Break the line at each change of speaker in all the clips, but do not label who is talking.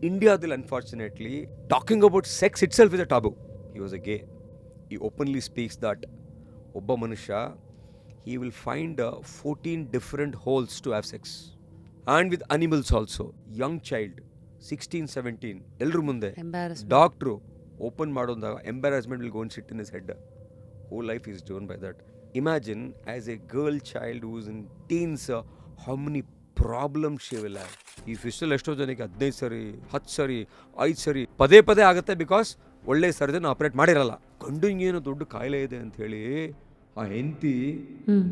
ಇಂಡಿಯಾದಲ್ಲಿ unfortunately talking about sex itself is a taboo. He was a gay. He openly speaks that ಒಬ್ಬ ಮನುಷ್ಯ he will find 14 different holes to have sex. And with animals also. Young child, 16, 17, ಎಲ್ಲರ ಮುಂದೆ doctor open ಮಾಡೋದಾಗ embarrassment will go and sit in his head. Whole life is driven by that. Imagine as a girl child who is in teens, how many problem she will have. ಈ ಫಿಸ್ಟಲ್ ಎಷ್ಟೋ ಜನಕ್ಕೆ 15 ಸರಿ 10 ಸರಿ 5 ಸರಿ ಪದೇ ಪದೇ ಆಗುತ್ತೆ, ಬಿಕಾಸ್ ಒಳ್ಳೆ ಸರ್ಜನ್ ಆಪರೇಟ್ ಮಾಡಿರಲ್ಲ. ಗಂಡಂಗೇನು ದೊಡ್ಡ ಕಾಯಿಲೆ ಇದೆ ಅಂತ ಹೇಳಿ ಆ ಹೆಂಡತಿ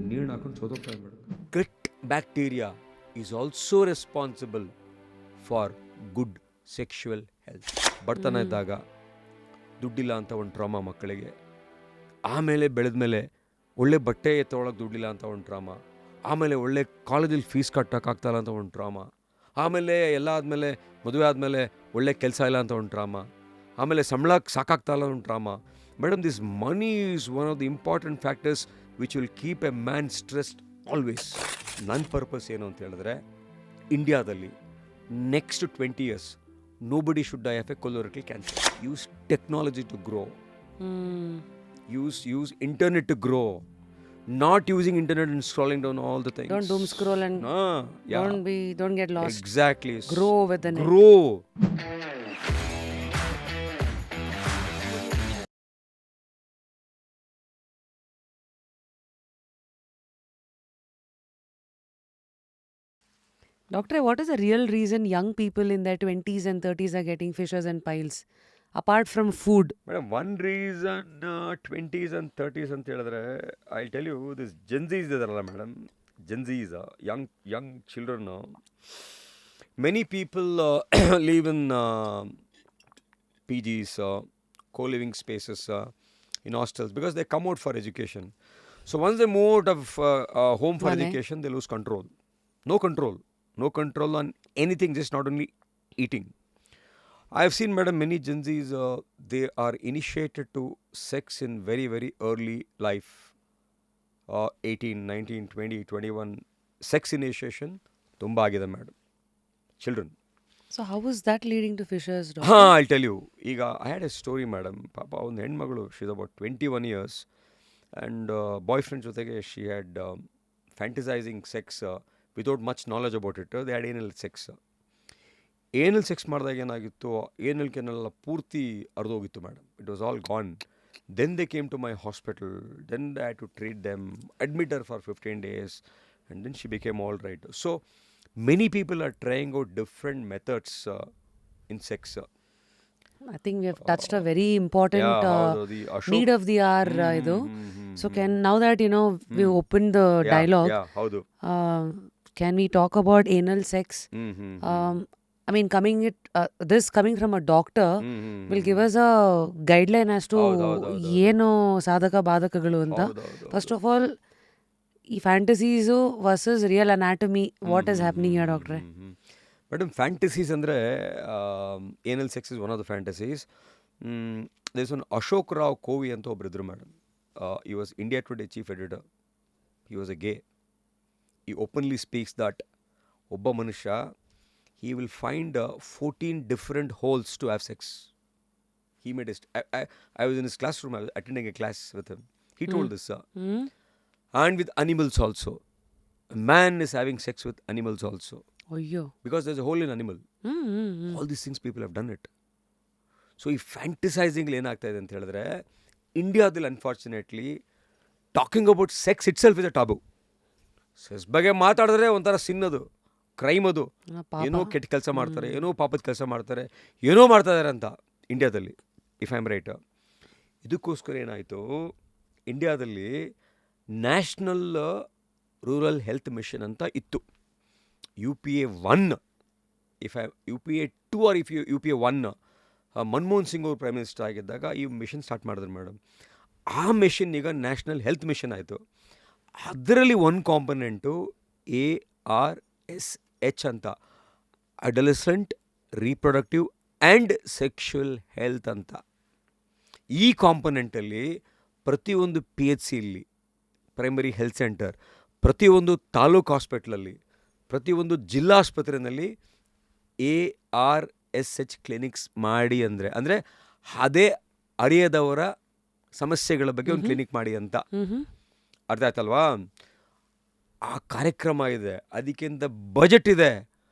ನೀರು ಹಾಕೊಂಡು ಸೋದೋಗ್ತಾ ಇದ್ಬಿಡು. Gut bacteria is also responsible for good sexual health. ಬಡತನ ಇದ್ದಾಗ ದುಡ್ಡಿಲ್ಲ ಅಂತ ಒಂದು ಟ್ರಾಮಾ ಮಕ್ಕಳಿಗೆ, ಆಮೇಲೆ ಬೆಳೆದ್ಮೇಲೆ ಒಳ್ಳೆ ಬಟ್ಟೆ ತೊಗೊಳಕ್ಕೆ ದುಡ್ಡಿಲ್ಲ ಅಂತ ಒಂದು ಟ್ರಾಮಾ, ಆಮೇಲೆ ಒಳ್ಳೆ ಕಾಲೇಜಲ್ಲಿ ಫೀಸ್ ಕಟ್ಟೋಕ್ಕಾಗ್ತಾಯಿಲ್ಲ ಅಂತ ಒಂದು ಟ್ರಾಮಾ, ಆಮೇಲೆ ಎಲ್ಲ ಆದಮೇಲೆ ಮದುವೆ ಆದಮೇಲೆ ಒಳ್ಳೆ ಕೆಲಸ ಇಲ್ಲ ಅಂತ ಒಂದು ಟ್ರಾಮಾ, ಆಮೇಲೆ ಸಂಬಳಕ್ಕೆ ಸಾಕಾಗ್ತಾಯಿಲ್ಲ ಒಂದು trauma. Madam, this money is one of the important factors which will keep a man stressed always. ನನ್ನ ಪರ್ಪಸ್ ಏನು ಅಂತ ಹೇಳಿದ್ರೆ, ಇಂಡಿಯಾದಲ್ಲಿ next 20 years nobody should die of a colorectal cancer. Use technology to grow. Use internet to grow. Not using internet and scrolling down all the things.
Don't doom scroll and don't get lost.
Exactly.
Grow with the net.
Grow.
Doctor, what is the real reason young people in their 20s and 30s are getting fissures and piles? Apart from food.
Madam, one reason 20s and 30s ಅಂತ ಹೇಳಿದ್ರೆ, I'll tell you, this Gen Zs ಇದಾರಲ್ಲ madam, Gen Zs, young children, many people live in PGs, co-living spaces, in hostels, because they come out for education. So once they move out of home for education, they lose control. No control on anything, just not only eating. I have seen, madam, many Gen Zs, they are initiated to sex in very, very early life. 18, 19, 20, 21. Sex initiation, tumba agide, madam. Children.
So how is that leading to fissures, doctor?
I'll tell you. I had a story, madam. Papa, one ಹೆಣ್ಮಗಳು, she's about 21 years. And boyfriend ಜೊತೆಗೆ she had fantasizing sex without much knowledge about it. They had anal sex. Anal sex ಮಾಡಿದಾಗ ಏನಾಗಿತ್ತು, ಏನಲ್ಕೆನೆಲ್ಲ ಪೂರ್ತಿ ಅರ್ಧೋಗಿತ್ತು madam. It was all gone. Then they came to my hospital. Then they had to treat them, admit her for 15 days, and then she became all right. So many people are trying out different methods in sex.
I think we have touched a very important need of the hour. Idu. So now that we opened the dialogue, can we talk about anal sex? I mean, coming from a doctor will give us a guideline as to ಏನು ಸಾಧಕ ಬಾಧಕಗಳು ಅಂತ. First of all, ಈ fantasies versus real anatomy, what is happening here, doctor?
Madam, fantasies ಅಂದರೆ anal sex is one of the fantasies. There is one Ashok Rao Kovi ಅಂತ ಒಬ್ಬರಿದ್ರು madam. He was India Today chief editor. He was a gay. He openly speaks that ಒಬ್ಬ ಮನುಷ್ಯ he will find 14 different holes to have sex. He made I was in his classroom, I was attending a class with him. He told this. And with animals also. A man is having sex with animals also. Because there's a hole in animal. All these things people have done it. So ಈ ಫ್ಯಾಂಟಿಸೈಸಿಂಗ್ ಏನಾಗ್ತಾ ಇದೆ ಅಂತ ಹೇಳಿದ್ರೆ, ಇಂಡಿಯಾದಲ್ಲಿ unfortunately talking about sex itself is a taboo. Sex ಬಗ್ಗೆ ಮಾತಾಡಿದ್ರೆ ಒಂಥರ ಸಿನ್ನದು, crime ಅದು. ಏನೋ ಕೆಟ್ಟ ಕೆಲಸ ಮಾಡ್ತಾರೆ, ಏನೋ ಪಾಪದ ಕೆಲಸ ಮಾಡ್ತಾರೆ, ಏನೋ ಮಾಡ್ತಾ ಇದ್ದಾರೆ ಅಂತ ಇಂಡಿಯಾದಲ್ಲಿ, ಇಫ್ ಐ ಆಮ್ ರೈಟ್. ಇದಕ್ಕೋಸ್ಕರ ಏನಾಯಿತು, ಇಂಡಿಯಾದಲ್ಲಿ ನ್ಯಾಷನಲ್ ರೂರಲ್ ಹೆಲ್ತ್ ಮಿಷನ್ ಅಂತ ಇತ್ತು. UPA 1, UPA 2 or UPA 1, Manmohan Singh ಅವರು ಪ್ರೈಮ್ ಮಿನಿಸ್ಟರ್ ಆಗಿದ್ದಾಗ ಈ ಮಿಷನ್ ಸ್ಟಾರ್ಟ್ ಮಾಡಿದ್ರು ಮೇಡಮ್. ಆ ಮಿಷನ್ ಈಗ ನ್ಯಾಷನಲ್ ಹೆಲ್ತ್ ಮಿಷನ್ ಆಯಿತು. ಅದರಲ್ಲಿ ಒಂದು ಕಾಂಪೊನೆಂಟು ARSH ಅಂತ, adolescent reproductive and sexual health ಅಂತ. ಈ ಕಾಂಪೊನೆಂಟಲ್ಲಿ ಪ್ರತಿಯೊಂದು PHCಯಲ್ಲಿ, ಪ್ರೈಮರಿ ಹೆಲ್ತ್ ಸೆಂಟರ್, ಪ್ರತಿಯೊಂದು ತಾಲೂಕು ಹಾಸ್ಪಿಟ್ಲಲ್ಲಿ, ಪ್ರತಿಯೊಂದು ಜಿಲ್ಲಾ ಆಸ್ಪತ್ರೆಯಲ್ಲಿ SH ಕ್ಲಿನಿಕ್ಸ್ ಮಾಡಿ ಅಂದರೆ ಅದೇ ಅರಿಯದವರ ಸಮಸ್ಯೆಗಳ ಬಗ್ಗೆ ಒಂದು ಕ್ಲಿನಿಕ್ ಮಾಡಿ ಅಂತ. ಅರ್ಥ ಆಯ್ತಲ್ವಾ? ಆ ಕಾರ್ಯಕ್ರಮ ಇದೆ, ಅದಕ್ಕಿಂತ ಬಜೆಟ್ ಇದೆ.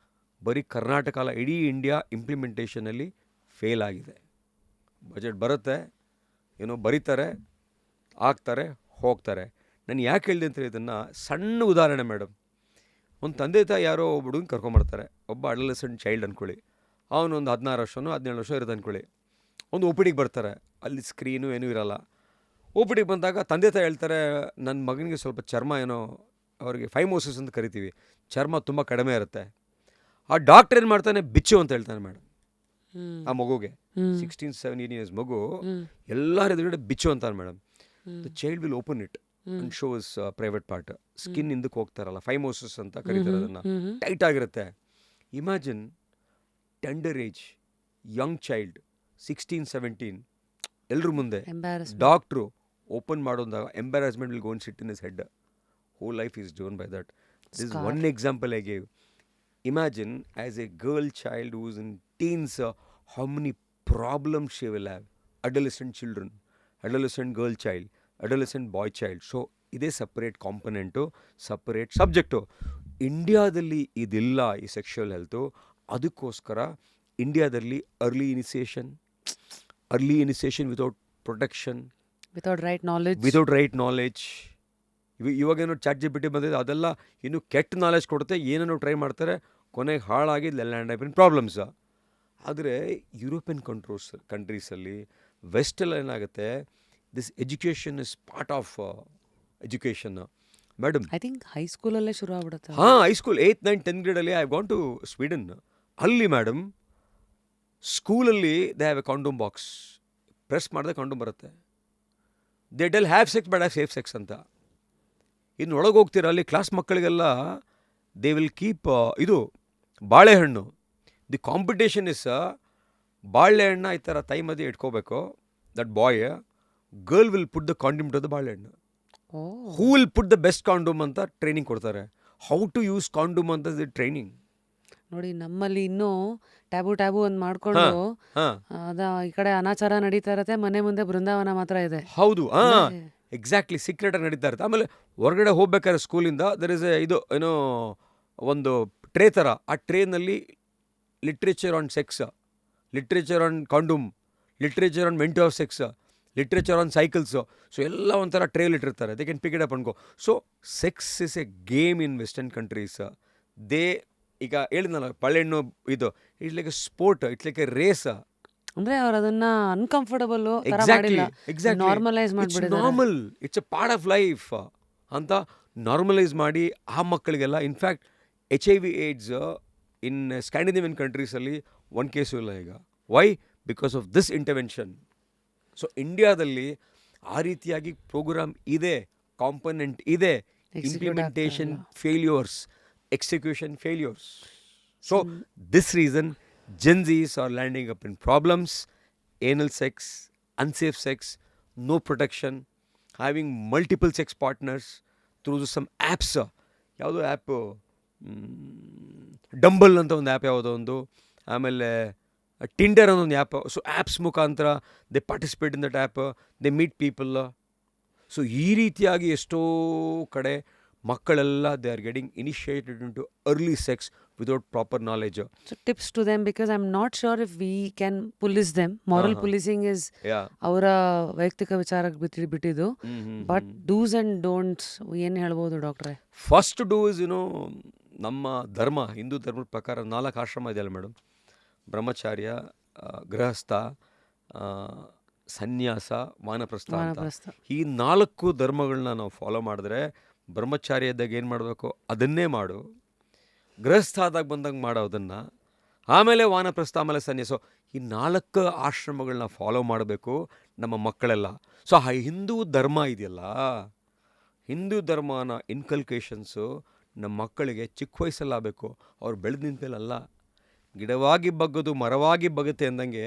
ಬರೀ ಕರ್ನಾಟಕ ಅಲ್ಲ, ಇಡೀ ಇಂಡಿಯಾ ಇಂಪ್ಲಿಮೆಂಟೇಷನಲ್ಲಿ ಫೇಲ್ ಆಗಿದೆ. ಬಜೆಟ್ ಬರುತ್ತೆ, ಏನೋ ಬರೀತಾರೆ, ಆಗ್ತಾರೆ, ಹೋಗ್ತಾರೆ. ನಾನು ಯಾಕೆ ಹೇಳಿದೆ ಅಂತ ಇದನ್ನು ಸಣ್ಣ ಉದಾಹರಣೆ ಮೇಡಮ್. ಒಂದು ತಂದೆ ತಾಯಿ ಯಾರೋ ಒಬ್ಬ ಹುಡುಗನ ಕರ್ಕೊಂಬರ್ತಾರೆ, ಒಬ್ಬ ಅಡಲಸೆಂಟ್ ಚೈಲ್ಡ್ ಅಂದ್ಕೊಳ್ಳಿ, ಅವನೊಂದು 16 ವರ್ಷನೋ 17 ವರ್ಷ ಇರುತ್ತೆ ಅಂದ್ಕೊಳ್ಳಿ. ಒಂದು OPD ಬರ್ತಾರೆ, ಅಲ್ಲಿ ಸ್ಕ್ರೀನು ಏನೂ ಇರಲ್ಲ. OPD ಬಂದಾಗ ತಂದೆ ತಾಯಿ ಹೇಳ್ತಾರೆ, ನನ್ನ ಮಗನಿಗೆ ಸ್ವಲ್ಪ ಚರ್ಮ ಏನೋ, ಅವ್ರಿಗೆ ಫೈಮೋಸಿಸ್ ಅಂತ ಕರಿತೀವಿ, ಚರ್ಮ ತುಂಬ ಕಡಿಮೆ ಇರುತ್ತೆ. ಆ ಡಾಕ್ಟ್ರ್ ಏನು ಮಾಡ್ತಾನೆ, ಬಿಚ್ಚು ಅಂತ ಹೇಳ್ತಾನೆ ಮೇಡಮ್ ಆ ಮಗುಗೆ. 16-17 ಇಯರ್ಸ್ ಮಗು ಎಲ್ಲರ ಎದುರುಗಡೆ ಬಿಚ್ಚು ಅಂತಾನೆ madam. The child will open it and shows private part. Skin ಹಿಂದಕ್ಕೆ ಹೋಗ್ತಾರಲ್ಲ, ಫೈಮೋಸಿಸ್ ಅಂತ ಕರೀತಾರೆ ಅದನ್ನು, ಟೈಟ್ ಆಗಿರುತ್ತೆ. Imagine tender age young child 16-17 ಎಲ್ಲರ ಮುಂದೆ ಡಾಕ್ಟ್ರು ಓಪನ್ ಮಾಡೋದಾಗ embarrassment will go and sit in his head. whole life is driven by that. This is one example I gave. Imagine as a girl child who is in teens, how many problems she will have. Adolescent children, adolescent girl child, adolescent boy child. So ಇದೇ separate component, separate subject. ಇಂಡಿಯಾದಲ್ಲಿ ಇದಿಲ್ಲ ಈ sexual health. ಅದಕ್ಕೋಸ್ಕರ ಇಂಡಿಯಾದಲ್ಲಿ early initiation without protection, without right knowledge. ಇವಾಗೇನೋ ChatGPT ಬಂದಿದೆ, ಅದೆಲ್ಲ ಇನ್ನೂ ಕೆಟ್ಟ ನಾಲೆಜ್ ಕೊಡುತ್ತೆ, ಏನೇನೋ ಟ್ರೈ ಮಾಡ್ತಾರೆ, ಕೊನೆಗೆ ಹಾಳಾಗಿ ಲ್ಯಾಂಡ್ ಆಗಿ ಪ್ರಾಬ್ಲಮ್ಸ್. ಆದರೆ ಯುರೋಪಿಯನ್ ಕಂಟ್ರೀಸಲ್ಲಿ ವೆಸ್ಟಲ್ಲಿ ಏನಾಗುತ್ತೆ, this education is part of education madam.
I think ಹೈಸ್ಕೂಲಲ್ಲೇ ಶುರು ಆಗ್ಬಿಡುತ್ತೆ.
ಹಾಂ, ಹೈಸ್ಕೂಲ್ 8th 9th 10th ಗ್ರೇಡಲ್ಲಿ ಐ ಗಾನ್ ಟು ಸ್ವೀಡನ್. ಅಲ್ಲಿ ಮೇಡಮ್ ಸ್ಕೂಲಲ್ಲಿ they have a condom box. Press ಮಾಡಿದ್ರೆ ಕಾಂಡೋಮ್ ಬರುತ್ತೆ. They tell have sex but have safe sex ಅಂತ. ಇನ್ನು ಒಳಗೆ ಹೋಗ್ತೀರ, ಅಲ್ಲಿ ಕ್ಲಾಸ್ ಮಕ್ಕಳಿಗೆಲ್ಲ ದೇ ವಿಲ್ ಕೀಪ್ ಇದು ಬಾಳೆಹಣ್ಣು. ದಿ ಕಾಂಪಿಟೇಷನ್ ಇಸ್ ಬಾಳೆಹಣ್ಣ ಈ ಥರ ತೈ ಮಧ್ಯೆ ಇಟ್ಕೋಬೇಕು. That boy girl will put the condom to the ಬಾಳೆಹಣ್ಣು. Who will put the best condom ಅಂತ ಟ್ರೈನಿಂಗ್ ಕೊಡ್ತಾರೆ. ಹೌ ಟು ಯೂಸ್ ಕಾಂಡೋಮ್ ಅಂತ ಟ್ರೈನಿಂಗ್.
ನೋಡಿ, ನಮ್ಮಲ್ಲಿ ಇನ್ನೂ ಟ್ಯಾಬು ಒಂದು ಮಾಡ್ಕೊಂಡು ಈ ಕಡೆ ಅನಾಚಾರ ನಡೀತಾ ಇರತ್ತೆ, ಮನೆ ಮುಂದೆ ಬೃಂದಾವನ ಮಾತ್ರ ಇದೆ.
ಹೌದು, ಎಕ್ಸಾಕ್ಟ್ಲಿ, ಸೀಕ್ರೆಟಾಗಿ ನಡೀತಾ ಇರುತ್ತೆ. ಆಮೇಲೆ ಹೊರಗಡೆ ಹೋಗ್ಬೇಕಾದ್ರೆ ಸ್ಕೂಲಿಂದ ದರ್ ಇಸ್ ಇದು ಏನೋ ಒಂದು ಟ್ರೇ ಥರ, ಆ ಟ್ರೇನಲ್ಲಿ literature on sex, literature on condom, literature on ಮೆಂಟ್ of sex, literature on cycles. So ಎಲ್ಲ ಒಂಥರ ಟ್ರೇಲ್ ಇಟ್ಟಿರ್ತಾರೆ. They can pick it up and go. So sex is a game in western countries. They ಈಗ ಹೇಳಿದ್ನಲ್ಲ, ಪಳೆಹಣ್ಣು ಇದು it's like a sport, it's like a race.
ಅಂದ್ರೆ ಅವ್ರು ಅದನ್ನ ಅನ್ಕಂಫರ್ಟಬಲ್ ನಾರ್ಮಲೈಸ್ ಮಾಡ್ಬಿಟ್ಟಿದ್ದಾರೆ.
Normal, it's a part of life ಅಂತ normalise ಮಾಡಿ ಆ ಮಕ್ಕಳಿಗೆಲ್ಲ. In fact HIV AIDS in Scandinavian ಕಂಟ್ರೀಸಲ್ಲಿ 1 ಕೇಸು ಇಲ್ಲ ಈಗ. Why? Because of this intervention. So ಇಂಡಿಯಾದಲ್ಲಿ ಆ ರೀತಿಯಾಗಿ ಪ್ರೋಗ್ರಾಮ್ ಇದೆ, ಕಾಂಪೊನೆಂಟ್ ಇದೆ. Implementation failures, execution failures. So this reason Gen Zs are landing up in problems, anal sex, unsafe sex, no protection, having multiple sex partners through some apps. ಯಾವುದೋ app, Bumble ಅಂತ ಒಂದು app ಯಾವುದೋ ಒಂದು, ಆಮೇಲೆ Tinder ಅನ್ನೋ ಒಂದು app. So apps ಮುಖಾಂತರ they participate in that app, they meet people. So ಈ ರೀತಿಯಾಗಿ ಎಷ್ಟೋ ಕಡೆ ಮಕ್ಕಳೆಲ್ಲ they are getting initiated into early sex without proper knowledge.
So tips to them, because I'm not sure if we can police them. Moral policing is ಅವರ ವೈಯಕ್ತಿಕ ವಿಚಾರಕ್ಕೆ ಬಿಟ್ಟಿದ್ದು. But dos and don'ts ಏನು ಹೇಳ್ಬೋದು ಡಾಕ್ಟ್ರೆ?
First do is ನಮ್ಮ ಧರ್ಮ, ಹಿಂದೂ ಧರ್ಮದ ಪ್ರಕಾರ 4 ಆಶ್ರಮ ಇದೆಯಲ್ಲ ಮೇಡಮ್. ಬ್ರಹ್ಮಚಾರ್ಯ, ಗೃಹಸ್ಥ, ಸನ್ಯಾಸ, ವಾನಪ್ರಸ್ಥ ಅಂತ. ಈ 4 ಧರ್ಮಗಳನ್ನ ನಾವು ಫಾಲೋ ಮಾಡಿದ್ರೆ, ಬ್ರಹ್ಮಚಾರ್ಯದಾಗ ಏನು ಮಾಡಬೇಕು ಅದನ್ನೇ ಮಾಡು, ಗೃಹಸ್ಥಾದಾಗ ಬಂದಾಗ ಮಾಡೋದನ್ನು, ಆಮೇಲೆ ವಾನಪ್ರಸ್ಥ, ಆಮೇಲೆ ಸನ್ಯಾಸ. ಈ 4 ಆಶ್ರಮಗಳನ್ನ ಫಾಲೋ ಮಾಡಬೇಕು ನಮ್ಮ ಮಕ್ಕಳೆಲ್ಲ. ಸೊ ಆ ಹಿಂದೂ ಧರ್ಮ ಇದೆಯಲ್ಲ, ಹಿಂದೂ ಧರ್ಮನ ಇನ್ಕಲ್ಕೇಷನ್ಸು ನಮ್ಮ ಮಕ್ಕಳಿಗೆ ಚಿಕ್ಕ ವಯಸ್ಸಲ್ಲಾಗಬೇಕು. ಅವ್ರು ಬೆಳೆದು ನಿಂತಲ್ಲ, ಗಿಡವಾಗಿ ಬಗ್ಗದು ಮರವಾಗಿ ಬಗುತ್ತೆ ಅಂದಂಗೆ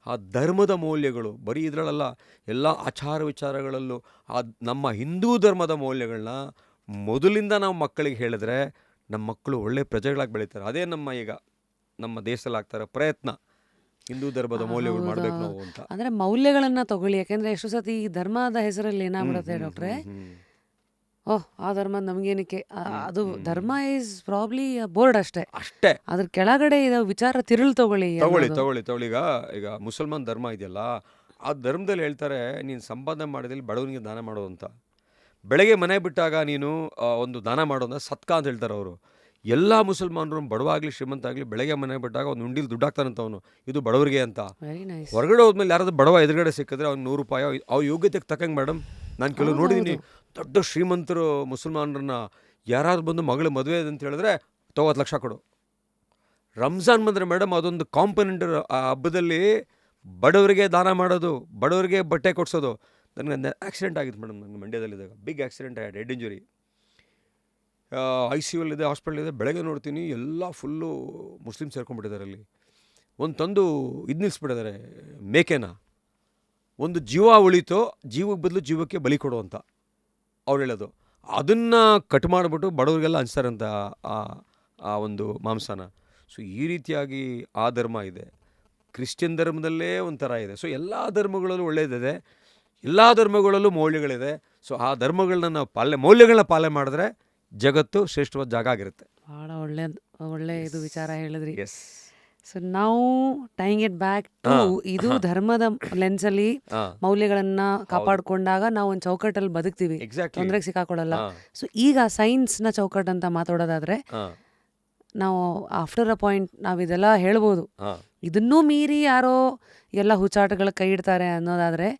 ಆ ಧರ್ಮದ ಮೌಲ್ಯಗಳು ಬರೀ ಇದರಲ್ಲ, ಎಲ್ಲ ಆಚಾರ ವಿಚಾರಗಳಲ್ಲೂ ಆ ನಮ್ಮ ಹಿಂದೂ ಧರ್ಮದ ಮೌಲ್ಯಗಳನ್ನ ಮೊದಲಿಂದ ನಾವು ಮಕ್ಕಳಿಗೆ ಹೇಳಿದ್ರೆ ನಮ್ಮ ಮಕ್ಕಳು ಒಳ್ಳೆ ಪ್ರಜೆಗಳಾಗಿ ಬೆಳೀತಾರೆ. ಅದೇ ನಮ್ಮ ಈಗ ನಮ್ಮ ದೇಶದಲ್ಲಿ ಆಗ್ತಾರೆ ಪ್ರಯತ್ನ ಹಿಂದೂ ಧರ್ಮದ ಮೌಲ್ಯಗಳು ಮಾಡ್ಬೇಕು ನಾವು ಅಂತ.
ಅಂದ್ರೆ ಮೌಲ್ಯಗಳನ್ನ ತಗೊಳ್ಳಿ, ಯಾಕೆಂದ್ರೆ ಎಷ್ಟು ಸತಿ ಈ ಧರ್ಮದ ಹೆಸರಲ್ಲಿ ಏನಾಗ್ಬಿಡುತ್ತೆ ಡಾಕ್ಟ್ರೆ, ಓಹ್ ಆ ಧರ್ಮ ನಮ್ಗೇನಕ್ಕೆ, ಅದು ಧರ್ಮ ಈಸ್ ಪ್ರಾಬ್ಲಿ ಬೋರ್ಡ್ ಅಷ್ಟೇ, ಅದ್ರ ಕೆಳಗಡೆ ಇರೋ ವಿಚಾರ ತಿರುಳು ತಗೊಳ್ಳಿ.
ಈಗ ಮುಸಲ್ಮಾನ್ ಧರ್ಮ ಇದೆಯಲ್ಲ, ಆ ಧರ್ಮದಲ್ಲಿ ಹೇಳ್ತಾರೆ ನೀನು ಸಂಪಾದನೆ ಮಾಡಿದಲ್ಲಿ ಬಡವನಿಗೆ ದಾನ ಮಾಡೋದು ಅಂತ. ಬೆಳಗ್ಗೆ ಮನೆ ಬಿಟ್ಟಾಗ ನೀನು ಒಂದು ದಾನ ಮಾಡೋದ ಸತ್ಕ ಅಂತ ಹೇಳ್ತಾರೆ ಅವರು. ಎಲ್ಲ ಮುಸಲ್ಮಾನರು ಬಡವಾಗಲಿ ಶ್ರೀಮಂತ ಆಗಲಿ ಬೆಳಗ್ಗೆ ಮನೆ ಬಿಟ್ಟಾಗ ಒಂದು ಉಂಡಿಲಿ ದುಡ್ಡು ಹಾಕ್ತಾನಂತ ಅವನು, ಇದು ಬಡವರಿಗೆ ಅಂತ. ಹೊರಗಡೆ ಹೋದ್ಮೇಲೆ ಯಾರಾದ್ರೂ ಬಡವ ಎದುರುಗಡೆ ಸಿಕ್ಕಿದ್ರೆ ಅವ್ನು 100 ರೂಪಾಯಿ ಅವ್ರ ಯೋಗ್ಯತೆಗೆ ತಕ್ಕಂಗೆ ಮೇಡಮ್. ನಾನು ಕೆಲವು ನೋಡಿದ್ದೀನಿ, ದೊಡ್ಡ ಶ್ರೀಮಂತರು ಮುಸಲ್ಮಾನರನ್ನ ಯಾರಾದ್ರು ಬಂದು ಮಗಳು ಮದುವೆ ಅಂತ ಹೇಳಿದ್ರೆ 90 ಲಕ್ಷ ಕೊಡು. ರಂಜಾನ್ ಬಂದರೆ ಮೇಡಮ್ ಅದೊಂದು ಕಾಂಪೊನೆಂಟ್, ಆ ಹಬ್ಬದಲ್ಲಿ ಬಡವರಿಗೆ ದಾನ ಮಾಡೋದು, ಬಡವರಿಗೆ ಬಟ್ಟೆ ಕೊಡಿಸೋದು. ನನಗೆ ಆಕ್ಸಿಡೆಂಟ್ ಆಗಿತ್ತು ಮೇಡಮ್, ನನಗೆ ಮಂಡ್ಯದಲ್ಲಿದ್ದಾಗ ಬಿಗ್ ಆಕ್ಸಿಡೆಂಟ್ ಆಗಿದೆ, ಹೆಡ್ ಇಂಜುರಿ. ICU ಇದೆ, ಹಾಸ್ಪಿಟಲ್ ಇದೆ. ಬೆಳಗ್ಗೆ ನೋಡ್ತೀನಿ ಎಲ್ಲ ಫುಲ್ಲು ಮುಸ್ಲಿಮ್ ಸೇರ್ಕೊಂಡ್ಬಿಟ್ಟಿದ್ದಾರೆ. ಅಲ್ಲಿ ಒಂದು ತಂದು ಇದು ನಿಲ್ಲಿಸ್ಬಿಟ್ಟಿದ್ದಾರೆ, ಮೇಕೆನ. ಒಂದು ಜೀವ ಉಳಿತೋ, ಜೀವಕ್ಕೆ ಬದಲು ಜೀವಕ್ಕೆ ಬಲಿ ಕೊಡು ಅಂತ ಅವ್ರು ಹೇಳೋದು. ಅದನ್ನು ಕಟ್ ಮಾಡಿಬಿಟ್ಟು ಬಡವರಿಗೆಲ್ಲ ಹಂಚ್ತಾರಂತ ಆ ಒಂದು ಮಾಂಸನ. ಸೊ ಈ ರೀತಿಯಾಗಿ ಆ ಧರ್ಮ ಇದೆ. ಕ್ರಿಶ್ಚಿಯನ್ ಧರ್ಮದಲ್ಲೇ ಒಂಥರ ಇದೆ. ಸೊ ಎಲ್ಲ ಧರ್ಮಗಳಲ್ಲೂ ಒಳ್ಳೆಯದಿದೆ, ಎಲ್ಲ ಧರ್ಮಗಳಲ್ಲೂ ಮೌಲ್ಯಗಳಿದೆ. ಸೊ ಆ ಧರ್ಮಗಳನ್ನ ನಾವು ಮೌಲ್ಯಗಳನ್ನ ಪಾಲನೆ ಮಾಡಿದ್ರೆ ಜಗತ್ತು ಶ್ರೇಷ್ಠವಾದ ಜಾಗ ಆಗಿರುತ್ತೆ.
ಭಾಳ ಒಳ್ಳೆ ಇದು ವಿಚಾರ ಹೇಳಿದ್ರಿ. ಸೊ ನಾವು ಟೈಂಗ್ ಇಟ್ ಬ್ಯಾಕ್ ಟು ಇದು ಧರ್ಮದ ಲೆನ್ಸಲ್ಲಿ ಮೌಲ್ಯಗಳನ್ನ ಕಾಪಾಡ್ಕೊಂಡಾಗ ನಾವು ಒಂದು ಚೌಕಟ್ಟಲ್ಲಿ ಬದುಕ್ತೀವಿ, ತೊಂದರೆಗೆ ಸಿಕ್ಕಾಕೊಳ್ಳಲ್ಲ. ಸೊ ಈಗ ಸೈನ್ಸ್ನ ಚೌಕಟ್ಟು ಅಂತ ಮಾತಾಡೋದಾದ್ರೆ ನಾವು ಆಫ್ಟರ್ ಅ ಪಾಯಿಂಟ್ ನಾವು ಇದೆಲ್ಲ ಹೇಳ್ಬೋದು. ಇದನ್ನೂ ಮೀರಿ ಯಾರೋ ಎಲ್ಲ ಹುಚ್ಚಾಟಗಳ ಕೈ ಇಡ್ತಾರೆ ಅನ್ನೋದಾದ್ರೆ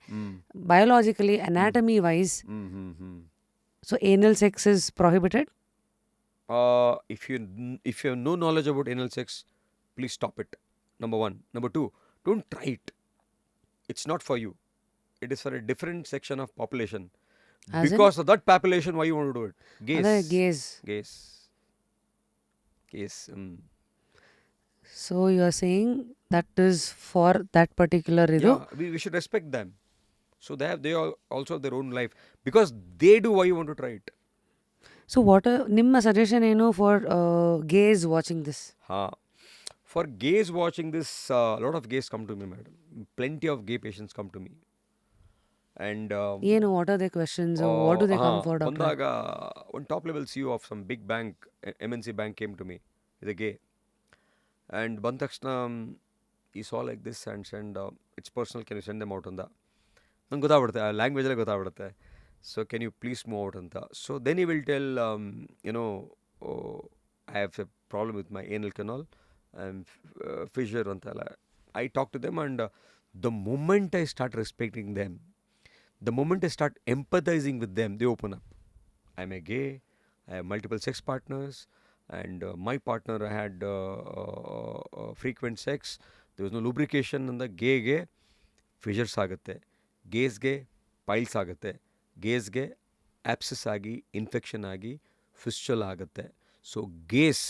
biologically anatomy wise, so anal sex is prohibited?
If you have no knowledge about anal sex, please stop it. Number 1. Number 2, don't try it. It's not for you. It is for a different section of population. Because of that population, why you want to do it? Gays.
So you are saying that is for that particular
Yeah, we should respect them. So they also have their own life. Because they do, why you want to try it?
So what ನಿಮ್ಮ suggestion ಏನು for gays watching this?
For gays watching this, a lot of gays come to me, madam. Plenty of gay patients come to me. And
ಏನು what are their questions? What do they come for, doctor?
ಬಂದಾಗ one top level CEO of some big bank, MNC bank, came to me. He's a gay. And ಬಂದ ತಕ್ಷಣ he saw like this and said, it's personal, can you send them out on that? ನಂಗೆ ಗೊತ್ತಾಗ್ಬಿಡುತ್ತೆ, ಆ ಲ್ಯಾಂಗ್ವೇಜಲ್ಲೇ ಗೊತ್ತಾಗ್ಬಿಡುತ್ತೆ. So can you please move out ಅಂತ. So then you will tell I have a problem with my anal canal and fissure ಅಂತೆಲ್ಲ. I talk to them and the moment I start respecting them, the moment I start empathising with them, they open up. I am a gay, I have multiple sex partners and my partner I had frequent sex, there was no lubrication. ಅಂದ ಗೇಗೆ Fisher's ಆಗುತ್ತೆ, ಗೇಸ್ಗೆ piles ಆಗುತ್ತೆ, ಗೇಸ್ಗೆ ಆಪ್ಸಿಸ್ ಆಗಿ infection ಆಗಿ fistula ಆಗುತ್ತೆ. So gays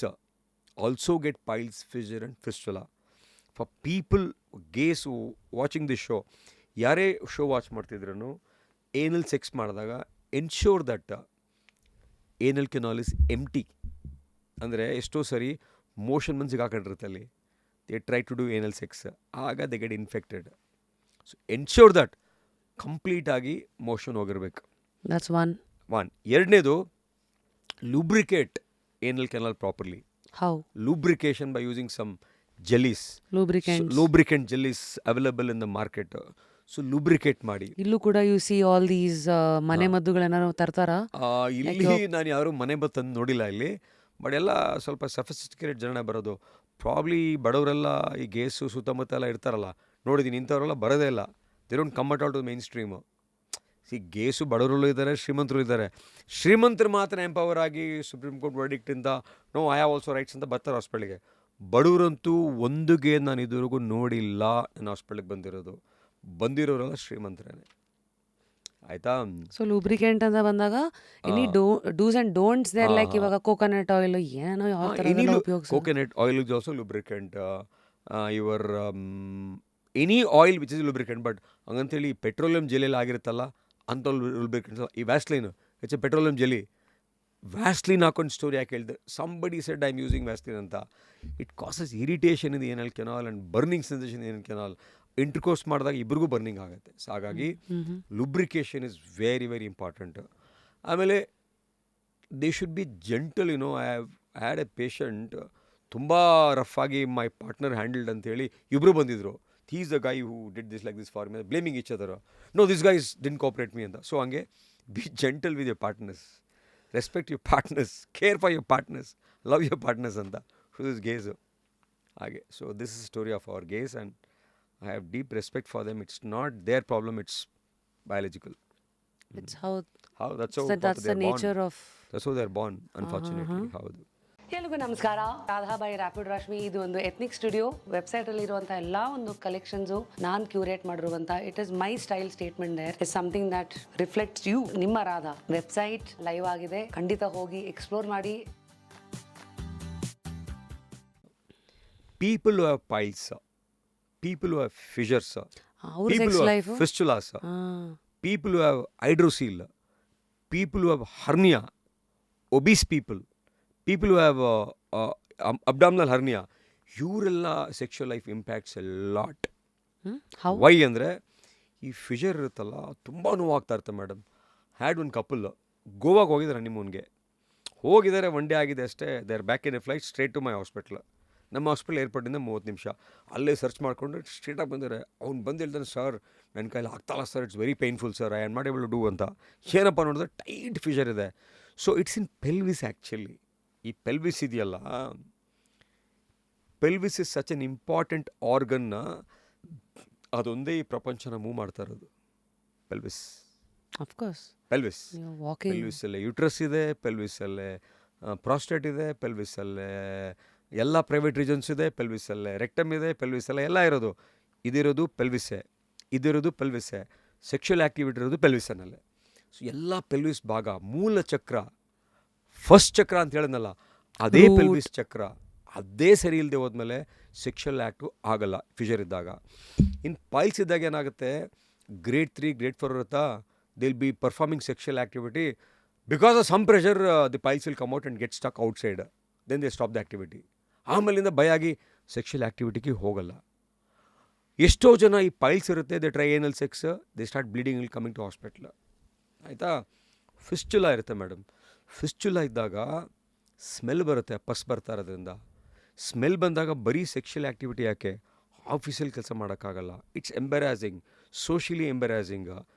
also get piles, fissure and fistula. For people gays watching this show, ಯಾರೇ show watch ಮಾಡ್ತಿದ್ರೂ anal sex ಮಾಡಿದಾಗ ensure that anal canal is empty. ಅಂದರೆ ಎಷ್ಟೋ ಸರಿ ಮೋಷನ್ ಮನ್ಸಿಗೆ ಹಾಕೊಂಡಿರುತ್ತೆ ಅಲ್ಲಿ, they try to do anal sex, ಆಗ they get infected. So ensure that complete ಆಗಿ ಮೋಷನ್ ಹೋಗಿರ್ಬೇಕು.
That's one.
ಎರಡನೇದು, lubricate anal canal properly.
How?
Lubrication by using some jellies. Lubricant jellies available in the market. So lubricate ಮಾಡಿ.
ಇಲ್ಲೂ ಕೂಡ U C all these ಮನೆ ಮದ್ದುಗಳೇನಾರು ತರ್ತಾರಾ?
ಇಲ್ಲಿ ನಾನು ಯಾರು ಮನೆ ಮದ್ದು ತಂದು ನೋಡಿಲ್ಲ ಇಲ್ಲಿ, ಬಟ್ ಎಲ್ಲ ಸ್ವಲ್ಪ ಸಫಿಸ್ಟಿಕೇಟೆಡ್ ಜನ ಬರೋದು. ಪ್ರಾಬ್ಲಿ ಬಡವರೆಲ್ಲ ಈ ಗೇಸು ಸುತ್ತಮುತ್ತ ಎಲ್ಲ ಇರ್ತಾರಲ್ಲ, ನೋಡಿದ್ದೀನಿ, ಇಂಥವರೆಲ್ಲ ಬರೋದೇ ಇಲ್ಲ. They don't come at all to mainstream. Gays ಬಡವರಲ್ಲೂ ಇದ್ದಾರೆ, ಶ್ರೀಮಂತರು ಇದ್ದಾರೆ. ಶ್ರೀಮಂತರು ಮಾತ್ರ ಎಂಪವರ್ ಆಗಿ ಸುಪ್ರೀಂ ಕೋರ್ಟ್ ವರ್ಡಿಕ್ಟಿಂದ no I have also rights ಅಂತ ಬರ್ತಾರೆ ಹಾಸ್ಪಿಟ್ಲಿಗೆ. ಬಡವರಂತೂ ಒಂದು ಗೇ ನಾನು ಇದುವರೆಗೂ ನೋಡಿಲ್ಲ ನನ್ನ ಹಾಸ್ಪಿಟ್ಲಿಗೆ ಬಂದಿರೋರೆಲ್ಲ ಶ್ರೀಮಂತರೇ. ಆಯ್ತಾ?
ಸೊ ಲೂಬ್ರಿಕೆಂಟ್ ಅಂತ ಬಂದಾಗ any dos and don'ts there, like ಇವಾಗ ಕೋಕೋನಟ್ ಆಯಿಲ್ ಏನೋ ಯಾವ ಥರ ಉಪಯೋಗಿಸ.
Coconut oil is also lubricant. Your any oil which is lubricant. But ಹಂಗಂತೇಳಿ ಪೆಟ್ರೋಲಿಯಂ ಜೆಲಿಯಲ್ಲಿ ಆಗಿರುತ್ತಲ್ಲ ಅಂಥ ಲೂಬ್ರಿಕೆಂಟ್ಸ್. ಈ Vaseline it's a petroleum jelly. Vaseline ಹಾಕೊಂಡು ಸ್ಟೋರಿ ಯಾಕೆ ಹೇಳಿದೆ, somebody said I am using Vaseline ಅಂತ. ಇಟ್ ಕಾಸಸ್ ಇರಿಟೇಷನ್ ಇದೆ anal canal and burning sensation anal canal. Intercourse ಮಾಡಿದಾಗ ಇಬ್ರಿಗೂ ಬರ್ನಿಂಗ್ ಆಗುತ್ತೆ. ಸೊ ಹಾಗಾಗಿ ಲುಬ್ರಿಕೇಷನ್ ಇಸ್ ವೆರಿ ವೆರಿ ಇಂಪಾರ್ಟೆಂಟ್. ಆಮೇಲೆ they should be gentle. I had A patient ತುಂಬ rough ಆಗಿ my partner handled ಅಂತೇಳಿ ಇಬ್ಬರು ಬಂದಿದ್ರು. he is the guy who did this like this for me, blaming each other. No, this guy didn't cooperate me ಅಂತ. So ಹಂಗೆ be gentle with your partners, respect your partners, care for your partners, love your partners ಅಂತ. who is gays ಹಾಗೆ. So this is the story of our gays and I have deep respect for them. It's not their problem, it's biological.
It's how
that's how
that's the nature of
that's how they're born, unfortunately. ಹೌದು.
ಎಲ್ರಿಗೂ ನಮಸ್ಕಾರ. Radha by rapid Rashmi. ಇದು ಒಂದು ethnic studio. ವೆಬ್ಸೈಟಲ್ಲಿ ಇರುವಂಥ ಎಲ್ಲ ಒಂದು collections ನಾನು ಕ್ಯೂರೇಟ್ ಮಾಡಿರುವಂಥ it is my style statement. There is something that reflects you. ನಿಮ್ಮ ರಾಧಾ ವೆಬ್ಸೈಟ್ ಲೈವ್ ಆಗಿದೆ, ಖಂಡಿತ ಹೋಗಿ ಎಕ್ಸ್ಪ್ಲೋರ್ ಮಾಡಿ.
People who have piles, people who have fissures,
ಅವ್ರ
people
sex
who have
life,
fistulas, people who have hydrocele, people who have hernia, obese people who have abdominal hernia, ಇವರೆಲ್ಲ sexual life impacts a lot. Why ಅಂದರೆ ಈ fissure ಇರುತ್ತಲ್ಲ ತುಂಬ ನೋವಾಗ್ತಾ ಇರುತ್ತೆ madam. Had ಒಂದು couple ಗೋವಾಗೆ ಹೋಗಿದ್ದಾರೆ ಹನಿಮೂನ್ಗೆ. ಹೋಗಿದ್ದಾರೆ, ಒನ್ ಡೇ ಆಗಿದೆ ಅಷ್ಟೇ. They are back in a flight straight to my hospital. ನಮ್ಮ ಹಾಸ್ಪಿಟಲ್ ಏರ್ಪೋರ್ಟಿಂದ 30 ನಿಮಿಷ ಅಲ್ಲೇ ಸರ್ಚ್ ಮಾಡಿಕೊಂಡು ಸ್ಟ್ರೇಟಾಗಿ ಬಂದಿದ್ದಾರೆ. ಅವ್ನು ಬಂದು ಹೇಳ್ತಾನೆ, ಸರ್ ನನ್ನ ಕೈಲಿ ಆಗ್ತಾಯಿಲ್ಲ sir, it's very painful sir, I am not able to do ಅಂತ. ಏನಪ್ಪ ನೋಡಿದ್ರೆ ಟೈಟ್ ಫಿಷರ್ ಇದೆ. So it's in pelvis actually. ಈ ಪೆಲ್ವಿಸ್ ಇದೆಯಲ್ಲ, pelvis is such an important ಆರ್ಗನ್ನ. ಅದೊಂದೇ ಈ ಪ್ರಪಂಚನ ಮೂವ್ ಮಾಡ್ತಾ ಇರೋದು. ಪೆಲ್ವಿಸ್ ಪೆಲ್ವಿಸಲ್ಲೇ ಯುಟ್ರಸ್ ಇದೆ, ಪೆಲ್ವಿಸಲ್ಲೇ ಪ್ರಾಸ್ಟೇಟ್ ಇದೆ, ಪೆಲ್ವಿಸಲ್ಲೇ ಎಲ್ಲ ಪ್ರೈವೇಟ್ ರೀಜನ್ಸ್ ಇದೆ, ಪೆಲ್ವಿಸಲ್ಲೇ ರೆಕ್ಟಮ್ ಇದೆ, ಪೆಲ್ವಿಸಲ್ಲೇ ಎಲ್ಲ ಇರೋದು. ಇದಿರೋದು ಪೆಲ್ವಿಸ್ಸೇ, ಇದಿರೋದು ಪೆಲ್ವಿಸ್ಸೇ. ಸೆಕ್ಷುವಲ್ ಆ್ಯಕ್ಟಿವಿಟಿ ಇರೋದು ಪೆಲ್ವಿಸನ್ನಲ್ಲೇ. ಸೊ ಎಲ್ಲ ಪೆಲ್ವಿಸ್ ಭಾಗ, ಮೂಲ ಚಕ್ರ, ಫಸ್ಟ್ ಚಕ್ರ ಅಂತ ಹೇಳಿದ್ನಲ್ಲ, ಅದೇ ಪೆಲ್ವಿಸ್ ಚಕ್ರ. ಅದೇ ಸರಿ ಇಲ್ಲದೆ ಹೋದ್ಮೇಲೆ ಸೆಕ್ಷುವಲ್ ಆ್ಯಕ್ಟು ಆಗಲ್ಲ ಫಿಷರ್ ಇದ್ದಾಗ. ಇನ್ನು ಪೈಲ್ಸ್ ಇದ್ದಾಗ ಏನಾಗುತ್ತೆ, ಗ್ರೇಡ್ 3 ಗ್ರೇಡ್ 4 ಇರುತ್ತಾ, they will be performing sexual activity. Because of some pressure the piles will come out and get stuck outside. Then they stop the activity. ಆಮೇಲಿಂದ ಭಯ ಆಗಿ ಸೆಕ್ಷುವಲ್ ಆ್ಯಕ್ಟಿವಿಟಿಗೆ ಹೋಗಲ್ಲ. ಎಷ್ಟೋ ಜನ ಈ ಪೈಲ್ಸ್ ಇರುತ್ತೆ, they try anal sex, they start bleeding will coming to hospital. ಆಯಿತಾ. Fistula ಇರುತ್ತೆ ಮೇಡಮ್. ಫಿಸ್ಚುಲಾ ಇದ್ದಾಗ ಸ್ಮೆಲ್ ಬರುತ್ತೆ, ಪಸ್ ಬರ್ತಾ ಇರೋದ್ರಿಂದ. ಸ್ಮೆಲ್ ಬಂದಾಗ ಬರೀ ಸೆಕ್ಷುವಲ್ ಆ್ಯಕ್ಟಿವಿಟಿ ಯಾಕೆ, ಆಫೀಸಲ್ಲಿ ಕೆಲಸ ಮಾಡೋಕ್ಕಾಗಲ್ಲ. It's embarrassing, socially embarrassing.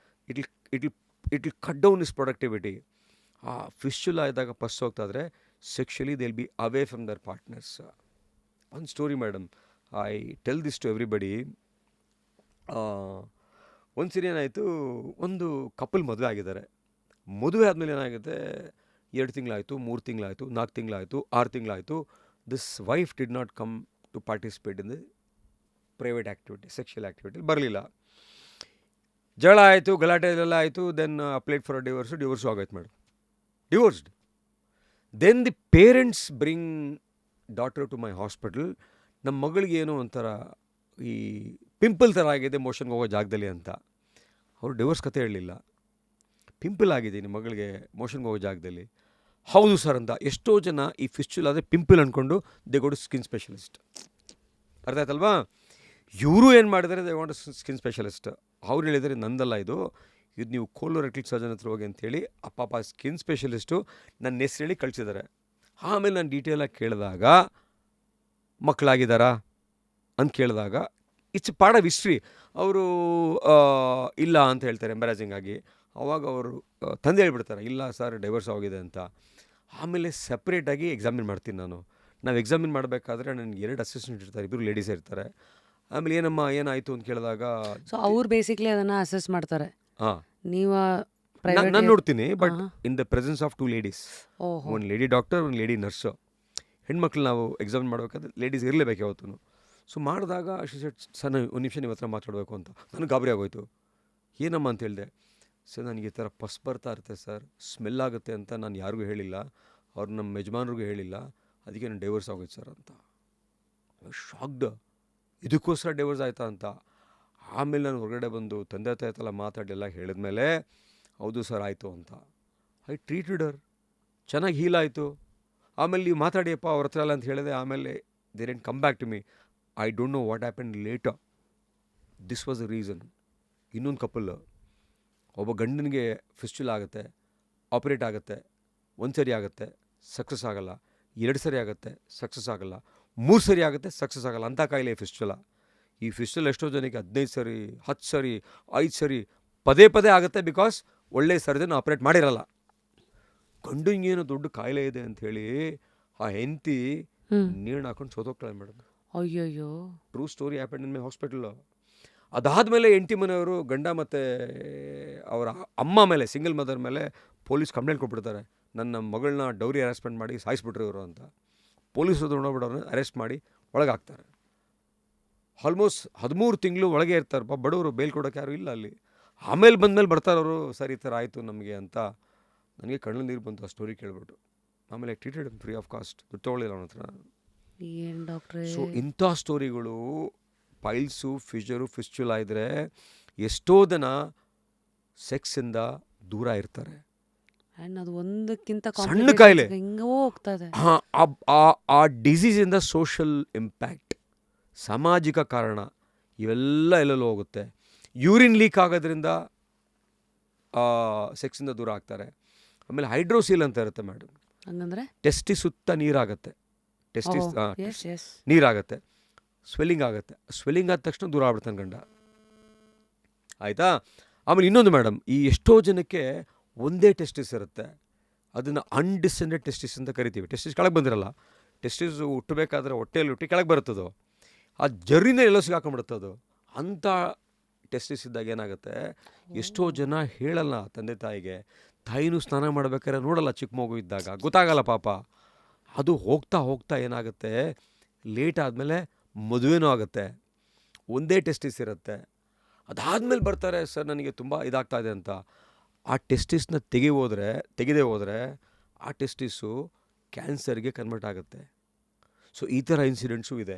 It will cut down is productivity. ಆ ಫಿಸ್ಚುಲಾ ಇದ್ದಾಗ ಪಸ್ ಹೋಗ್ತಾ ಇದ್ರೆ sexually they will be away from their partners. ಒಂದು story madam, I tell this to everybody. ಒಂದು ಸರಿ ಏನಾಯಿತು, ಒಂದು ಕಪಲ್ ಮದುವೆ ಆಗಿದ್ದಾರೆ. ಮದುವೆ ಆದಮೇಲೆ ಏನಾಗುತ್ತೆ, 2 ತಿಂಗಳಾಯಿತು, 3 ತಿಂಗಳಾಯಿತು, 4 ತಿಂಗಳಾಯಿತು, 6 ತಿಂಗಳಾಯಿತು. This wife did not come to participate in the private activity, sexual activity ಬರಲಿಲ್ಲ. ಜಗಳ ಆಯಿತು, ಗಲಾಟೆ ಎಲ್ಲ ಆಯಿತು. ದೆನ್ ಅಪ್ಲೈಡ್ ಫಾರ್ ಡಿವೋರ್ಸು ಆಗೋಯ್ತು madam. Divorced. Then the parents bring daughter to my hospital. ನಮ್ಮ ಮಗಳಿಗೆ ಏನೋ ಒಂಥರ ಈ ಪಿಂಪಲ್ ಥರ ಆಗಿದೆ ಮೋಷನ್ಗೆ ಹೋಗೋ ಜಾಗದಲ್ಲಿ ಅಂತ. ಅವರು ಡಿವೋರ್ಸ್ ಕತೆ ಹೇಳಲಿಲ್ಲ. ಪಿಂಪಲ್ ಆಗಿದೆ ನಿಮ್ಮ ಮಗಳಿಗೆ ಮೋಷನ್ಗೆ ಹೋಗೋ ಜಾಗದಲ್ಲಿ. ಹೌದು ಸರ್ ಅಂತ. ಎಷ್ಟೋ ಜನ ಈ ಫಿಸ್ಚುಲ್ ಆದರೆ ಪಿಂಪಲ್ ಅಂದ್ಕೊಂಡು they go to skin specialist. ಅರ್ಥ ಆಯ್ತಲ್ವಾ. ಇವರು ಏನು ಮಾಡಿದ್ದಾರೆ, ದೇ ವಾಂಟ್ ಸ್ಕಿನ್ ಸ್ಪೆಷಲಿಸ್ಟ್. ಅವ್ರು ಹೇಳಿದರೆ ನಂದಲ್ಲ ಇದು ನೀವು ಕೋಲೋರೆಕ್ಟಲ್ ಸರ್ಜನ್ ಹತ್ರ ಹೋಗಿ ಅಂತೇಳಿ ಅಪ್ಪ ಸ್ಕಿನ್ ಸ್ಪೆಷಲಿಸ್ಟು ನನ್ನ ಹೆಸ್ರು ಹೇಳಿ ಕಳಿಸಿದ್ದಾರೆ. ಆಮೇಲೆ ನಾನು ಡೀಟೇಲಾಗಿ ಕೇಳಿದಾಗ, ಮಕ್ಕಳಾಗಿದ್ದಾರಾ ಅಂತ ಕೇಳಿದಾಗ, ಇಟ್ಸ್ ಪಾರ್ಟ್ ಆಫ್ ಹಿಸ್ಟ್ರಿ. ಅವರು ಇಲ್ಲ ಅಂತ ಹೇಳ್ತಾರೆ ಎಂಬರಾಸಿಂಗ್ ಆಗಿ. ಆವಾಗ ಅವರು ತಂದೆ ಹೇಳ್ಬಿಡ್ತಾರೆ, ಇಲ್ಲ ಸರ್ ಡೈವರ್ಸ್ ಆಗಿದೆ ಅಂತ. ಆಮೇಲೆ ಸಪ್ರೇಟಾಗಿ ಎಕ್ಸಾಮಿನ್ ಮಾಡ್ತೀನಿ ನಾನು. ನಾವು ಎಕ್ಸಾಮಿನ್ ಮಾಡಬೇಕಾದ್ರೆ ನನಗೆ 2 ಅಸಿಸ್ಟೆಂಟ್ ಇರ್ತಾರೆ, ಇಬ್ಬರು ಲೇಡೀಸ್ ಇರ್ತಾರೆ. ಆಮೇಲೆ ಏನಮ್ಮ ಏನಾಯಿತು ಅಂತ ಕೇಳಿದಾಗ,
ಸೊ ಅವ್ರು ಬೇಸಿಕ್ಲಿ ಅದನ್ನು ಅಸೆಸ್ ಮಾಡ್ತಾರೆ.
ಹಾಂ,
ನೀವು
ನಾನು ನೋಡ್ತೀನಿ, but in the presence of 2 ladies. ಒಂದು ಲೇಡಿ ಡಾಕ್ಟರ್, ಒಂದು ಲೇಡಿ ನರ್ಸು. ಹೆಣ್ಮಕ್ಳು ನಾವು ಎಕ್ಸಾಮಿನ್ ಮಾಡಬೇಕಾದ್ರೆ ಲೇಡೀಸ್ ಇರಲೇಬೇಕು ಯಾವತ್ತೂ. ಸೊ ಮಾಡಿದಾಗ ಸರ್ ಒಂದು ನಿಮಿಷ ನಿಮ್ಮ ಹತ್ರ ಮಾತಾಡಬೇಕು ಅಂತ. ನನಗೆ ಗಾಬರಿ ಆಗೋಯ್ತು. ಏನಮ್ಮ ಅಂತ ಹೇಳಿದೆ. ಸರ್ ನನಗೆ ಈ ಥರ ಪಸ್ ಬರ್ತಾ ಇರುತ್ತೆ ಸರ್, ಸ್ಮೆಲ್ ಆಗುತ್ತೆ ಅಂತ ನಾನು ಯಾರಿಗೂ ಹೇಳಿಲ್ಲ, ಅವ್ರು ನಮ್ಮ ಯಜಮಾನ್ರಿಗೂ ಹೇಳಿಲ್ಲ, ಅದಕ್ಕೆ ನಾನು ಡೈವರ್ಸ್ ಆಗೋಯ್ತು ಸರ್ ಅಂತ. ಶಾಕ್ಡ್. ಇದಕ್ಕೋಸ್ಕರ ಡೈವರ್ಸ್ ಆಯಿತಾ ಅಂತ. ಆಮೇಲೆ ನಾನು ಹೊರಗಡೆ ಬಂದು ತಂದೆ ತಾಯಿತೆಲ್ಲ ಮಾತಾಡಿ ಎಲ್ಲ ಹೇಳಿದ್ಮೇಲೆ ಹೌದು ಸರ್ ಆಯಿತು ಅಂತ. ಐ ಟ್ರೀಟೆಡ್ ಹರ್ ಚೆನ್ನಾಗಿ ಹೀಲ್ ಆಯಿತು. ಆಮೇಲೆ ನೀವು ಮಾತಾಡಿಯಪ್ಪ ಅವ್ರ ಹತ್ರ ಎಲ್ಲ ಅಂತ ಹೇಳಿದೆ. ಆಮೇಲೆ they didn't come back to me. I don't know what happen later. This was the reason. ಇನ್ನೊಂದು ಕಪಲ್, ಒಬ್ಬ ಗಂಡನಿಗೆ ಫಿಸ್ಚುಲ್ ಆಗುತ್ತೆ, ಆಪ್ರೇಟ್ ಆಗುತ್ತೆ, ಒಂದು ಸರಿ ಆಗುತ್ತೆ, ಸಕ್ಸಸ್ ಆಗಲ್ಲ, 2 ಸರಿ ಆಗುತ್ತೆ, ಸಕ್ಸಸ್ ಆಗಲ್ಲ, 3 ಸರಿ ಆಗುತ್ತೆ, ಸಕ್ಸಸ್ ಆಗಲ್ಲ. ಅಂಥ ಕಾಯಿಲೆ ಫಿಸ್ಚುಲ. ಈ ಫಿಸ್ಚುಲ್ ಎಷ್ಟೋ ಜನಕ್ಕೆ 15 ಸರಿ, 10 ಸರಿ, 5 ಸರಿ ಪದೇ ಪದೇ ಆಗುತ್ತೆ. ಬಿಕಾಸ್ ಒಳ್ಳೆ ಸರ್ಜನ್ ಆಪ್ರೇಟ್ ಮಾಡಿರಲ್ಲ. ಗಂಡಂಗೇನು ದೊಡ್ಡ ಕಾಯಿಲೆ ಇದೆ ಅಂಥೇಳಿ ಆ ಹೆಂಡತಿ ನೀರು ಹಾಕೊಂಡು ಸೋತೋಗ್ತಾಳೆ ಮೇಡಮ್.
ಅಯ್ಯಯ್ಯೋ.
True story happen in my hospital. ಅದಾದಮೇಲೆ ಹೆಂಡತಿ ಮನೆಯವರು ಗಂಡ ಮತ್ತು ಅವರ ಅಮ್ಮ ಮೇಲೆ, ಸಿಂಗಲ್ ಮದರ್ ಮೇಲೆ ಪೊಲೀಸ್ ಕಂಪ್ಲೇಂಟ್ ಕೊಟ್ಬಿಡ್ತಾರೆ. ನನ್ನ ಮಗಳನ್ನ ಡೌರಿ ಹರಾಸ್ಮೆಂಟ್ ಮಾಡಿ ಸಾಯಿಸ್ಬಿಟ್ರು ಇವರು ಅಂತ. ಪೊಲೀಸರು ತೊಗೊಂಡೋಗ್ಬಿಡೋರು ಅರೆಸ್ಟ್ ಮಾಡಿ ಒಳಗಾಕ್ತಾರೆ. ಆಲ್ಮೋಸ್ಟ್ 13 ತಿಂಗಳು ಒಳಗೆ ಇರ್ತಾರಪ್ಪ ಬಡವರು. ಬೇಲ್ ಕೊಡೋಕೆ ಯಾರು ಇಲ್ಲ ಅಲ್ಲಿ. ಆಮೇಲೆ ಬಂದಮೇಲೆ ಬರ್ತಾರವರು, ಸರ್ ಈ ಥರ ಆಯಿತು ನಮಗೆ ಅಂತ. ನನಗೆ ಕಣ್ಣು ನೀರು ಬಂತು ಆ ಸ್ಟೋರಿ ಕೇಳ್ಬಿಟ್ಟು. ಆಮೇಲೆ ಟ್ರೀಟೆಡ್ ಫ್ರೀ ಆಫ್ ಕಾಸ್ಟ್, ದುಡ್ಡು ತೊಗೊಳ್ಳಿಲ್ಲ ಅವನ ಹತ್ರ.
ಏನು ಡಾಕ್ಟ್ರೇ.
ಸೊ ಇಂಥ ಸ್ಟೋರಿಗಳು, ಪೈಲ್ಸು, ಫಿಸ್ಚುಲಾ ಇದ್ದರೆ ಎಷ್ಟೋ ಜನ ಸೆಕ್ಸಿಂದ ದೂರ ಇರ್ತಾರೆ.
ಆ್ಯಂಡ್ ಅದು ಒಂದಕ್ಕಿಂತ
ಸಣ್ಣ ಕಾಯಿಲೆ
ಹಿಂಗೋ ಹೋಗ್ತಾ ಇದೆ.
ಆ ಡಿಸೀಸಿಂದ ಸೋಷಲ್ ಇಂಪ್ಯಾಕ್ಟ್, ಸಾಮಾಜಿಕ ಕಾರಣ, ಇವೆಲ್ಲ ಎಲ್ಲೆಲ್ಲೋ ಹೋಗುತ್ತೆ. ಯೂರಿನ್ ಲೀಕ್ ಆಗೋದ್ರಿಂದ ಸೆಕ್ಸಿಂದ ದೂರ ಆಗ್ತಾರೆ. ಆಮೇಲೆ ಹೈಡ್ರೋಸೀಲ್ ಅಂತ ಇರುತ್ತೆ ಮೇಡಮ್.
ಹಂಗಂದ್ರೆ
ಟೆಸ್ಟಿಸ್ ಸುತ್ತ ನೀರಾಗತ್ತೆ, ಟೆಸ್ಟಿಸ್
ಎಸ್
ನೀರಾಗತ್ತೆ, ಸ್ವೆಲ್ಲಿಂಗ್ ಆಗುತ್ತೆ. ಸ್ವೆಲ್ಲಿಂಗ್ ಆದ ತಕ್ಷಣ ದೂರ ಆಗ್ಬಿಡ್ತಾನೆ ಗಂಡ. ಆಯಿತಾ. ಆಮೇಲೆ ಇನ್ನೊಂದು ಮೇಡಮ್, ಈ ಎಷ್ಟೋ ಜನಕ್ಕೆ ಒಂದೇ ಟೆಸ್ಟಿಸ್ ಇರುತ್ತೆ. ಅದನ್ನು ಅನ್ಡಿಸೆಂಡೆಡ್ ಟೆಸ್ಟಿಸ್ ಅಂತ ಕರಿತೀವಿ. ಟೆಸ್ಟಿಸ್ ಕೆಳಗೆ ಬಂದಿರಲ್ಲ. ಟೆಸ್ಟಿಸ್ ಹುಟ್ಟಬೇಕಾದ್ರೆ ಹೊಟ್ಟೆಯಲ್ಲಿ ಹುಟ್ಟಿ ಕೆಳಗೆ ಬರುತ್ತದು. ಆ ಜರ್ರಿನ ಎಲ್ಲೋ ಸಿಗಾಕೊಂಡ್ಬಿಡುತ್ತದು. ಅಂಥ ಟೆಸ್ಟಿಸ್ ಇದ್ದಾಗ ಏನಾಗುತ್ತೆ, ಎಷ್ಟೋ ಜನ ಹೇಳಲ್ಲ ತಂದೆ ತಾಯಿಗೆ. ತಾಯಿನೂ ಸ್ನಾನ ಮಾಡ್ಬೇಕಾದ್ರೆ ನೋಡಲ್ಲ, ಚಿಕ್ಕ ಮಗು ಇದ್ದಾಗ ಗೊತ್ತಾಗಲ್ಲ ಪಾಪ. ಅದು ಹೋಗ್ತಾ ಹೋಗ್ತಾ ಏನಾಗುತ್ತೆ, ಲೇಟ್ ಆದಮೇಲೆ ಮದುವೆನೂ ಆಗುತ್ತೆ. ಒಂದೇ ಟೆಸ್ಟಿಸ್ ಇರುತ್ತೆ. ಅದಾದಮೇಲೆ ಬರ್ತಾರೆ, ಸರ್ ನನಗೆ ತುಂಬ ಇದಾಗ್ತಾ ಇದೆ ಅಂತ. ಆ ಟೆಸ್ಟಿಸ್ನ ತೆಗೆದೇ ಹೋದರೆ ಆ ಟೆಸ್ಟಿಸು ಕ್ಯಾನ್ಸರ್ಗೆ ಕನ್ವರ್ಟ್ ಆಗುತ್ತೆ. ಸೊ ಈ ಥರ ಇನ್ಸಿಡೆಂಟ್ಸು ಇದೆ.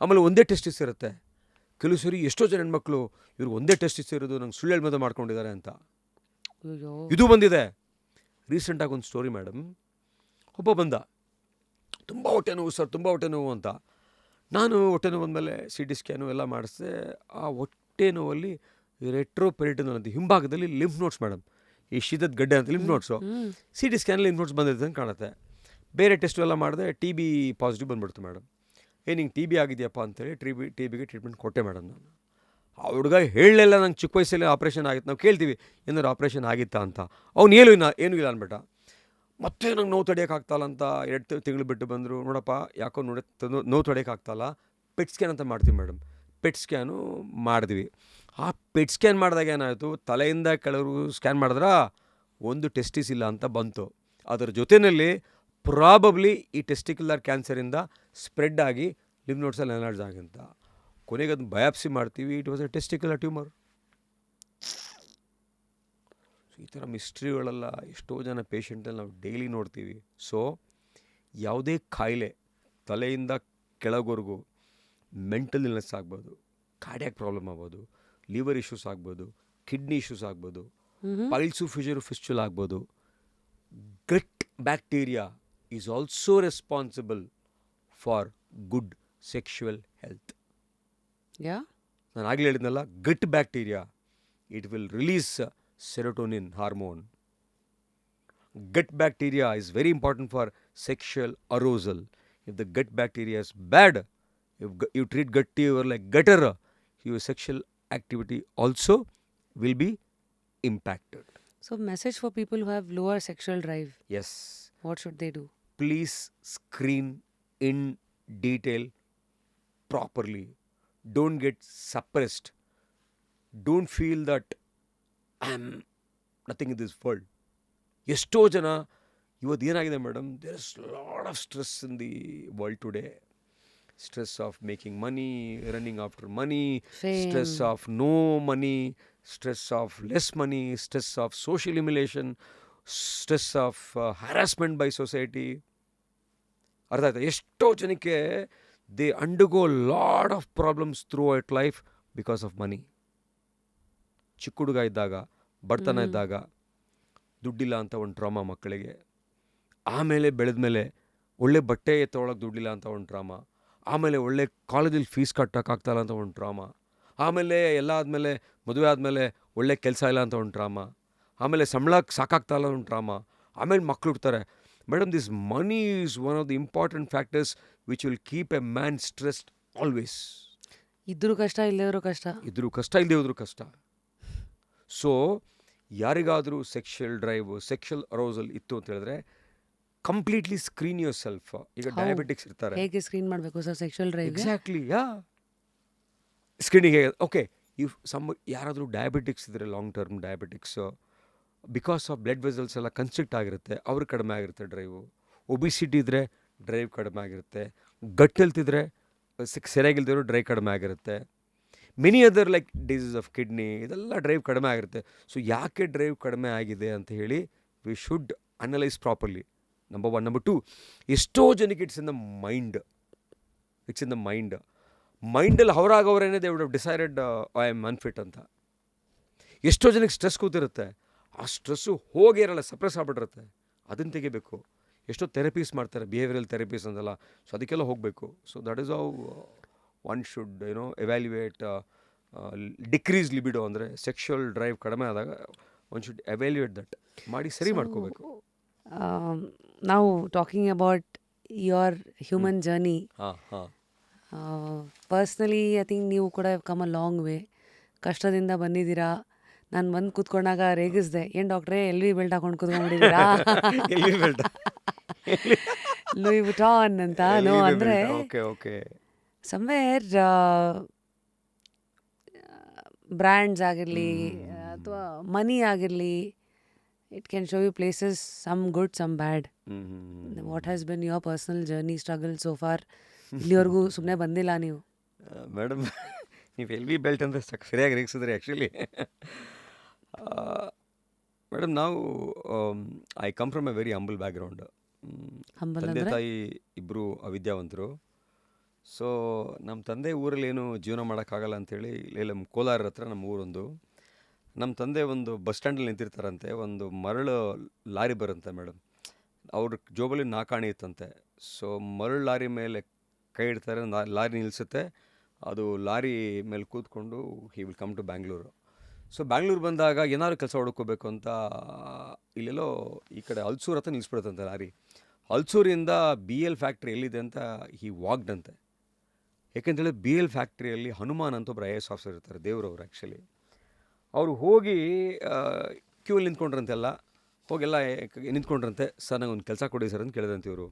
ಆಮೇಲೆ ಒಂದೇ ಟೆಸ್ಟಿಸ್ ಇರುತ್ತೆ. ಕೆಲವು ಸರಿ ಎಷ್ಟೋ ಜನ ಹೆಣ್ಮಕ್ಳು ಇವ್ರಿಗೆ ಒಂದೇ ಟೆಸ್ಟಿಸ್ ಇರೋದು, ನಂಗೆ ಸುಳ್ಳು ಮದುವೆ ಮಾಡ್ಕೊಂಡಿದ್ದಾರೆ ಅಂತ. ಇದು ಬಂದಿದೆ. ರೀಸೆಂಟಾಗಿ ಒಂದು ಸ್ಟೋರಿ ಮೇಡಮ್. ಒಬ್ಬ ಬಂದ, ತುಂಬ ಹೊಟ್ಟೆ ನೋವು ಸರ್, ತುಂಬ ಹೊಟ್ಟೆ ನೋವು ಅಂತ. ನಾನು ಹೊಟ್ಟೆ ನೋವು ಬಂದಮೇಲೆ CT ಸ್ಕ್ಯಾನು ಎಲ್ಲ ಮಾಡಿಸಿದೆ. ಆ ಹೊಟ್ಟೆ ನೋವಲ್ಲಿ ರೆಟ್ರೋಪೆರಿಟೋನಿಯಲ್ ಅಂತ ಹಿಂಭಾಗದಲ್ಲಿ ಲಿಂಫ್ ನೋಟ್ಸ್ ಮೇಡಮ್, ಈ ಶೀತದ ಗಡ್ಡೆ ಅಂತ lymph notes. CT scan lymph notes ಬಂದಿದೆ ಅಂತ ಕಾಣುತ್ತೆ. ಬೇರೆ ಟೆಸ್ಟು ಎಲ್ಲ ಮಾಡಿದೆ, TB ಪಾಸಿಟಿವ್ ಬಂದುಬಿಡ್ತು ಮೇಡಮ್. ನಿಂಗೆ TB ಆಗಿದೆಯಪ್ಪ ಅಂತೇಳಿ TBಗೆ ಟ್ರೀಟ್ಮೆಂಟ್ ಕೊಟ್ಟೆ ಮೇಡಮ್ ನಾನು. ಆ ಹುಡುಗ ಹೇಳಲಿಲ್ಲ, ನಂಗೆ ಚಿಕ್ಕ ವಯಸ್ಸಲ್ಲಿ ಆಪ್ರೇಷನ್ ಆಗಿತ್ತು. ನಾವು ಕೇಳ್ತೀವಿ ಏನಾದ್ರು ಆಪ್ರೇಷನ್ ಆಗಿತ್ತಾ ಅಂತ. ಅವ್ನು ಏನೂ ಇಲ್ಲ ಅಂದ್ಬಿಟ್ಟ. ಮತ್ತೆ ನಂಗೆ ನೋವು ತಡೆಯೋಕ್ಕಾಗ್ತಾಲ್ಲ ಅಂತ 2 ತಿಂಗಳು ಬಿಟ್ಟು ಬಂದರು. ನೋಡಪ್ಪ ಯಾಕೋ ನೋವು ತಡೆಯೋಕ್ಕಾಗ್ತಾಲ್ಲ, ಪೆಟ್ ಸ್ಕ್ಯಾನ್ ಅಂತ ಮಾಡ್ತೀವಿ ಮೇಡಮ್. ಪೆಟ್ ಸ್ಕ್ಯಾನು ಮಾಡಿದ್ವಿ. ಆ ಪೆಟ್ ಸ್ಕ್ಯಾನ್ ಮಾಡಿದಾಗ ಏನಾಯಿತು, ತಲೆಯಿಂದ ಕೆಳಗೂ ಸ್ಕ್ಯಾನ್ ಮಾಡಿದ್ರೆ ಒಂದು ಟೆಸ್ಟಿಸ್ ಇಲ್ಲ ಅಂತ ಬಂತು. ಅದರ ಜೊತೆಯಲ್ಲಿ ಪ್ರಾಬಬ್ಲಿ ಈ ಟೆಸ್ಟಿಕ್ಯುಲರ್ ಕ್ಯಾನ್ಸರಿಂದ ಸ್ಪ್ರೆಡ್ ಆಗಿ ಲಿಂಫ್ ನೋಟ್ಸಲ್ಲಿ ಎನ್ಲಾರ್ಜ್ ಆಗಿಂತ. ಕೊನೆಗೆ ಅದನ್ನು ಬಯಾಪ್ಸಿ ಮಾಡ್ತೀವಿ, it was A testicular tumour. ಈ ಥರ ಮಿಸ್ಟ್ರಿಗಳೆಲ್ಲ ಎಷ್ಟೋ ಜನ ಪೇಷಂಟಲ್ಲಿ ನಾವು ಡೈಲಿ ನೋಡ್ತೀವಿ. ಸೊ ಯಾವುದೇ ಕಾಯಿಲೆ ತಲೆಯಿಂದ ಕೆಳಗೋರ್ಗೂ, ಮೆಂಟಲ್ ಇಲ್ನೆಸ್ ಆಗ್ಬೋದು, ಕಾರ್ಡಿಯಾಕ್ ಪ್ರಾಬ್ಲಮ್ ಆಗ್ಬೋದು, ಲಿವರ್ ಇಶ್ಯೂಸ್ ಆಗ್ಬೋದು, ಕಿಡ್ನಿ ಇಶ್ಯೂಸ್ ಆಗ್ಬೋದು, ಪೈಲ್ಸು ಫಿಸ್ಚುಲಾ ಆಗ್ಬೋದು. Gut bacteria is also responsible for good sexual health. ನಾನು ಆಗಲೇ ಹೇಳಿದ್ನಲ್ಲ, gut bacteria, it will release serotonin hormone. Gut bacteria is very important for sexual arousal. If the gut bacteria is bad, if you treat gut fever like gutter, your sexual activity also will be impacted.
So message for people who have lower sexual drive.
Yes.
What should they do?
Please screen in detail properly. Don't get suppressed. Don't feel that I am nothing in this world. ಎಷ್ಟೋ ಜನ ಇವತ್ತು ಏನಾಗಿದೆ madam, there is lot of stress in the world today. Stress of making money, running after money, stress of no money, stress of less money, stress of social emulation, stress of harassment by society. ಅರ್ಥ ಆಯ್ತಾ? ಎಷ್ಟೋ ಜನಕ್ಕೆ they undergo lot of problems throughout life because of money. ಚಿಕ್ಕ ಹುಡುಗ ಇದ್ದಾಗ, ಬಡತನ ಇದ್ದಾಗ ದುಡ್ಡಿಲ್ಲ ಅಂತ ಒಂದು ಟ್ರಾಮಾ ಮಕ್ಕಳಿಗೆ. ಆಮೇಲೆ ಬೆಳೆದ್ಮೇಲೆ ಒಳ್ಳೆ ಬಟ್ಟೆ ತೊಗೊಳಕ್ಕೆ ದುಡ್ಡಿಲ್ಲ ಅಂತ ಒಂದು ಡ್ರಾಮಾ, ಆಮೇಲೆ ಒಳ್ಳೆ ಕಾಲೇಜಲ್ಲಿ ಫೀಸ್ ಕಟ್ಟೋಕ್ಕಾಗ್ತಾಯಿಲ್ಲ ಅಂತ ಒಂದು ಡ್ರಾಮಾ, ಆಮೇಲೆ ಎಲ್ಲ ಆದಮೇಲೆ ಮದುವೆ ಆದಮೇಲೆ ಒಳ್ಳೆ ಕೆಲಸ ಇಲ್ಲ ಅಂತ ಒಂದು ಡ್ರಾಮಾ, ಆಮೇಲೆ ಸಂಬಳಕ್ಕೆ ಸಾಕಾಗ್ತಾಯಿಲ್ಲ ಒಂದು ಡ್ರಾಮಾ, ಆಮೇಲೆ ಮಕ್ಳು ಹುಡ್ತಾರೆ. Madam, this money is one of the important factors which will keep a man stressed always.
ಇದ್ರೂ ಕಷ್ಟ, ಇಲ್ಲದೇ ಕಷ್ಟ.
ಇದ್ರೂ ಕಷ್ಟ, ಇಲ್ಲದೇ ಹೋದ್ರೂ ಕಷ್ಟ. ಸೊ ಯಾರಿಗಾದರೂ ಸೆಕ್ಷುವಲ್ ಡ್ರೈವ್, ಸೆಕ್ಷುವಲ್ ಅರೋಸಲ್ ಇತ್ತು ಅಂತ ಹೇಳಿದ್ರೆ ಕಂಪ್ಲೀಟ್ಲಿ ಸ್ಕ್ರೀನ್ ಯುವರ್ ಸೆಲ್ಫ್. ಈಗ ಡಯಾಬಿಟಿಕ್ಸ್ ಇರ್ತಾರೆ,
ಹೇಗೆ ಸ್ಕ್ರೀನ್ ಮಾಡಬೇಕು sir sexual drive?
Exactly, screening ಹೇಗೆ? ಓಕೆ, ಇಫ್ ಯಾರಾದರೂ ಡಯಾಬಿಟಿಕ್ಸ್ ಇದ್ದರೆ, long term diabetics, because of blood vessels ಎಲ್ಲ ಕನ್ಸ್ಟ್ರಿಕ್ಟ್ ಆಗಿರುತ್ತೆ, ಅವ್ರು ಕಡಿಮೆ ಆಗಿರುತ್ತೆ ಡ್ರೈವು. ಒಬಿಸಿಟಿ ಇದ್ದರೆ ಡ್ರೈವ್ ಕಡಿಮೆ ಆಗಿರುತ್ತೆ. ಗಟ್ ಹೆಲ್ತ್ ಇದ್ದರೆ ಸರಿಯಾಗಿಲ್ದಿರೋ ಡ್ರೈವ್ ಕಡಿಮೆ ಆಗಿರುತ್ತೆ. Many other like disease of kidney, ಇದೆಲ್ಲ ಡ್ರೈವ್ ಕಡಿಮೆ ಆಗಿರುತ್ತೆ. ಸೊ ಯಾಕೆ ಡ್ರೈವ್ ಕಡಿಮೆ ಆಗಿದೆ ಅಂತ ಹೇಳಿ we should analyse properly. Number 1. Number 2, ಎಷ್ಟೋ ಜನಕ್ಕೆ ಇಟ್ಸ್ ಇನ್ ದ ಮೈಂಡ್. ಮೈಂಡಲ್ಲಿ ಅವರಾಗವರೇನೆ they would have decided I am unfit ಅಂತ. ಎಷ್ಟೋ ಜನಕ್ಕೆ ಸ್ಟ್ರೆಸ್ ಕೂತಿರುತ್ತೆ, ಆ ಸ್ಟ್ರೆಸ್ಸು ಹೋಗೇ ಇರಲ್ಲ, ಸಪ್ರೆಸ್ ಆಗ್ಬಿಟ್ಟಿರುತ್ತೆ. ಅದನ್ನು ತೆಗಿಬೇಕು. ಎಷ್ಟೋ ಥೆರಪೀಸ್ ಮಾಡ್ತಾರೆ, ಬಿಹೇವಿಯರಲ್ ಥೆರಪೀಸ್ ಅಂತೆಲ್ಲ. ಸೊ ಅದಕ್ಕೆಲ್ಲ ಹೋಗಬೇಕು. So that is how one should evaluate decrease libido, ಅಂದರೆ ಸೆಕ್ಷುವಲ್ ಡ್ರೈವ್ ಕಡಿಮೆ ಆದಾಗ ಒನ್ ಶುಡ್ ಎವ್ಯಾಲ್ಯುಯೇಟ್ ದಟ್ ಮಾಡಿ ಸರಿ ಮಾಡ್ಕೋಬೇಕು.
ನಾವು talking about your human journey, personally I think ನೀವು ಕೂಡ ಕಮ್ ಅ ಲಾಂಗ್ ವೇ. ಕಷ್ಟದಿಂದ ಬಂದಿದ್ದೀರಾ. ನಾನು ಬಂದು ಕೂತ್ಕೊಂಡಾಗ ರೇಗಿಸ್ದೆ, ಏನು ಡಾಕ್ಟ್ರೇ LV ಬೆಲ್ಟ್ ಹಾಕೊಂಡು ಕೂತ್ಕೊಂಡ್ಬಿಟ್ಟಿದ್ದೀರಾ, ಲೂಯಿ ವಿಟಾನ್ ಅಂತ. ನೋ, ಅಂದರೆ ಸಮ್ವೇರ್ ಬ್ರ್ಯಾಂಡ್ಸ್ ಆಗಿರಲಿ ಅಥವಾ ಮನಿ ಆಗಿರಲಿ, it can show you places, some good, some bad. What has been your personal journey, struggle so far? ಇಲ್ಲಿವರೆಗೂ ಸುಮ್ಮನೆ ಬಂದಿಲ್ಲ ನೀವು.
ಮೇಡಮ್, ನೀವು LV ಬೆಲ್ಟ್ ಅಂದರೆ ಸರಿಯಾಗಿ ರೇಗಿಸಿದ್ರಿ ಆ್ಯಕ್ಚುಲಿ. ಮೇಡಮ್, ನಾವು I come from A very humble background. ತಂದೆ ತಾಯಿ ಇಬ್ಬರು ಅವಿದ್ಯಾವಂತರು. ಸೊ ನಮ್ಮ ತಂದೆ ಊರಲ್ಲಿ ಏನು ಜೀವನ ಮಾಡೋಕ್ಕಾಗಲ್ಲ ಅಂಥೇಳಿ ಇಲ್ಲಿ ನಮ್ಮ ಕೋಲಾರ ಹತ್ರ ನಮ್ಮ ಊರೊಂದು, ನಮ್ಮ ತಂದೆ ಒಂದು ಬಸ್ ಸ್ಟ್ಯಾಂಡಲ್ಲಿ ನಿಂತಿರ್ತಾರಂತೆ. ಒಂದು ಮರಳು ಲಾರಿ ಬರುತ್ತೆ ಮೇಡಮ್, ಅವ್ರ ಜೋಬಲ್ಲಿ 4 ಆಣೆ ಇತ್ತಂತೆ. ಸೊ ಮರಳು ಲಾರಿ ಮೇಲೆ ಕೈ ಇಡ್ತಾರೆ, ಲಾರಿ ನಿಲ್ಲಿಸುತ್ತೆ, ಅದು ಲಾರಿ ಮೇಲೆ ಕೂತ್ಕೊಂಡು he will come to Bangalore. So Bangalore ಬಂದಾಗ ಏನಾದ್ರು ಕೆಲಸ ಹುಡ್ಕೋಬೇಕು ಅಂತ ಇಲ್ಲೆಲ್ಲೋ ಈ ಕಡೆ ಹಲ್ಸೂರು ಹತ್ರ ನಿಲ್ಲಿಸ್ಬಿಡುತ್ತಂತೆ ಲಾರಿ. ಹಲ್ಸೂರಿಂದ BL ಫ್ಯಾಕ್ಟ್ರಿ ಎಲ್ಲಿದೆ ಅಂತ ಹಿ ವಾಕ್ಡ್ ಅಂತೆ. ಯಾಕೆಂತೇಳಿ BL ಫ್ಯಾಕ್ಟ್ರಿಯಲ್ಲಿ ಹನುಮಾನ್ ಅಂತ ಒಬ್ಬರು IAS ಆಫೀಸರ್ ಇರ್ತಾರೆ, ದೇವ್ರವ್ರು ಆ್ಯಕ್ಚುಲಿ. ಅವರು ಹೋಗಿ ಕ್ಯೂಲ್ಲಿ ನಿಂತ್ಕೊಂಡ್ರಂತೆಲ್ಲ, ಹೋಗೆಲ್ಲ ನಿಂತ್ಕೊಂಡ್ರಂತೆ. ಸರ್ ನಂಗೆ ಒಂದು ಕೆಲಸ ಕೊಡಿ ಸರ್ ಅಂತ ಕೇಳಿದ್ರಂತೆ ಇವರು.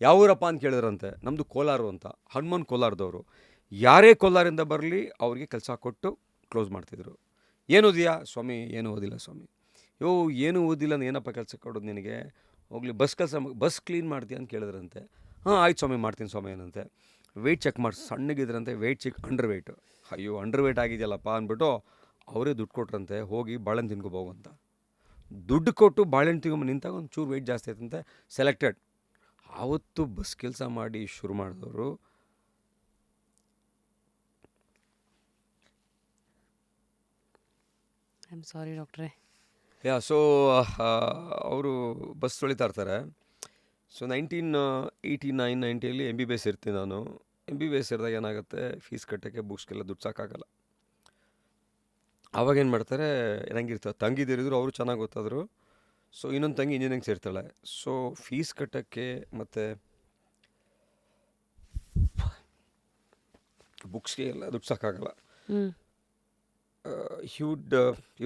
ಯಾವ ಊರಪ್ಪ ಅಂತ ಕೇಳಿದ್ರಂತೆ. ನಮ್ಮದು ಕೋಲಾರು ಅಂತ. ಹನುಮಾನ್ ಕೋಲಾರದವರು. ಯಾರೇ ಕೋಲಾರಿಂದ ಬರಲಿ ಅವ್ರಿಗೆ ಕೆಲಸ ಕೊಟ್ಟು ಕ್ಲೋಸ್ ಮಾಡ್ತಿದ್ರು. ಏನು ಓದಿಯಾ ಸ್ವಾಮಿ? ಏನು ಓದಿಲ್ಲ ಸ್ವಾಮಿ. ಏನು ಓದಿಲ್ಲ, ಏನಪ್ಪ ಕೆಲಸ ಕೊಡೋದು ನಿನಗೆ? ಹೋಗಲಿ ಬಸ್ ಕ್ಲೀನ್ ಮಾಡ್ತೀಯ ಅಂತ ಕೇಳಿದ್ರಂತೆ. ಆಯ್ತು ಸ್ವಾಮಿ, ಮಾಡ್ತೀನಿ ಸ್ವಾಮಿ ಏನಂತೆ. ವೆಯ್ಟ್ ಚೆಕ್ ಮಾಡಿ, ಸಣ್ಣಗಿದ್ರಂತೆ, ವೆಯ್ಟ್ ಚೆಕ್ ಅಂಡರ್ ವೆಯ್ಟ್. ಅಯ್ಯೋ, ಅಂಡರ್ ವೆಯ್ಟ್ ಆಗಿದೆಯಲ್ಲಪ್ಪ ಅಂದ್ಬಿಟ್ಟು ಅವರೇ ದುಡ್ಡು ಕೊಟ್ರಂತೆ, ಹೋಗಿ ಬಾಳೆಹಣ್ಣು ತಿನ್ಕೋಬೋಗು ಅಂತ. ದುಡ್ಡು ಕೊಟ್ಟು ಬಾಳೆಹಣ್ಣು ತಿನ್ಕೊಂಬ ನಿಂತಾಗ ಒಂದು ಚೂರು ವೆಯ್ಟ್ ಜಾಸ್ತಿ ಆಯ್ತಂತೆ. ಸೆಲೆಕ್ಟೆಡ್. ಆವತ್ತು ಬಸ್ ಕೆಲಸ ಮಾಡಿ ಶುರು ಮಾಡಿದವರು
ಐ ಆಮ್ ಸಾರಿ ಡಾಕ್ಟ್ರೇ.
ಸೊ ಅವರು ಬಸ್ ತೊಳಿತಾ ಇರ್ತಾರೆ. ಸೊ 1989-90 MBBS ಇರ್ತೀನಿ ನಾನು. MBBS ಇರಿದಾಗ ಏನಾಗುತ್ತೆ, ಫೀಸ್ ಕಟ್ಟೋಕ್ಕೆ ಬುಕ್ಸ್ಗೆಲ್ಲ ದುಡ್ಡು ಸಾಕಾಗಲ್ಲ. ಆವಾಗೇನು ಮಾಡ್ತಾರೆ, ನಂಗಿರ್ತಾರೆ ತಂಗಿದಿರಿದ್ರು, ಅವರು ಚೆನ್ನಾಗಿ ಗೊತ್ತಾದರು. ಸೊ ಇನ್ನೊಂದು ತಂಗಿ ಇಂಜಿನಿಯರಿಂಗ್ ಸೇರ್ತಾಳೆ. ಸೊ ಫೀಸ್ ಕಟ್ಟೋಕ್ಕೆ ಮತ್ತು ಬುಕ್ಸ್ಗೆ ಎಲ್ಲ ದುಡ್ಡು ಸಾಕಾಗಲ್ಲ. ಹಿ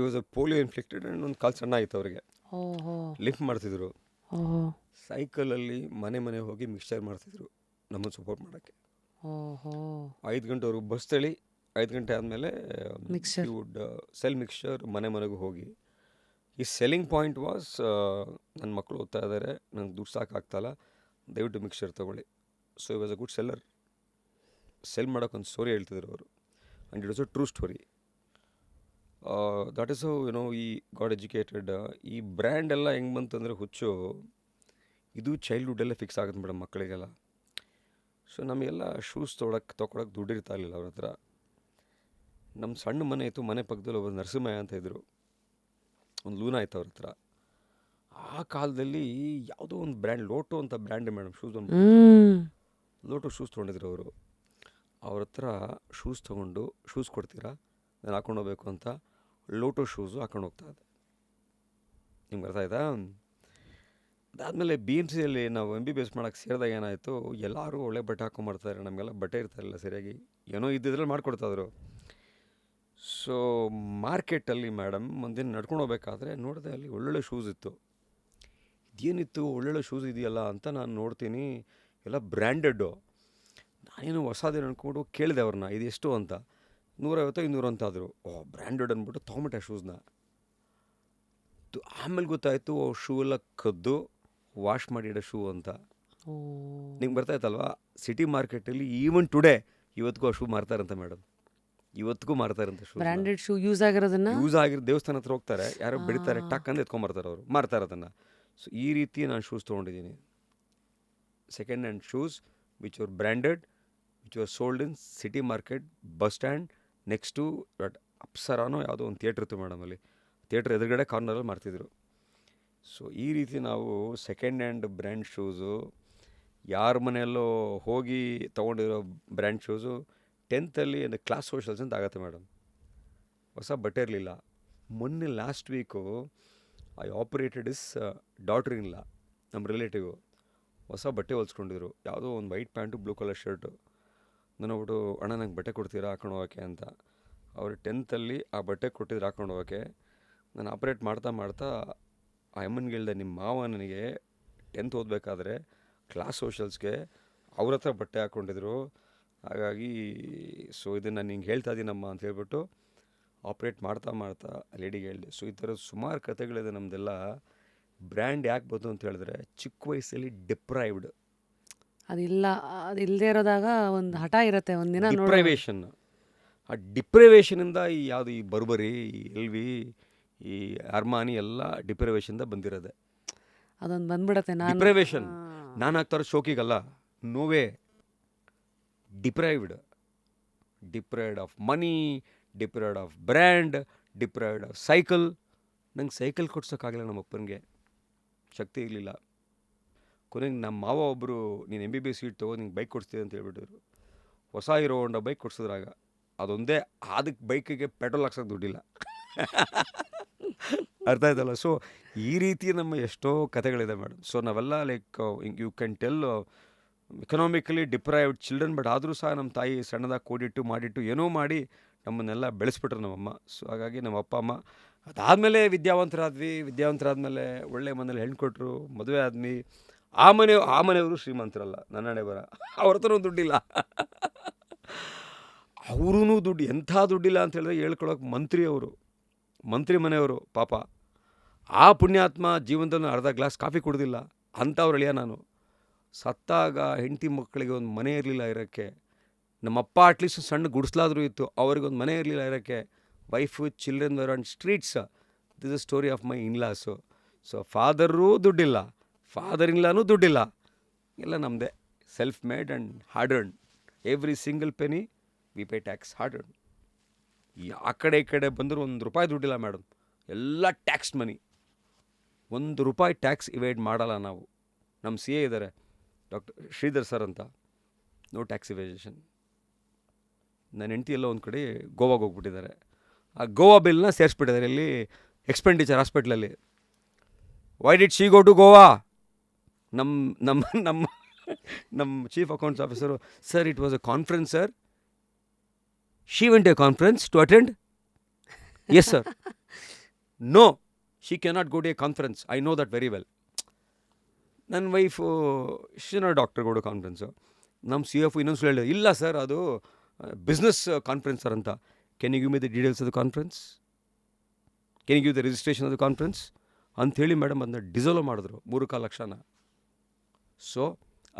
was a polio inflicted and ಒಂದು ಕಾಲು ಸಣ್ಣ ಆಯಿತು ಅವರಿಗೆ. ಲಿಫ್ಟ್ ಮಾಡ್ತಿದ್ರು. ಸೈಕಲಲ್ಲಿ ಮನೆ ಹೋಗಿ ಮಿಕ್ಸ್ಚರ್ ಮಾಡ್ತಿದ್ರು ನಮ್ಮನ್ನು ಸಪೋರ್ಟ್ ಮಾಡೋಕ್ಕೆ. 5 ಗಂಟೆವರೆಗೂ ಬಸ್ ತಳಿ, 5 ಗಂಟೆ ಆದಮೇಲೆ ಯು ವುಡ್ ಸೆಲ್ ಮಿಕ್ಸ್ಚರ್ ಮನೆಗೂ ಹೋಗಿ. ಈ ಸೆಲ್ಲಿಂಗ್ ಪಾಯಿಂಟ್ ವಾಸ್, ನನ್ನ ಮಕ್ಕಳು ಓದ್ತಾ ಇದ್ದಾರೆ, ನಂಗೆ ದುಡ್ಡು ಸಾಕಾಗ್ತಾಯಿಲ್ಲ, ದಯವಿಟ್ಟು ಮಿಕ್ಸ್ಚರ್ ತೊಗೊಳ್ಳಿ. So he was a good seller. Sell ಮಾಡೋಕ್ಕೊಂದು ಸ್ಟೋರಿ ಹೇಳ್ತಿದ್ರು ಅವರು, and it was a true story. That is how he got educated. ಈ ಬ್ರ್ಯಾಂಡ್ ಎಲ್ಲ ಹೆಂಗೆ ಬಂತಂದರೆ ಹುಚ್ಚು, ಇದು ಚೈಲ್ಡ್ಹುಡ್ಡಲ್ಲೇ ಫಿಕ್ಸ್ ಆಗುತ್ತೆ ಮೇಡಮ್ ಮಕ್ಕಳಿಗೆಲ್ಲ. ಸೊ ನಮಗೆಲ್ಲ ಶೂಸ್ ತೊಗೊಳಕ್ಕೆ ದುಡ್ಡು ಇರ್ತಾ ಇರಲಿಲ್ಲ ಅವ್ರ ಹತ್ರ. ನಮ್ಮ ಸಣ್ಣ ಮನೆ ಇತ್ತು, ಮನೆ ಪಕ್ಕದಲ್ಲಿ ಒಬ್ಬರು ನರಸಿಂಹಯ್ಯ ಅಂತ ಇದ್ದರು, ಒಂದು ಲೂನಾ ಇತ್ತು ಅವ್ರ ಹತ್ರ. ಆ ಕಾಲದಲ್ಲಿ ಯಾವುದೋ ಒಂದು ಬ್ರ್ಯಾಂಡ್, ಲೋಟೋ ಅಂತ ಬ್ರ್ಯಾಂಡ್ ಮೇಡಮ್, ಶೂಸ್ ಒಂದು ಲೋಟೋ ಶೂಸ್ ತೊಗೊಂಡಿದ್ರು ಅವರು. ಅವ್ರ ಹತ್ರ ಶೂಸ್ ತೊಗೊಂಡು, ಶೂಸ್ ಕೊಡ್ತೀರಾ ನಾನು ಹಾಕೊಂಡು ಹೋಗ್ಬೇಕು ಅಂತ ಲೋಟೋ ಶೂಸು ಹಾಕೊಂಡು ಹೋಗ್ತಾ ಇದ್ದೆ. ನಿಮ್ಗೆ ಅರ್ಥ ಆಯ್ತಾ? ಅದಾದಮೇಲೆ BMCಯಲ್ಲಿ ನಾವು MBBS ಮಾಡೋಕ್ಕೆ ಸೇರಿದಾಗ ಏನಾಯಿತು, ಎಲ್ಲರೂ ಒಳ್ಳೆ ಬಟ್ಟೆ ಹಾಕೊಂಬರ್ತಾರೆ, ನಮಗೆಲ್ಲ ಬಟ್ಟೆ ಇರ್ತಾಯಿಲ್ಲ ಸರಿಯಾಗಿ, ಏನೋ ಇದ್ದಿದ್ರಲ್ಲಿ ಮಾಡಿಕೊಡ್ತಾಯಿದ್ರು. ಸೊ ಮಾರ್ಕೆಟಲ್ಲಿ ಮೇಡಮ್ ಒಂದಿನ ನಡ್ಕೊಂಡು ಹೋಗ್ಬೇಕಾದ್ರೆ ನೋಡಿದೆ, ಅಲ್ಲಿ ಒಳ್ಳೊಳ್ಳೆ ಶೂಸ್ ಇತ್ತು. ಇದೇನಿತ್ತು ಒಳ್ಳೊಳ್ಳೆ ಶೂಸ್ ಇದೆಯಲ್ಲ ಅಂತ ನಾನು ನೋಡ್ತೀನಿ, ಎಲ್ಲ ಬ್ರ್ಯಾಂಡೆಡ್ಡು. ನಾನೇನು ಹೊಸದೇನು ಅಂದ್ಕೊಂಡು ಕೇಳಿದೆ ಅವ್ರನ್ನ, ಇದು ಎಷ್ಟು ಅಂತ. 150 200 ಅಂತಾದರು. ಬ್ರ್ಯಾಂಡೆಡ್ ಅಂದ್ಬಿಟ್ಟು ತೊಗೊಂಬಿಟ್ಟೆ ಶೂಸ್ನ. ಆಮೇಲೆ ಗೊತ್ತಾಯಿತು ಶೂ ಎಲ್ಲ ಕದ್ದು ವಾಶ್ ಮಾಡಿಡೋ ಶೂ ಅಂತ. ನಿಮ್ಗೆ ಬರ್ತಾಯಿತ್ತಲ್ವಾ, ಸಿಟಿ ಮಾರ್ಕೆಟಲ್ಲಿ ಈವನ್ ಟುಡೇ ಇವತ್ತಿಗೂ ಆ ಶೂ ಮಾರ್ತಾರಂತೆ ಮೇಡಮ್, ಇವತ್ತಿಗೂ ಮಾರ್ತಾರಂತೆ ಶೂ.
ಬ್ರ್ಯಾಂಡೆಡ್ ಶೂ ಯೂಸ್ ಆಗಿರೋದನ್ನ,
ಯೂಸ್ ಆಗಿರೋ ದೇವಸ್ಥಾನ ಹತ್ರ ಹೋಗ್ತಾರೆ, ಯಾರೋ ಬಿಡ್ತಾರೆ, ಟಕ್ ಅಂತ ಎತ್ಕೊಂಬರ್ತಾರೆ ಅವರು, ಮಾರ್ತಾರೆ ಅದನ್ನು. ಸೊ ಈ ರೀತಿ ನಾನು ಶೂಸ್ ತೊಗೊಂಡಿದ್ದೀನಿ, second hand shoes which are branded, which are sold in city market, bus stand next ಅಪ್ಸರಾನೋ ಯಾವುದೋ ಒಂದು ಥಿಯೇಟ್ರ್ ಇತ್ತು ಮೇಡಮ್, ಅಲ್ಲಿ ಥಿಯೇಟ್ರ್ ಎದುರುಗಡೆ ಕಾರ್ನರಲ್ಲಿ ಮಾಡ್ತಿದ್ರು. ಸೊ ಈ ರೀತಿ ನಾವು ಸೆಕೆಂಡ್ ಹ್ಯಾಂಡ್ ಬ್ರ್ಯಾಂಡ್ ಶೂಸು, ಯಾರ ಮನೆಯಲ್ಲೋ ಹೋಗಿ ತೊಗೊಂಡಿರೋ brand shoes, 10th class socials ಅಂತ ಆಗುತ್ತೆ ಮೇಡಮ್. ಹೊಸ ಬಟ್ಟೆ ಇರಲಿಲ್ಲ. ಮೊನ್ನೆ last week I operated his daughter in law, ನಮ್ಮ ರಿಲೇಟಿವು, ಹೊಸ ಬಟ್ಟೆ ಹೊಲ್ಸ್ಕೊಂಡಿದ್ರು, ಯಾವುದೋ ಒಂದು white pant blue colour shirt. ನಾನು ಹೋಗ್ಬಿಟ್ಟು, ಅಣ್ಣ ನಂಗೆ ಬಟ್ಟೆ ಕೊಡ್ತೀರಾ ಹಾಕೊಂಡು ಹೋಗೋಕ್ಕೆ ಅಂತ. ಅವರು 10th ಆ ಬಟ್ಟೆ ಕೊಟ್ಟಿದ್ರು ಹಾಕೊಂಡು ಹೋಗೋಕ್ಕೆ. ನಾನು ಆಪ್ರೇಟ್ ಮಾಡ್ತಾ ಆ ಅಮ್ಮನಿಗೆ ಹೇಳ್ದೆ, ನಿಮ್ಮ ಮಾವ ನನಗೆ 10th ಓದಬೇಕಾದ್ರೆ ಕ್ಲಾಸ್ ಸೋಷಲ್ಸ್ಗೆ ಅವ್ರ ಹತ್ರ ಬಟ್ಟೆ ಹಾಕ್ಕೊಂಡಿದ್ರು, ಹಾಗಾಗಿ ಸೊ ಇದನ್ನು ನಾನು ಹಿಂಗೆ ಹೇಳ್ತಾ ಇದ್ದೀನಮ್ಮ ಅಂತ ಹೇಳ್ಬಿಟ್ಟು ಆಪ್ರೇಟ್ ಮಾಡ್ತಾ ಲೇಡಿಗೆ ಹೇಳಿದೆ. ಸೊ ಈ ಥರದ ಸುಮಾರು ಕಥೆಗಳಿದೆ ನಮ್ಮದೆಲ್ಲ. ಬ್ರ್ಯಾಂಡ್ ಯಾಕೆ ಬಂತು ಅಂತ ಹೇಳಿದ್ರೆ, ಚಿಕ್ಕ ವಯಸ್ಸಲ್ಲಿ ಡಿಪ್ರೈವ್ಡ್,
ಅದಿಲ್ಲದೆ ಇರೋದಾಗ ಒಂದು ಹಠ ಇರುತ್ತೆ, ಒಂದಿನ
ಡಿಪ್ರೈವೇಷನ್. ಆ ಡಿಪ್ರೈವೇಷನಿಂದ ಈ ಯಾವುದು ಈ ಬರ್ಬರಿ, ಈ LV, ಈ ಅರ್ಮಾನಿ ಎಲ್ಲ ಡಿಪ್ರೈವೇಷನ್ದ ಬಂದಿರೋದೆ.
ಅದೊಂದು ಬಂದ್ಬಿಡತ್ತೆ.
ಡಿಪ್ರೈವೇಷನ್ ನಾನು ಆಗ್ತಾರೋ ಶೋಕಿಗಲ್ಲ, ನೋವೇ. Deprived of money, deprived of brand, deprived of cycle. ನಂಗೆ ಸೈಕಲ್ ಕೊಡ್ಸೋಕ್ಕಾಗಲ್ಲ, ನಮ್ಮ ಅಪ್ಪನಿಗೆ ಶಕ್ತಿ ಇರಲಿಲ್ಲ. ಕೊನೆಗೆ ನಮ್ಮ ಮಾವ ಒಬ್ಬರು, ನೀನು MBBS ಸೀಟ್ ತೊಗೋ, ನಿಂಗೆ ಬೈಕ್ ಕೊಡಿಸ್ತೀವಿ ಅಂತ ಹೇಳ್ಬಿಟ್ಟಿದ್ರು. ಹೊಸ ಹೀರೋ ಹೋಂಡಾ ಬೈಕ್ ಕೊಡಿಸಿದ್ರಾಗ, ಅದೊಂದೇ, ಅದಕ್ಕೆ ಬೈಕಿಗೆ ಪೆಟ್ರೋಲ್ ಹಾಕ್ಸೋಕೆ ದುಡ್ಡಿಲ್ಲ. ಅರ್ಥ ಆಯ್ತಲ್ಲ? ಸೊ ಈ ರೀತಿ ನಮ್ಮ ಎಷ್ಟೋ ಕಥೆಗಳಿದೆ ಮೇಡಮ್. ಸೊ ನಾವೆಲ್ಲ like you can tell economically deprived children, but ಆದರೂ ಸಹ ನಮ್ಮ ತಾಯಿ ಸಣ್ಣದಾಗಿ ಕೂಡಿಟ್ಟು ಮಾಡಿಟ್ಟು ಏನೋ ಮಾಡಿ ನಮ್ಮನ್ನೆಲ್ಲ ಬೆಳೆಸ್ಬಿಟ್ರು ನಮ್ಮಮ್ಮ. ಸೊ ಹಾಗಾಗಿ ನಮ್ಮ ಅಪ್ಪ ಅಮ್ಮ ಅದಾದಮೇಲೆ ವಿದ್ಯಾವಂತರಾದಮೇಲೆ ಒಳ್ಳೆ ಮನೇಲಿ ಹೆಣ್ಣು ಕೊಟ್ಟರು, ಮದುವೆ ಆದ್ಮಿ. ಆ ಮನೆಯವರು ಶ್ರೀಮಂತರಲ್ಲ, ನನ್ನ ಹಣೆ ಬರ, ಅವ್ರ ಹತ್ರನೂ ದುಡ್ಡಿಲ್ಲ. ಅವ್ರೂ ದುಡ್ಡು, ಎಂಥ ದುಡ್ಡಿಲ್ಲ ಅಂತ ಹೇಳಿದ್ರೆ ಹೇಳ್ಕೊಳಕ್ಕೆ ಮಂತ್ರಿ ಮನೆಯವರು ಪಾಪ. ಆ ಪುಣ್ಯಾತ್ಮ ಜೀವನದಲ್ಲಿ ಅರ್ಧ ಗ್ಲಾಸ್ ಕಾಫಿ ಕುಡ್ದಿಲ್ಲ ಅಂಥವ್ರು ಅಳಿಯ ನಾನು. ಸತ್ತಾಗ ಹೆಂಡತಿ ಮಕ್ಕಳಿಗೆ ಒಂದು ಮನೆ ಇರಲಿಲ್ಲ ಇರೋಕ್ಕೆ. ನಮ್ಮಪ್ಪ ಅಟ್ಲೀಸ್ಟ್ ಸಣ್ಣ ಗುಡಿಸ್ಲಾದರೂ ಇತ್ತು, ಅವ್ರಿಗೊಂದು ಮನೆ ಇರಲಿಲ್ಲ ಇರೋಕ್ಕೆ. Wife, children were on streets. This is story of my in laws. So ಫಾದರೂ ದುಡ್ಡಿಲ್ಲ, ಫಾದರ್ ಇನ್ಲಾನೂ ದುಡ್ಡಿಲ್ಲ, ಎಲ್ಲ ನಮ್ಮದೇ, self made and hard earned. Every single penny we pay tax, hard earned. ಆ ಕಡೆ ಈ ಕಡೆ ಬಂದರೂ ₹1 ದುಡ್ಡಿಲ್ಲ ಮೇಡಮ್, ಎಲ್ಲ ಟ್ಯಾಕ್ಸ್ ಮನಿ. ₹1 ಟ್ಯಾಕ್ಸ್ ಇವೇಡ್ ಮಾಡಲ್ಲ ನಾವು. ನಮ್ಮ CA ಇದ್ದಾರೆ, ಡಾಕ್ಟರ್ ಶ್ರೀಧರ್ ಸರ್ ಅಂತ, ನೋ ಟ್ಯಾಕ್ಸ್ ಇವೇಜೇಷನ್. ನನ್ನ ಹೆಂಡತಿ ಎಲ್ಲ ಒಂದು ಕಡೆ ಗೋವಾಗೆ ಹೋಗ್ಬಿಟ್ಟಿದ್ದಾರೆ. ಆ ಗೋವಾ ಬಿಲ್ನ ಸೇರಿಸ್ಬಿಟ್ಟಿದ್ದಾರೆ ಇಲ್ಲಿ ಎಕ್ಸ್ಪೆಂಡಿಚರ್ ಹಾಸ್ಪಿಟ್ಲಲ್ಲಿ. Why did she go to Goa? ನಮ್ಮ chief accounts officer, sir it was a conference sir. She went to a conference to attend? Yes, sir. No, she cannot go to a conference. I know that very well. ನನ್ನ wife, she's not a doctor, go to conference. ನಮ್ಮ CFO ಇನ್ನೊಂದು ಹೇಳಿದೆ, ಇಲ್ಲ sir ಅದು business conference sir ಅಂತ. Can you give me the details of the conference? Can you give the registration of the conference ಅಂಥೇಳಿ madam ಅದನ್ನ dissolve ಮಾಡಿದ್ರು 3.25 ಲಕ್ಷನ. So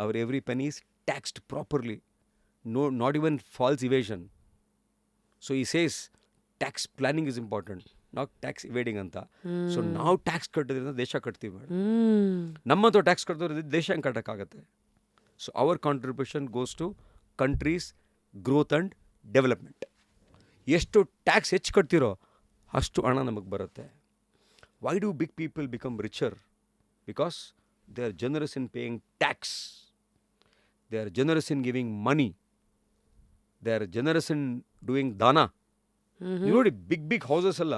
our every penny is taxed properly, not even false evasion. So he says tax planning is important, not tax evading ಅಂತ. So ನಾವು tax ಕಟ್ಟೋದ್ರಿಂದ ದೇಶ ಕಟ್ತೀವಿ madam. ನಮ್ಮಂತೂ tax ಕಟ್ಟೋದ್ರಿಂದ ದೇಶ ಹೆಂಗೆ ಕಟ್ಟೋಕ್ಕಾಗತ್ತೆ? So our contribution goes to country's growth and development. ಎಷ್ಟು ಟ್ಯಾಕ್ಸ್ ಹೆಚ್ಚು ಕಟ್ತಿರೋ ಅಷ್ಟು ಹಣ ನಮಗೆ ಬರುತ್ತೆ. Why do big people become richer? Because they are generous in paying tax. They are generous in giving money. They are generous in doing dana. ನೀವು ನೋಡಿ big houses ಎಲ್ಲ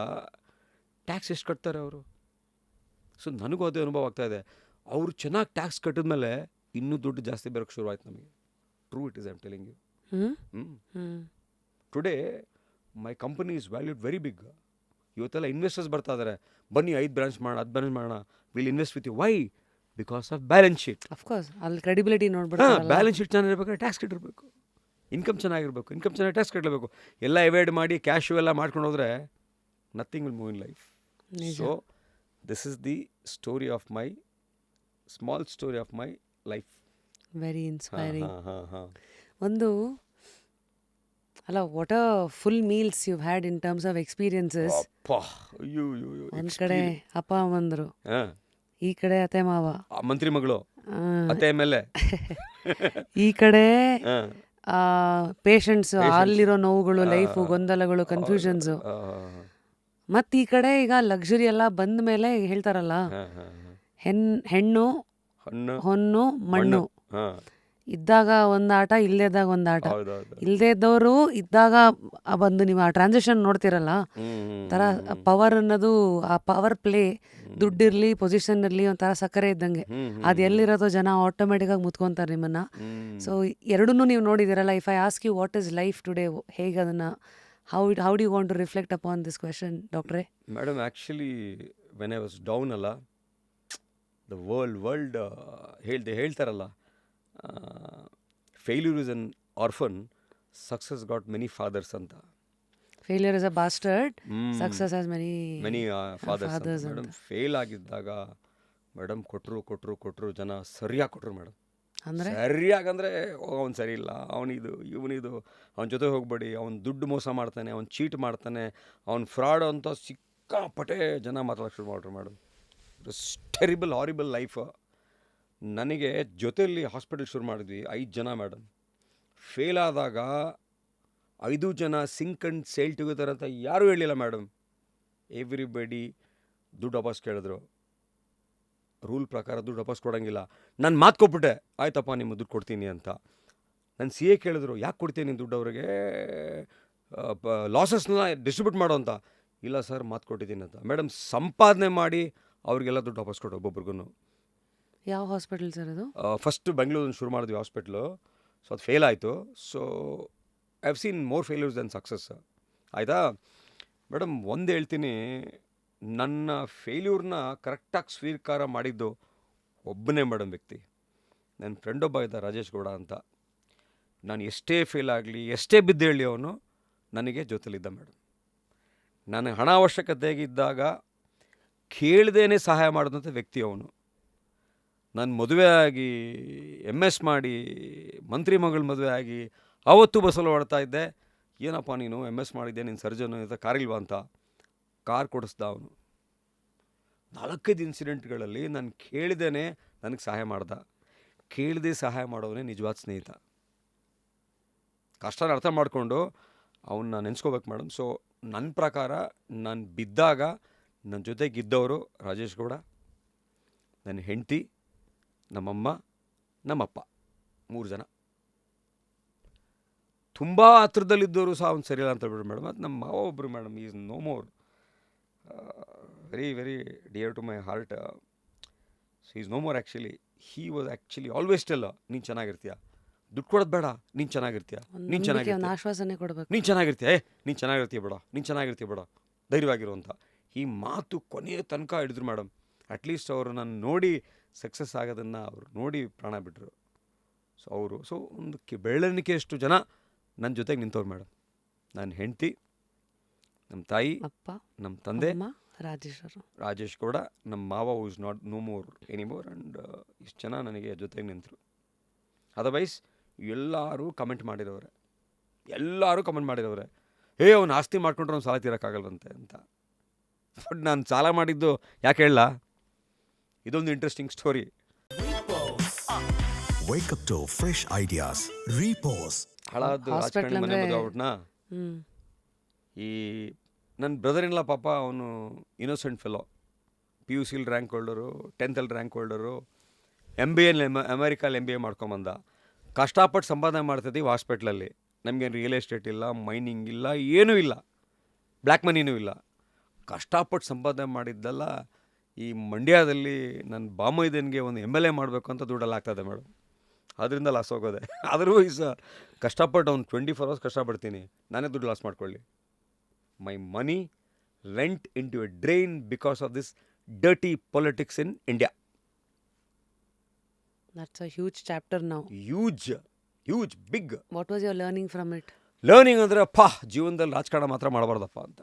ಟ್ಯಾಕ್ಸ್ ಎಷ್ಟು ಕಟ್ತಾರೆ ಅವರು. ಸೊ ನನಗೂ ಅದೇ ಅನುಭವ ಆಗ್ತಾ ಇದೆ. ಅವರು ಚೆನ್ನಾಗಿ ಟ್ಯಾಕ್ಸ್ ಕಟ್ಟಿದ್ಮೇಲೆ ಇನ್ನೂ ದುಡ್ಡು ಜಾಸ್ತಿ ಬರೋಕ್ಕೆ ಶುರುವಾಯ್ತು ನಮಗೆ. True it is I am telling you. Today my company is valued very big. ಇವತ್ತೆಲ್ಲ ಇನ್ವೆಸ್ಟರ್ಸ್ ಬರ್ತಾ ಇದ್ದಾರೆ, ಬನ್ನಿ 5 ಬ್ರಾಂಚ್ ಮಾಡೋಣ, 10 ಬ್ರಾಂಚ್ ಮಾಡೋಣ, will invest with you. Why? Because of balance sheet.
Of course ಅಲ್ಲಿ ಕ್ರೆಡಿಬಿಲಿಟಿ ನೋಡ್ಬಿಡ್ತಾರೆ.
ಬ್ಯಾಲೆನ್ಸ್ ಶೀಟ್ ಚೆನ್ನಾಗಿರ್ಬೇಕಾದ್ರೆ ಟ್ಯಾಕ್ಸ್ ಕಟ್ಟಿರಬೇಕು, ಇನ್ಕಮ್ ಚೆನ್ನಾಗಿರ್ಬೇಕು, ಇನ್ಕಮ್ ಚೆನ್ನಾಗಿ ಟ್ಯಾಕ್ಸ್ ಕಟ್ಟಲೇಬೇಕು. ಎಲ್ಲ ಅವಾಯ್ಡ್ ಮಾಡಿ ಕ್ಯಾಶು ಎಲ್ಲ ಮಾಡ್ಕೊಂಡು ಹೋದರೆ nothing will move in life. So this is the story of my small story of my life.
Very inspiring. ಒಂದು ಅಲ್ಲ, what a full meals you had in terms of experiences. ಒಂದ್ ಕಡೆ ಅಪ್ಪ ಅಮ್ಮಂದ್ರು, ಈ ಕಡೆ ಅತ್ತೆ ಮಾವ,
ಮಂತ್ರಿ ಮಗಳು, ಅತ್ತೆ ಮೇಲೆ,
ಈ ಕಡೆ ಪೇಷಂಟ್ಸ್, ಅಲ್ಲಿರೋ ನೋವುಗಳು, ಲೈಫು, ಗೊಂದಲಗಳು, ಕನ್ಫ್ಯೂಷನ್ಸು, ಮತ್ತು ಈ ಕಡೆ ಈಗ ಲಕ್ಸುರಿ ಎಲ್ಲ ಬಂದ ಮೇಲೆ ಹೇಳ್ತಾರಲ್ಲ, ಹೆಣ್ಣು ಹೊನ್ನು ಮಣ್ಣು ಇದ್ದಾಗ ಒಂದು ಆಟ, ಇಲ್ಲದಾಗ ಒಂದು ಆಟ. ಇಲ್ಲದೇ ಇದ್ದವರು ಇದ್ದಾಗ ಬಂದು ನೀವು ಆ ಟ್ರಾನ್ಸಿಷನ್ ನೋಡ್ತಿರಲ್ಲ, ಥರ ಪವರ್ ಅನ್ನೋದು, ಆ ಪವರ್ ಪ್ಲೇ, ದುಡ್ಡಿರಲಿ ಪೊಸಿಷನ್ ಇರಲಿ, ಒಂಥರ ಸಕ್ಕರೆ ಇದ್ದಂಗೆ. ಅದು ಎಲ್ಲಿರೋದು ಜನ ಆಟೋಮೆಟಿಕಾಗಿ ಮುತ್ಕೊಂತಾರೆ ನಿಮ್ಮನ್ನ. ಸೊ ಎರಡನ್ನೂ ನೀವು ನೋಡಿದಿರಲ್ಲ. If I ask you what is life today, ಹೇಗೆ ಅದನ್ನು how do you want to reflect upon this question, ಡಾಕ್ಟ್ರೇ?
Madam, actually when I was down ಅಲ್ಲ, ದ ವರ್ಲ್ಡ್ ಹೇಳ್ತಾರಲ್ಲ, failure is an orphan, success got many fathers ಅಂತ.
Failure is a bastard, success has many
fathers. Madam, fail ಆಗಿದ್ದಾಗ madam ಕೊಟ್ಟರು ಜನ ಸರಿಯಾಗಿ ಕೊಟ್ಟರು madam. ಸರಿಯಾಗಂದರೆ ಅವ್ನು ಸರಿ ಇಲ್ಲ, ಅವನಿದು ಇವನಿದು, ಅವನ ಜೊತೆ ಹೋಗ್ಬೇಡಿ, ಅವ್ನು ದುಡ್ಡು ಮೋಸ ಮಾಡ್ತಾನೆ, ಅವ್ನು ಚೀಟ್ ಮಾಡ್ತಾನೆ, ಅವ್ನು ಫ್ರಾಡ್ ಅಂತ ಸಿಕ್ಕಾಪಟ್ಟೆ ಜನ ಮಾತಾಡೋಕ್ಕೆ ಶುರು ಮಾಡ್ರು ಮೇಡಮ್. It was terrible, horrible life. ನನಗೆ ಜೊತೆಯಲ್ಲಿ ಹಾಸ್ಪಿಟಲ್ ಶುರು ಮಾಡಿದ್ವಿ 5 ಜನ ಮೇಡಮ್. ಫೇಲ್ ಆದಾಗ 5 ಜನ ಸಿಂಕ್ ಆ್ಯಂಡ್ ಸೇಲ್ ಟುಗೆದರ್ ಅಂತ ಯಾರೂ ಹೇಳಿಲ್ಲ ಮೇಡಮ್. ಎವ್ರಿಬಡಿ ದುಡ್ಡು ವಾಪಸ್ ಕೇಳಿದ್ರು. ರೂಲ್ ಪ್ರಕಾರ ದುಡ್ಡು ವಾಪಸ್ ಕೊಡೋಂಗಿಲ್ಲ. ನಾನು ಮಾತು ಕೊಟ್ಬಿಟ್ಟೆ, ಆಯ್ತಪ್ಪ ನಿಮ್ಮ ದುಡ್ಡು ಕೊಡ್ತೀನಿ ಅಂತ. ನನ್ನ CA ಕೇಳಿದ್ರು, ಯಾಕೆ ಕೊಡ್ತೀನಿ ನೀನು ದುಡ್ಡು ಅವ್ರಿಗೆ, ಲಾಸಸ್ನ ಡಿಸ್ಟ್ರಿಬ್ಯೂಟ್ ಮಾಡೋ ಅಂತ. ಇಲ್ಲ ಸರ್, ಮಾತು ಕೊಟ್ಟಿದ್ದೀನಿ ಅಂತ. ಮೇಡಮ್, ಸಂಪಾದನೆ ಮಾಡಿ ಅವ್ರಿಗೆಲ್ಲ ದುಡ್ಡು ವಾಪಸ್ ಕೊಡು ಒಬ್ಬೊಬ್ರಿಗೂ.
ಯಾವ ಹಾಸ್ಪಿಟಲ್ ಸರ್ ಅದು?
ಫಸ್ಟ್ ಬೆಂಗಳೂರಲ್ಲಿ ಶುರು ಮಾಡಿದ್ವಿ ಹಾಸ್ಪಿಟ್ಲು. ಸೊ ಅದು ಫೇಲ್ ಆಯಿತು. So I have seen more failures then success. ಆಯಿತಾ ಮೇಡಮ್? ಒಂದು ಹೇಳ್ತೀನಿ, ನನ್ನ ಫೇಲ್ಯೂರ್ನ ಕರೆಕ್ಟಾಗಿ ಸ್ವೀಕಾರ ಮಾಡಿದ್ದು ಒಬ್ಬನೇ ಮೇಡಮ್ ವ್ಯಕ್ತಿ. ನನ್ನ ಫ್ರೆಂಡ್ ಒಬ್ಬ ಇದ್ದ, ರಾಜೇಶ್ ಗೌಡ ಅಂತ. ನಾನು ಎಷ್ಟೇ ಫೇಲ್ ಆಗಲಿ, ಎಷ್ಟೇ ಬಿದ್ದು ಹೇಳಿ, ಅವನು ನನಗೆ ಜೊತೆಲಿದ್ದ ಮೇಡಮ್. ನನಗೆ ಹಣ ಅವಶ್ಯಕತೆಗಿದ್ದಾಗ ಕೇಳ್ದೇನೆ ಸಹಾಯ ಮಾಡಿದಂಥ ವ್ಯಕ್ತಿ ಅವನು. ನಾನು ಮದುವೆ ಆಗಿ MS ಮಾಡಿ ಮಂತ್ರಿ ಮಗಳ ಮದುವೆ ಆಗಿ ಅವತ್ತು ಬಸ್ಸಲ್ಲಿ ಓಡ್ತಾ ಇದ್ದೆ. ಏನಪ್ಪ ನೀನು MS ಮಾಡಿದ್ದೆ, ನೀನು ಸರ್ಜನು ಅಂತ, ಕಾರಿಲ್ವಾ ಅಂತ. ಕಾರ್ ಕೊಡಿಸ್ದ ಅವನು. 4-5 ಇನ್ಸಿಡೆಂಟ್ಗಳಲ್ಲಿ ನಾನು ಕೇಳಿದೇನೆ ನನಗೆ ಸಹಾಯ ಮಾಡ್ದ. ಕೇಳದೆ ಸಹಾಯ ಮಾಡೋವನೇ ನಿಜವಾದ ಸ್ನೇಹಿತ. ಕಷ್ಟನ ಅರ್ಥ ಮಾಡಿಕೊಂಡು ಅವನ್ನ ನೆನೆಸ್ಕೋಬೇಕು ಮೇಡಮ್. ಸೊ ನನ್ನ ಪ್ರಕಾರ ನಾನು ಬಿದ್ದಾಗ ನನ್ನ ಜೊತೆಗಿದ್ದವರು ರಾಜೇಶ್ ಗೌಡ, ನನ್ನ ಹೆಂಡತಿ, ನಮ್ಮಮ್ಮ, ನಮ್ಮಪ್ಪ, 3 ಜನ. ತುಂಬ ಹತ್ರದಲ್ಲಿದ್ದವರು ಸಹ ಅವ್ನು ಸರಿಯಿಲ್ಲ ಅಂತ ಹೇಳ್ಬಿಟ್ರು ಮೇಡಮ್. ಅದು ನಮ್ಮ ಮಾವ ಒಬ್ಬರು madam, is no more, very very dear to my heart. So is no more. Actually he was actually always tell, ನೀನು ಚೆನ್ನಾಗಿರ್ತೀಯ, ದುಡ್ಡು ಕೊಡೋದು ಬೇಡ, ನೀನು ಚೆನ್ನಾಗಿರ್ತೀಯ, ನೀನು ಚೆನ್ನಾಗಿರ್ತೀಯ,
ಆಶ್ವಾಸನೆ ಕೊಡಬೇಕು,
ನೀನು ಚೆನ್ನಾಗಿರ್ತೀಯ, ನೀನು ಚೆನ್ನಾಗಿರ್ತೀಯ ಬೇಡ, ನೀನು ಚೆನ್ನಾಗಿರ್ತೀಯ ಬೇಡ, ಧೈರ್ಯವಾಗಿರು ಅಂತ. ಈ ಮಾತು ಕೊನೆಯ ತನಕ ಹಿಡಿದ್ರು ಮೇಡಮ್. ಅಟ್ಲೀಸ್ಟ್ ಅವರು ನಾನು ನೋಡಿ ಸಕ್ಸಸ್ ಆಗೋದನ್ನು ಅವರು ನೋಡಿ ಪ್ರಾಣ ಬಿಟ್ಟರು. ಸೊ ಅವರು ಒಂದು ಬೆಳ್ಳನಿಕೆಯಷ್ಟು ಜನ ನನ್ನ ಜೊತೆಗೆ ನಿಂತವ್ರು ಮೇಡಮ್. ನನ್ನ ಹೆಂಡತಿ, ನಮ್ಮ ತಾಯಿ,
ಅಪ್ಪ,
ನಮ್ಮ ತಂದೆ
ರಾಜೇಶ್
ಗೌಡ, ನಮ್ಮ ಮಾವ who is not no more anymore. And ಇಷ್ಟು ಜನ ನನಗೆ ಜೊತೆಗೆ ನಿಂತರು. ಅದರ್ವೈಸ್ ಎಲ್ಲರೂ ಕಮೆಂಟ್ ಮಾಡಿರೋರೆ, ಅವ್ನು ಆಸ್ತಿ ಮಾಡ್ಕೊಂಡ್ರೆ ಅವ್ನು ಸಾಲ ತೀರೋಕ್ಕಾಗಲ್ವಂತೆ ಅಂತ. ಬಟ್ ನಾನು ಸಾಲ ಮಾಡಿದ್ದು ಯಾಕೆ ಹೇಳ, ಇದೊಂದು interesting story.
Wake up to fresh ideas. Repose.
ಹಳಾದ್ದು ರಾಜಕಾರಣಿ ಮನೆ ಮದುವೆ ಆಗ್ಬಿಟ್ನಾ. ಈ ನನ್ನ ಬ್ರದರ್ ಇಲ್ಲ ಪಾಪ, ಅವನು innocent fellow, PUC rank holder, 10th rank holder, MBA ಅಮೆರಿಕಲ್ಲಿ MBA ಮಾಡ್ಕೊಂಬಂದ. ಕಷ್ಟಪಟ್ಟು ಸಂಪಾದನೆ ಮಾಡ್ತಿದ್ದೀವಿ ಹಾಸ್ಪಿಟ್ಲಲ್ಲಿ. ನಮಗೇನು ರಿಯಲ್ ಎಸ್ಟೇಟ್ ಇಲ್ಲ, ಮೈನಿಂಗ್ ಇಲ್ಲ, ಏನೂ ಇಲ್ಲ, ಬ್ಲ್ಯಾಕ್ ಮನಿನೂ ಇಲ್ಲ. ಕಷ್ಟಪಟ್ಟು ಸಂಪಾದನೆ ಮಾಡಿದ್ದೆಲ್ಲ ಈ ಮಂಡ್ಯದಲ್ಲಿ ನನ್ನ ಬಾಮೈದನಿಗೆ ಒಂದು MLA ಮಾಡಬೇಕು ಅಂತ ದುಡ್ಡೆಲ್ಲ ಆಗ್ತದೆ ಮೇಡಮ್. ಅದರಿಂದ ಲಾಸ್ ಹೋಗೋದೆ. ಅದರ್ವೈಸ್ ಕಷ್ಟಪಟ್ಟು ಅವ್ನು 24 hours ಕಷ್ಟಪಡ್ತೀನಿ, ನಾನೇ ದುಡ್ಡು ಲಾಸ್ ಮಾಡ್ಕೊಳ್ಳಿ. My money went into a drain because of this dirty politics in India.
That's a huge chapter now.
Huge big.
What was your learning from it?
Learning ಅಂದರೆ ಜೀವನದಲ್ಲಿ ರಾಜಕಾರಣ ಮಾತ್ರ ಮಾಡಬಾರ್ದಪ್ಪ ಅಂತ.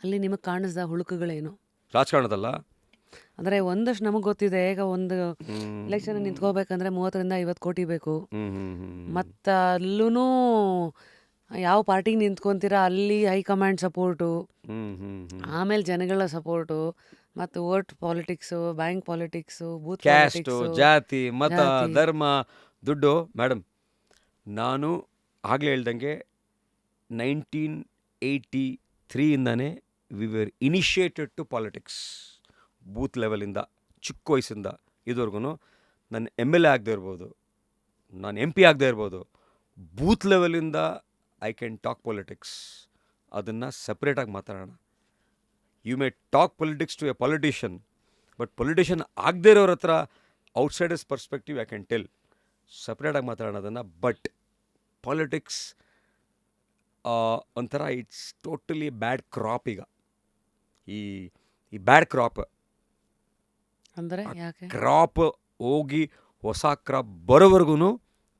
ಅಲ್ಲಿ ನಿಮಗೆ ಕಾಣಿಸ್ದ ಹುಳುಕುಗಳೇನು?
ರಾಜಕಾರಣದಲ್ಲ,
ಅಂದರೆ ಒಂದಷ್ಟು ನಮಗೆ ಗೊತ್ತಿದೆ. ಈಗ ಒಂದು ಎಲೆಕ್ಷನ್ ನಿಂತ್ಕೋಬೇಕಂದ್ರೆ 30-50 ಕೋಟಿ ಬೇಕು. ಮತ್ತು ಅಲ್ಲೂ ಯಾವ ಪಾರ್ಟಿಗೆ ನಿಂತ್ಕೊತೀರಾ ಅಲ್ಲಿ ಹೈಕಮಾಂಡ್ ಸಪೋರ್ಟು, ಆಮೇಲೆ ಜನಗಳ ಸಪೋರ್ಟು, ಮತ್ತು vote politics, bank politics, booth
caste,
politics,
ಜಾತಿ, ಮತ, ಧರ್ಮ, ದುಡ್ಡು. ಮೇಡಮ್, ನಾನು ಆಗಲೇ ಹೇಳ್ದಂಗೆ 1983ಇಂದನೇ we were initiated to politics. Booth ಲೆವೆಲಿಂದ, ಚಿಕ್ಕ ವಯಸ್ಸಿಂದ ಇದುವರೆಗೂ ನಾನು MLA ಆಗದೆ ಇರ್ಬೋದು, ನಾನು MP ಆಗದೆ ಇರ್ಬೋದು, ಬೂತ್ ಲೆವೆಲಿಂದ ಐ ಕ್ಯಾನ್ ಟಾಕ್ ಪೊಲಿಟಿಕ್ಸ್. ಅದನ್ನು ಸಪ್ರೇಟಾಗಿ ಮಾತಾಡೋಣ. You may talk politics to a politician, but politician ಆಗದೇ ಇರೋರ ಹತ್ರ outsiders perspective I can tell. ಸಪ್ರೇಟಾಗಿ ಮಾತಾಡೋಣ ಅದನ್ನು. ಬಟ್ ಪಾಲಿಟಿಕ್ಸ್ ಒಂಥರ ಇಟ್ಸ್ ಟೋಟಲಿ ಬ್ಯಾಡ್ ಕ್ರಾಪ್. ಈಗ ಈ ಬ್ಯಾಡ್ ಕ್ರಾಪ್
ಅಂದರೆ ಯಾಕೆ?
ಕ್ರಾಪ್ ಹೋಗಿ ಹೊಸ ಕ್ರಾಪ್ ಬರೋವರೆಗೂ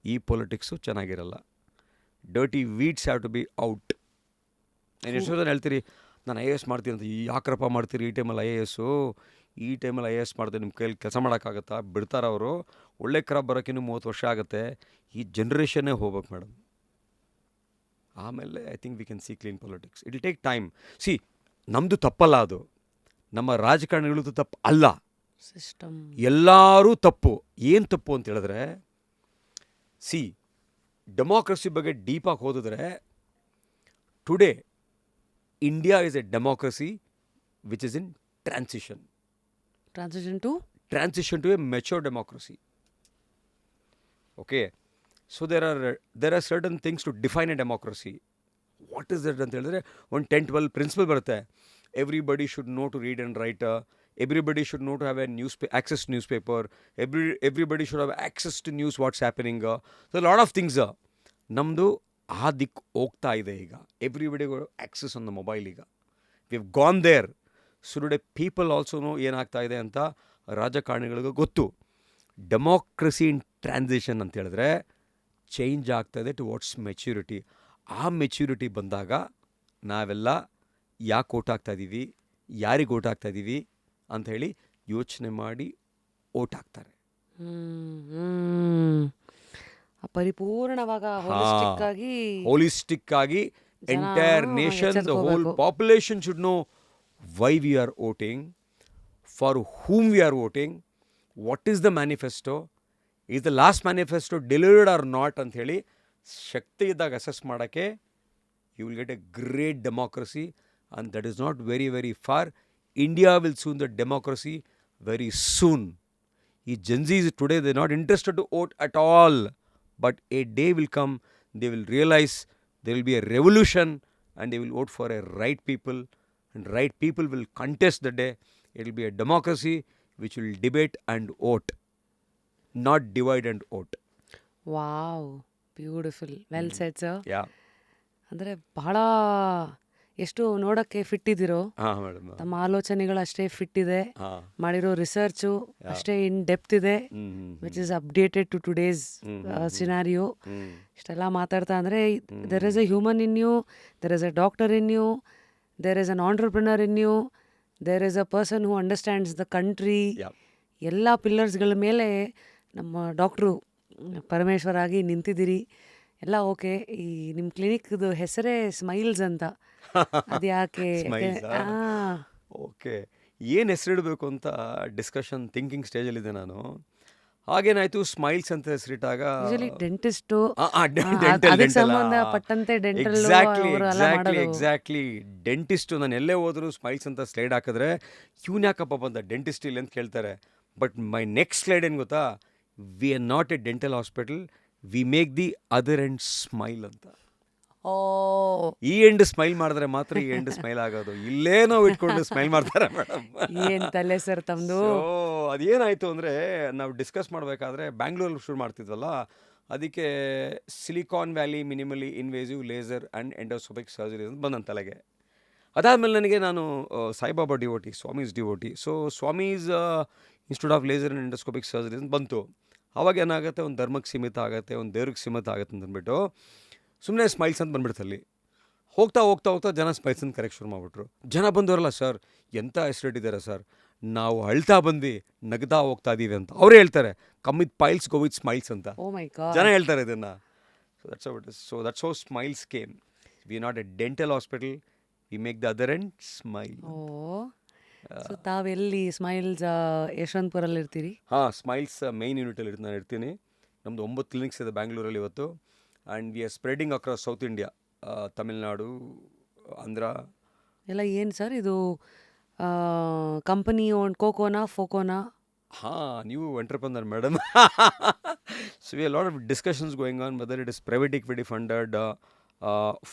ಈ ಪೊಲಿಟಿಕ್ಸು ಚೆನ್ನಾಗಿರಲ್ಲ. Dirty weeds have to be out. ನಾನು ಎಷ್ಟೋ ಜನ ಹೇಳ್ತೀರಿ ನಾನು IAS ಮಾಡ್ತೀನಿ ಅಂತ. ಯಾಕ್ರಪ್ಪ ಮಾಡ್ತೀರಿ ಈ ಟೈಮಲ್ಲಿ IAS? ಈ ಟೈಮಲ್ಲಿ IAS ಮಾಡಿದ್ರೆ ನಿಮ್ಮ ಕೈಯಲ್ಲಿ ಕೆಲಸ ಮಾಡೋಕ್ಕಾಗತ್ತಾ? ಬಿಡ್ತಾರೆ ಅವರು. ಒಳ್ಳೆ ಕ್ರಾಪ್ ಬರೋಕ್ಕಿನ್ನೂ 30 ವರ್ಷ ಆಗುತ್ತೆ. ಈ ಜನ್ರೇಷನ್ನೇ ಹೋಗ್ಬೇಕು ಮೇಡಮ್. ಆಮೇಲೆ I think we can see clean politics. It will take time. C, ನಮ್ಮದು ತಪ್ಪಲ್ಲ, ಅದು ನಮ್ಮ ರಾಜಕಾರಣಿಗಳದ್ದು ತಪ್ಪು ಅಲ್ಲ,
ಸಿಸ್ಟಮ್
ಎಲ್ಲರೂ ತಪ್ಪು. ಏನು ತಪ್ಪು ಅಂತ ಹೇಳಿದ್ರೆ, ಸಿ, ಡೆಮೋಕ್ರಸಿ ಬಗ್ಗೆ ಡೀಪಾಗಿ ಓದಿದ್ರೆ, today India is a democracy which is in transition to a mature democracy. Okay, so there are certain things to define a democracy. What is that ಅಂತ ಹೇಳಿದ್ರೆ, ಒಂದು 10-12 ಪ್ರಿನ್ಸಿಪಲ್ ಬರುತ್ತೆ. Everybody should know to read and write. Everybody should know to have access to newspaper. Everybody should have access to news, what's happening. So a lot of things. ನಮ್ಮದು ಆ ದಿಕ್ಕು ಹೋಗ್ತಾ ಇದೆ ಈಗ. Everybody access on the mobile ಈಗ. We have gone there. So today people also know ಏನಾಗ್ತಾ ಇದೆ ಅಂತ ರಾಜಕಾರಣಿಗಳಿಗೂ ಗೊತ್ತು. ಡೆಮೋಕ್ರಸಿ ಇನ್ ಟ್ರಾನ್ಸಿಷನ್ ಅಂತ ಹೇಳಿದ್ರೆ ಚೇಂಜ್ ಆಗ್ತಾಯಿದೆ ಟುವರ್ಡ್ಸ್ ಮೆಚ್ಯೂರಿಟಿ. ಆ ಮೆಚ್ಯೂರಿಟಿ ಬಂದಾಗ ನಾವೆಲ್ಲ ಯಾಕೆ ಓಟ್ ಹಾಕ್ತಾಯಿದ್ದೀವಿ, ಯಾರಿಗೆ ಓಟ್ ಹಾಕ್ತಾಯಿದ್ದೀವಿ ಅಂತ ಹೇಳಿ ಯೋಚನೆ ಮಾಡಿ ಓಟ್ ಹಾಕ್ತಾರೆ.
ಪರಿಪೂರ್ಣವಾಗ
ಹೋಲಿಸ್ಟಿಕ್ ಆಗಿ entire nation, the whole population should know why we are voting, for whom we are voting, what is the manifesto, is the last manifesto delivered or not ಅಂತ ಹೇಳಿ ಶಕ್ತಿ ಇದ್ದಾಗ ಅಸೆಸ್ ಮಾಡೋಕ್ಕೆ you will get a great democracy, and that is not very, very far. India will soon the democracy very soon. These Gen Zs today, they are not interested to vote at all. But a day will come, they will realize there will be a revolution and they will vote for a right people. And right people will contest the day. It will be a democracy which will debate and vote, not divide and vote.
Wow, beautiful. Well said, sir.
Yeah.
ಅಂದರೆ ಬಹಳ ಎಷ್ಟು ನೋಡೋಕ್ಕೆ fit ಇದ್ದೀರೋ, ತಮ್ಮ ಆಲೋಚನೆಗಳು ಅಷ್ಟೇ fit ಇದೆ, ಮಾಡಿರೋ ರಿಸರ್ಚು ಅಷ್ಟೇ ಇನ್ ಡೆಪ್ತ್ ಇದೆ, which is updated to today's scenario. ಇಷ್ಟೆಲ್ಲ ಮಾತಾಡ್ತಾ ಅಂದರೆ there is a human in you, there is a doctor in you, there is an entrepreneur in you, there is a person who understands the country. ಎಲ್ಲ ಪಿಲ್ಲರ್ಸ್ಗಳ ಮೇಲೆ ನಮ್ಮ doctor Parameshwar ಆಗಿ ನಿಂತಿದ್ದೀರಿ. ಎಲ್ಲ okay. ಈ ನಿಮ್ಮ ಕ್ಲಿನಿಕ್ದು ಹೆಸರೇ ಸ್ಮೈಲ್ಸ್ ಅಂತ, ಅದು ಯಾಕೆ?
ಓಕೆ, ಏನು ಹೆಸರಿಡಬೇಕು ಅಂತ ಡಿಸ್ಕಷನ್ ಥಿಂಕಿಂಗ್ ಸ್ಟೇಜಲ್ಲಿದೆ ನಾನು. ಹಾಗೇನಾಯ್ತು, ಸ್ಮೈಲ್ಸ್ ಅಂತ ಹೆಸರಿಟ್ಟಾಗ
ಯೂಶಲಿ ಡೆಂಟಿಸ್ಟ್
ಡೆಂಟಲ್
ಅದಕ್ಕೆ ಸಂಬಂಧಪಟ್ಟಂತೆ ಡೆಂಟಲ್
ಎಕ್ಸಾಕ್ಟ್ಲಿ ಡೆಂಟಿಸ್ಟು. ನಾನು ಎಲ್ಲೇ ಹೋದ್ರು ಸ್ಮೈಲ್ಸ್ ಅಂತ ಸ್ಲೈಡ್ ಹಾಕಿದ್ರೆ ಇವ್ನು ಯಾಕಪ್ಪ ಬಂದ ಡೆಂಟಿಸ್ಟ್ ಇಲ್ಲ ಅಂತ ಕೇಳ್ತಾರೆ. ಬಟ್ ಮೈ ನೆಕ್ಸ್ಟ್ ಸ್ಲೈಡ್ ಏನು ಗೊತ್ತಾ, V are not a dental hospital, we make the other end smile ಅಂತ.
ಓ
ಈ ಎಂಡ್ ಸ್ಮೈಲ್ ಮಾಡಿದ್ರೆ ಮಾತ್ರ ಈ ಎಂಡ್ ಸ್ಮೈಲ್ ಆಗೋದು. ಇಲ್ಲೇ ನಾವು ಇಟ್ಕೊಂಡು ಸ್ಮೈಲ್ ಮಾಡ್ತಾರೆ ಮೇಡಮ್.
ಏನ್ ತಲೆ ಸರ್ ತಮ್ದು.
ಅದೇನಾಯ್ತು ಅಂದರೆ, ನಾವು ಡಿಸ್ಕಸ್ ಮಾಡಬೇಕಾದ್ರೆ ಬ್ಯಾಂಗ್ಳೂರಲ್ಲಿ ಶುರು ಮಾಡ್ತಿದ್ವಲ್ಲ, ಅದಕ್ಕೆ Silicon Valley minimally invasive laser and endoscopic surgery ಅಂತ ಬಂದ ತಲೆಗೆ. ಅದಾದಮೇಲೆ ನನಗೆ ನಾನು Sai Baba devotee, Swami's devotee. So Swami's institute of laser and endoscopic surgery ಅಂತ ಬಂತು. ಅವಾಗ ಏನಾಗುತ್ತೆ, ಒಂದು ಧರ್ಮಕ್ಕೆ ಸೀಮಿತ ಆಗುತ್ತೆ, ಒಂದು ದೇವ್ರಿಗೆ ಸೀಮಿತ ಆಗುತ್ತೆ ಅಂತ ಅಂದ್ಬಿಟ್ಟು ಸುಮ್ಮನೆ ಸ್ಮೈಲ್ಸ್ ಅಂತ ಬಂದ್ಬಿಡ್ತು. ಅಲ್ಲಿ ಹೋಗ್ತಾ ಹೋಗ್ತಾ ಹೋಗ್ತಾ ಜನ ಸ್ಮೈಲ್ಸ್ ಅಂತ ಕರೆಕ್ಟ್ ಶುರು ಮಾಡಿಬಿಟ್ರು. ಜನ ಬಂದವರಲ್ಲ, ಸರ್ ಎಂಥ ಹೆಸರಿಟ್ಟಿದ್ದಾರೆ ಸರ್, ನಾವು ಅಳ್ತಾ ಬಂದು ನಗ್ತಾ ಹೋಗ್ತಾ ಇದ್ದೀವಿ ಅಂತ ಅವರೇ ಹೇಳ್ತಾರೆ. Come with piles go with smiles ಅಂತ
ಓ ಮೈ ಗಾಡ್
ಜನ ಹೇಳ್ತಾರೆ ಇದನ್ನು. So that's how smiles came. We are not a dental hospital, we make the other end smile.
Oh so ತಾವೆಲ್ಲಿ ಸ್ಮೈಲ್ಸ್ ಯಶವಂತಪುರಲ್ಲಿ ಇರ್ತೀರಿ?
ಸ್ಮೈಲ್ಸ್ ಮೈನ್ ಯೂನಿಟಲ್ಲಿ ನಾನು ಇರ್ತೀನಿ. ನಮ್ಮದು 9 ಕ್ಲಿನಿಕ್ಸ್ ಇದೆ ಬ್ಯಾಂಗ್ಳೂರಲ್ಲಿ ಇವತ್ತು. And we are spreading across south India, Tamil Nadu, Andhra
ಎಲ್ಲ. ಏನು ಸರ್ ಇದು ಕಂಪನಿ ಓನ್ ಕೋಕೋನಾ ಫೋಕೋನಾ?
ನೀವು entrepreneur madam. So we are lot of discussions going on whether it is private equity funded.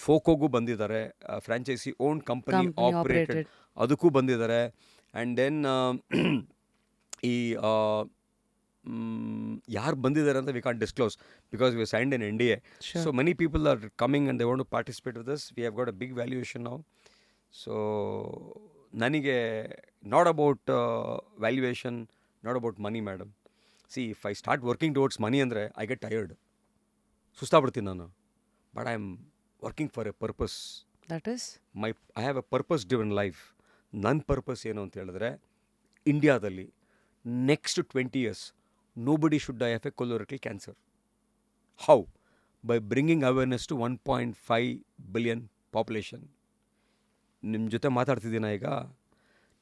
ಫೋಕೋಗೂ ಬಂದಿದ್ದಾರೆ, ಫ್ರಾಂಚೈಸಿ ಓನ್ ಕಂಪನಿ ಆಪರೇಟೆಡ್ ಅದಕ್ಕೂ ಬಂದಿದ್ದಾರೆ. ಆ್ಯಂಡ್ ದೆನ್ ಈ ಯಾರು ಬಂದಿದ್ದಾರೆ ಅಂತ we can't disclose because we signed an NDA. So many people are coming and they want to participate with this. We have got a big valuation now. So ನನಗೆ not about valuation, not about money madam. See if I start working towards money ಅಂದರೆ I get tired, ಸುಸ್ತಾಗ್ಬಿಡ್ತೀನಿ ನಾನು. But I am working for a purpose.
That is
I have a purpose driven life. ನನ್ನ purpose ಏನು ಅಂತ ಹೇಳಿದ್ರೆ, ಇಂಡಿಯಾದಲ್ಲಿ next 20 years nobody should die of a colorectal cancer. How? By bringing awareness to 1.5 billion population. ನಿಮ್ಮ ಜೊತೆ ಮಾತಾಡ್ತಿದ್ದೀನ ಈಗ,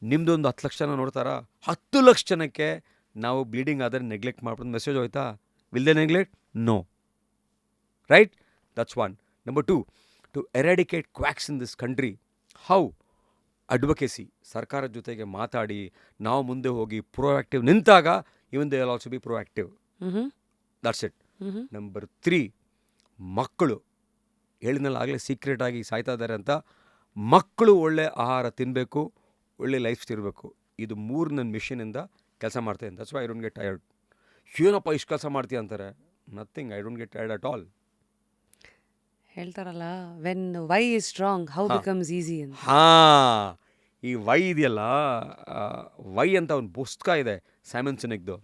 ನಿಮ್ಮದೊಂದು 10 ಲಕ್ಷ ಜನ ನೋಡ್ತಾರಾ? 10 ಲಕ್ಷ ಜನಕ್ಕೆ ನಾವು ಬ್ಲೀಡಿಂಗ್ ಆದರೆ ನೆಗ್ಲೆಕ್ಟ್ ಮಾಡ್ಬೋದು. ಮೆಸೇಜ್ ಹೋಯ್ತಾ? Will they neglect? No. Right? That's one. Number 2, to eradicate quacks in this country. How? Advocacy. ಸರ್ಕಾರದ ಜೊತೆಗೆ ಮಾತಾಡಿ ನಾವು ಮುಂದೆ ಹೋಗಿ ಪ್ರೋಆಕ್ಟಿವ್ ನಿಂತಾಗ even they will also be proactive. That's it. Number 3, ಮಕ್ಕಳು ಹೇಳಿದ್ನಲ್ಲ ಆಗಲೇ ಸೀಕ್ರೆಟಾಗಿ ಸಾಯ್ತಾ ಇದ್ದಾರೆ ಅಂತ. ಮಕ್ಕಳು ಒಳ್ಳೆ ಆಹಾರ ತಿನ್ನಬೇಕು, ಒಳ್ಳೆ ಲೈಫ್ ಇರಬೇಕು. ಇದು 3 ನನ್ನ ಮಿಷನಿಂದ ಕೆಲಸ ಮಾಡ್ತಾಯಿದ್ದೀನಿ. That's why I don't get tired. ಏನಪ್ಪ ಇಷ್ಟು ಕೆಲಸ ಮಾಡ್ತೀಯ ಅಂತಾರೆ. Nothing, I don't get tired at all.
ಹೇಳ್ತಾರಲ್ಲ, when why is strong how becomes easy ಅಂತ.
ಈ ವೈ ಇದೆಯಲ್ಲ, ವೈ ಅಂತ ಒಂದು ಪುಸ್ತಕ ಇದೆ ಸೈಮನ್ ಸಿನೆಕ್ದು,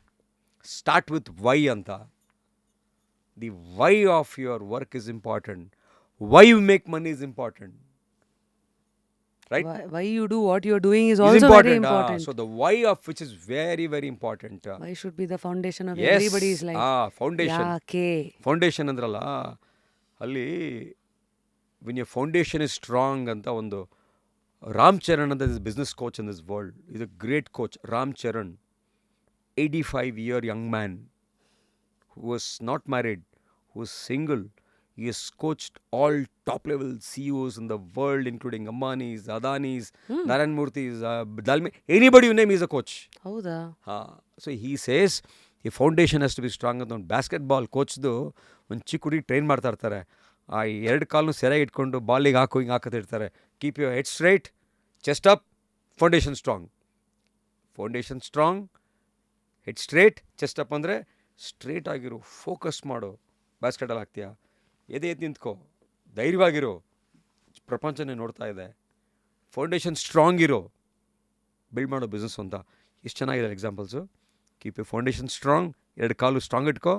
ಸ್ಟಾರ್ಟ್ ವಿತ್ ವೈ ಅಂತ. The why of your work is important. Why you make money is important. Right?
Why you do what you are doing is also very important.
So the why of which is very, very important.
Why should be the foundation of
Yes.
everybody's life.
Foundation.
ಯಾಕೆ?
Foundation ಅಂದ್ರಲ್ಲ, ಅಲ್ಲಿ when your foundation is strong ಅಂತ ಒಂದು ರಾಮ್ ಚರಣ್ ಅಂತ is business coach in this world. Is a great coach. Ram Charan, 85-year young man who was not married, who was single. He has coached all top-level CEOs in the world, including Ambani's, Adani's, Narayan Murthy's, Dalmi. Anybody you name, he's a coach.
ಹೌದಾ?
So he says, the foundation has to be strong. ಅಂತ ಒಂದು basketball ಕೋಚ್ದು ಒಂದು ಚಿಕ್ಕ ಹುಡುಗಿ train ಮಾಡ್ತಾ ಇರ್ತಾರೆ. ಆ 2 ಕಾಲನ್ನು ಸೆರೆಗೆ ಇಟ್ಕೊಂಡು ಬಾಲಿಗೆ ಹಿಂಗೆ ಹಾಕತ್ತಿರ್ತಾರೆ. Keep your head straight, chest up, foundation strong. Foundation strong, head straight, chest up ಅಂದರೆ ಸ್ಟ್ರೇಟ್ ಆಗಿರು, ಫೋಕಸ್ ಮಾಡು. ಬ್ಯಾಸ್ಕೆಟಲ್ಲಿ ಹಾಕ್ತೀಯಾ, ಎದೆ ಎದ್ದು ನಿಂತ್ಕೋ, ಧೈರ್ಯವಾಗಿರೋ, ಪ್ರಪಂಚನೇ ನೋಡ್ತಾ ಇದೆ. ಫೌಂಡೇಶನ್ ಸ್ಟ್ರಾಂಗ್ ಇರೋ, ಬಿಲ್ಡ್ ಮಾಡೋ ಬಿಸ್ನೆಸ್ ಅಂತ. ಎಷ್ಟು ಚೆನ್ನಾಗಿದೆ examples. Keep you foundation strong, 2 ಕಾಲು ಸ್ಟ್ರಾಂಗ್ ಇಟ್ಕೋ,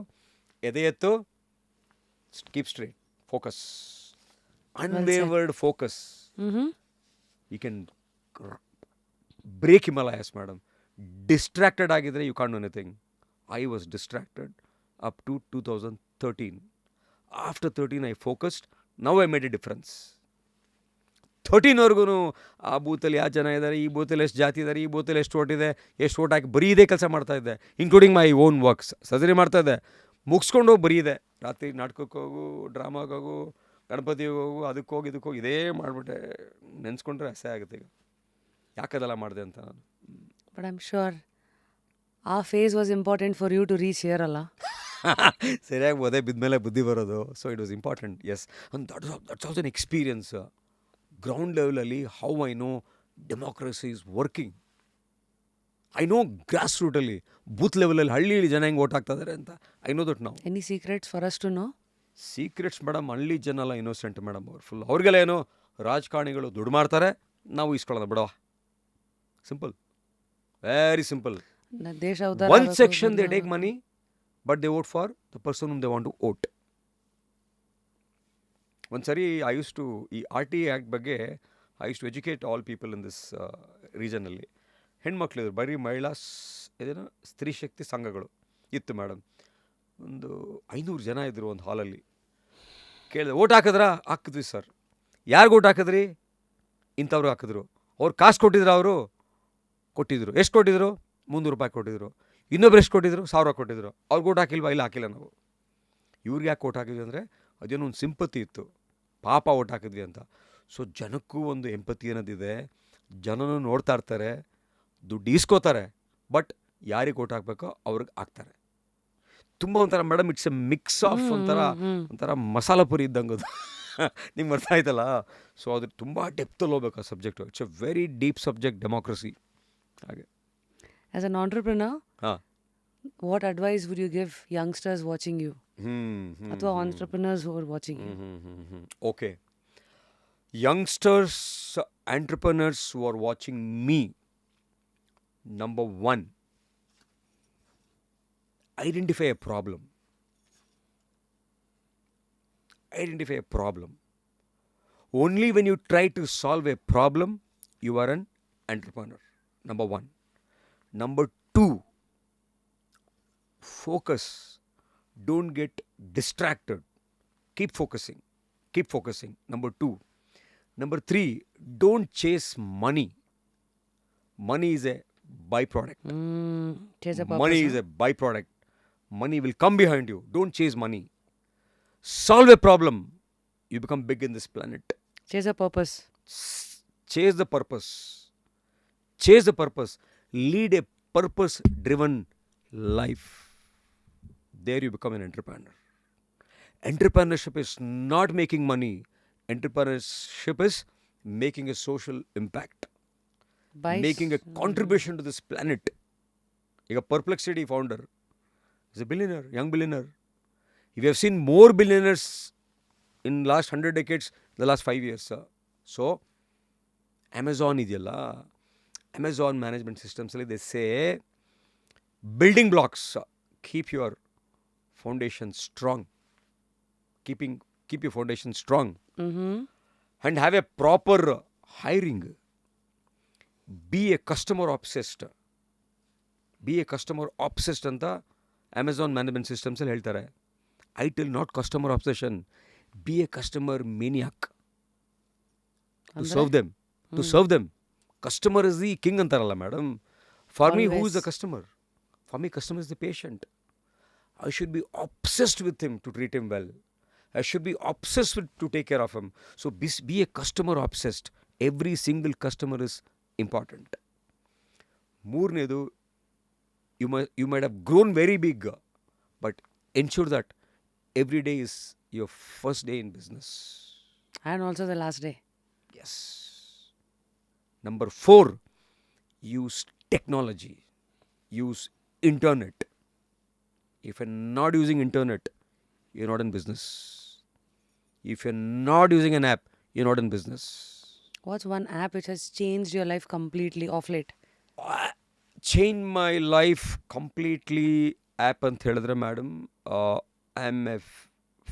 ಎದೆ ಎತ್ತು, keep straight, focus, unwavered focus. You can break Himalayas madam. Distracted ಆಗಿದ್ರೆ you can't do anything. I was distracted up to 2013. After 13, I focused. Now I made a difference. 13ವರೆಗೂ ಆ ಬೂತಲ್ಲಿ ಯಾವ ಜನ ಇದ್ದಾರೆ, ಈ ಬೂತಲ್ಲಿ ಎಷ್ಟು ಜಾತಿ ಇದ್ದಾರೆ, ಈ ಬೂತಲ್ಲಿ ಎಷ್ಟು ಓಟ್ ಇದೆ, ಎಷ್ಟು ಓಟ್ ಹಾಕಿ ಬರೀ ಇದೇ ಕೆಲಸ ಮಾಡ್ತಾಯಿದ್ದೆ, including my own works. Surgery ಮಾಡ್ತಾಯಿದ್ದೆ, ಮುಗಿಸ್ಕೊಂಡು ಹೋಗಿ ಬರೀದೆ. ರಾತ್ರಿ ನಾಟಕಕ್ಕೆ ಹೋಗು, ಡ್ರಾಮಾಗೆ ಹೋಗು, ಗಣಪತಿಗೆ ಹೋಗು, ಅದಕ್ಕೆ ಹೋಗಿ ಇದಕ್ಕೆ ಹೋಗಿ ಇದೇ ಮಾಡಿಬಿಟ್ಟೆ. ನೆನೆಸ್ಕೊಂಡ್ರೆ ಅಸಹ್ಯ ಆಗುತ್ತೆ ಈಗ, ಯಾಕದೆಲ್ಲ ಮಾಡಿದೆ ಅಂತ ನಾನು.
ಬಟ್ ಐ ಆಮ್ ಶ್ಯೂರ್ ಆ phase was important for you to reach here ಅಲ್ಲ.
ಸರಿಯಾಗಿ ಓದೇ ಬಿದ್ಮೇಲೆ ಬುದ್ಧಿ ಬರೋದು. So it was important, yes. And that's also an experience ground ಲೆವೆಲಲ್ಲಿ, how I know democracy is working. I know grass ರೂಟಲ್ಲಿ, booth ಲೆವೆಲಲ್ಲಿ, ಹಳ್ಳಿ ಜನ ಹೆಂಗೆ ಓಟ್ ಆಗ್ತಾ ಇದ್ದಾರೆ ಅಂತ ಐ ನೋ ದಟ್ ನಾವು.
Any secrets for us to know?
Secrets madam, ಹಳ್ಳಿ ಜನ ಎಲ್ಲ ಇನ್ನೋಸೆಂಟ್ ಮೇಡಮ್. ಅವ್ರು ಫುಲ್ ಅವ್ರಿಗೆಲ್ಲ ಏನು, ರಾಜಕಾರಣಿಗಳು ದುಡ್ಡು ಮಾಡ್ತಾರೆ, ನಾವು ಇಸ್ಕೊಳ್ಳೋಣ ಬಿಡವ. Simple, very simple.
ದೇಶ
one section they take money, but they vote for the person whom they want to vote. ಒಂದು ಸರಿ ಐ ಯೂಸ್ ಟು, ಈ RT ಆ್ಯಕ್ಟ್ ಬಗ್ಗೆ I use to educate all people in this ರೀಜನಲ್ಲಿ. ಹೆಣ್ಮಕ್ಳಿದ್ರು, ಬರೀ ಮಹಿಳಾ ಇದೇನು ಸ್ತ್ರೀ ಶಕ್ತಿ ಸಂಘಗಳು ಇತ್ತು ಮೇಡಮ್. ಒಂದು 500 ಜನ ಇದ್ದರು ಒಂದು ಹಾಲಲ್ಲಿ. ಕೇಳಿದೆ, ಓಟ್ ಹಾಕಿದ್ರಾ? ಹಾಕಿದ್ವಿ ಸರ್. ಯಾರಿಗೆ ಓಟ್ ಹಾಕಿದ್ರಿ? ಇಂಥವ್ರು ಹಾಕಿದ್ರು. ಅವ್ರು ಕಾಸು ಕೊಟ್ಟಿದ್ರು, ಅವರು ಕೊಟ್ಟಿದ್ರು. ಎಷ್ಟು ಕೊಟ್ಟಿದ್ರು? 300 ರೂಪಾಯಿ ಕೊಟ್ಟಿದ್ರು. ಇನ್ನೊಬ್ರು ಎಷ್ಟು ಕೊಟ್ಟಿದ್ರು? 1000 ಕೊಟ್ಟಿದ್ರು. ಅವ್ರಿಗೆ ಓಟ್ ಹಾಕಿಲ್ವಾ? ಇಲ್ಲ, ಹಾಕಿಲ್ಲ ನಾವು. ಇವ್ರಿಗೆ ಯಾಕೆ ಓಟ್ ಹಾಕಿದ್ವಿ ಅಂದರೆ ಅದೇನೋ ಒಂದು ಸಿಂಪತಿ ಇತ್ತು, ಪಾಪ ಓಟ್ ಹಾಕಿದ್ವಿ ಅಂತ. ಸೊ ಜನಕ್ಕೂ ಒಂದು ಎಂಪತಿ ಅನ್ನೋದಿದೆ, ಜನನೂ ನೋಡ್ತಾ ಇರ್ತಾರೆ, ದುಡ್ಡು ಈಸ್ಕೋತಾರೆ, ಬಟ್ ಯಾರಿಗೆ ಓಟ್ ಹಾಕಬೇಕೋ ಅವ್ರಿಗೆ ಹಾಕ್ತಾರೆ. ತುಂಬ ಒಂಥರ madam, it's A mix of ಒಂಥರ ಮಸಾಲ ಪುರಿ ಇದ್ದಂಗೆ ಅದು. ನಿಮ್ಗೆ ಅರ್ಥ ಆಯ್ತಲ್ಲ? ಸೊ ಅದು ತುಂಬ ಡೆಪ್ತಲ್ಲಿ ಹೋಗ್ಬೇಕು ಆ subject. It's A very deep subject, democracy. ಹಾಗೆ
ಆಸ್ ಅನ್ ಆಂಟ್ರಪ್ರಿನರ್,
ಹಾಂ,
what advice would you give youngsters watching you? ಅಥವಾ entrepreneurs who are watching you?
Okay. Youngsters, entrepreneurs who are watching me, number one, identify a problem. Identify a problem. Only when you try to solve a problem, you are an entrepreneur. Number one. Number two, focus. Don't get distracted. Keep focusing. Keep focusing. Number two. Number three, don't chase money. Money is a byproduct.
Chase a purpose,
Money is a byproduct. Money will come behind you. Don't chase money. Solve a problem. You become big in this planet.
chase a purpose.
Chase the purpose. Chase the purpose. Lead a purpose-driven life. There you become an entrepreneur. Entrepreneurship is not making money. Entrepreneurship is making a social impact. Making a contribution to this planet. A Perplexity founder is a billionaire, young billionaire. We have seen more billionaires in last 100 decades, the last 5 years. So, Amazon idiyalla, Amazon management systems, they say building blocks, keep your foundation strong. Keep your foundation strong. And have a proper hiring. Be a customer obsessed. Be a customer obsessed ಅಂತ Amazon management ಸಿಸ್ಟಮ್ಸಲ್ಲಿ ಹೇಳ್ತಾರೆ. I tell not customer obsession, be a customer maniac. To serve them, to serve them. Customer is the king ಅಂತಾರಲ್ಲ madam. For me, who is the customer? For me, customer is the patient. I should be obsessed with him to treat him well. I should be obsessed with to take care of him. So be a customer obsessed. Every single customer is important. ಮೂರನೇದು, you might have grown very big, but ensure that every day is your first day in business.
And also the last day.
Yes. Number 4, use technology. Use internet. If you're not using internet, you're not in business. If you're not using an app, you're not in business.
What's one app which has changed your life completely off late?
Changed my life completely app ಅಂತ ಹೇಳಿದ್ರೆ madam, I am a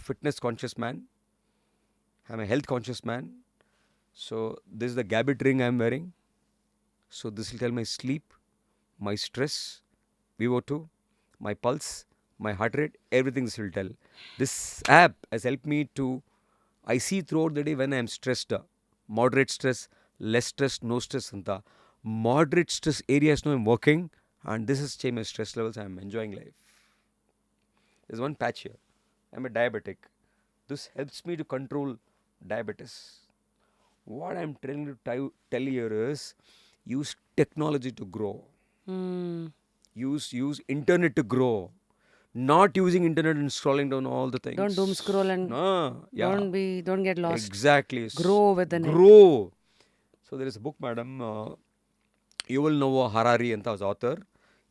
fitness conscious man. I am a health conscious man. So this is the Gabit ring I am wearing. So this will tell my sleep, my stress, VO2, my pulse, my heart rate, everything this will tell. This app has helped me to, I see throughout the day when I am stressed, moderate stress, less stress, no stress anta. Moderate stress areas no I'm working, and this has changed my stress levels. I'm enjoying life. There's one patch here. I'm a diabetic. This helps me to control diabetes. What I'm trying to tell here is use technology to grow. Use internet to grow. Not using internet and scrolling down all the things.
Don't doom scroll and don't get lost.
Exactly.
Grow with the net.
Grow. So there is a book, madam. Yuval Noah Harari anta was author.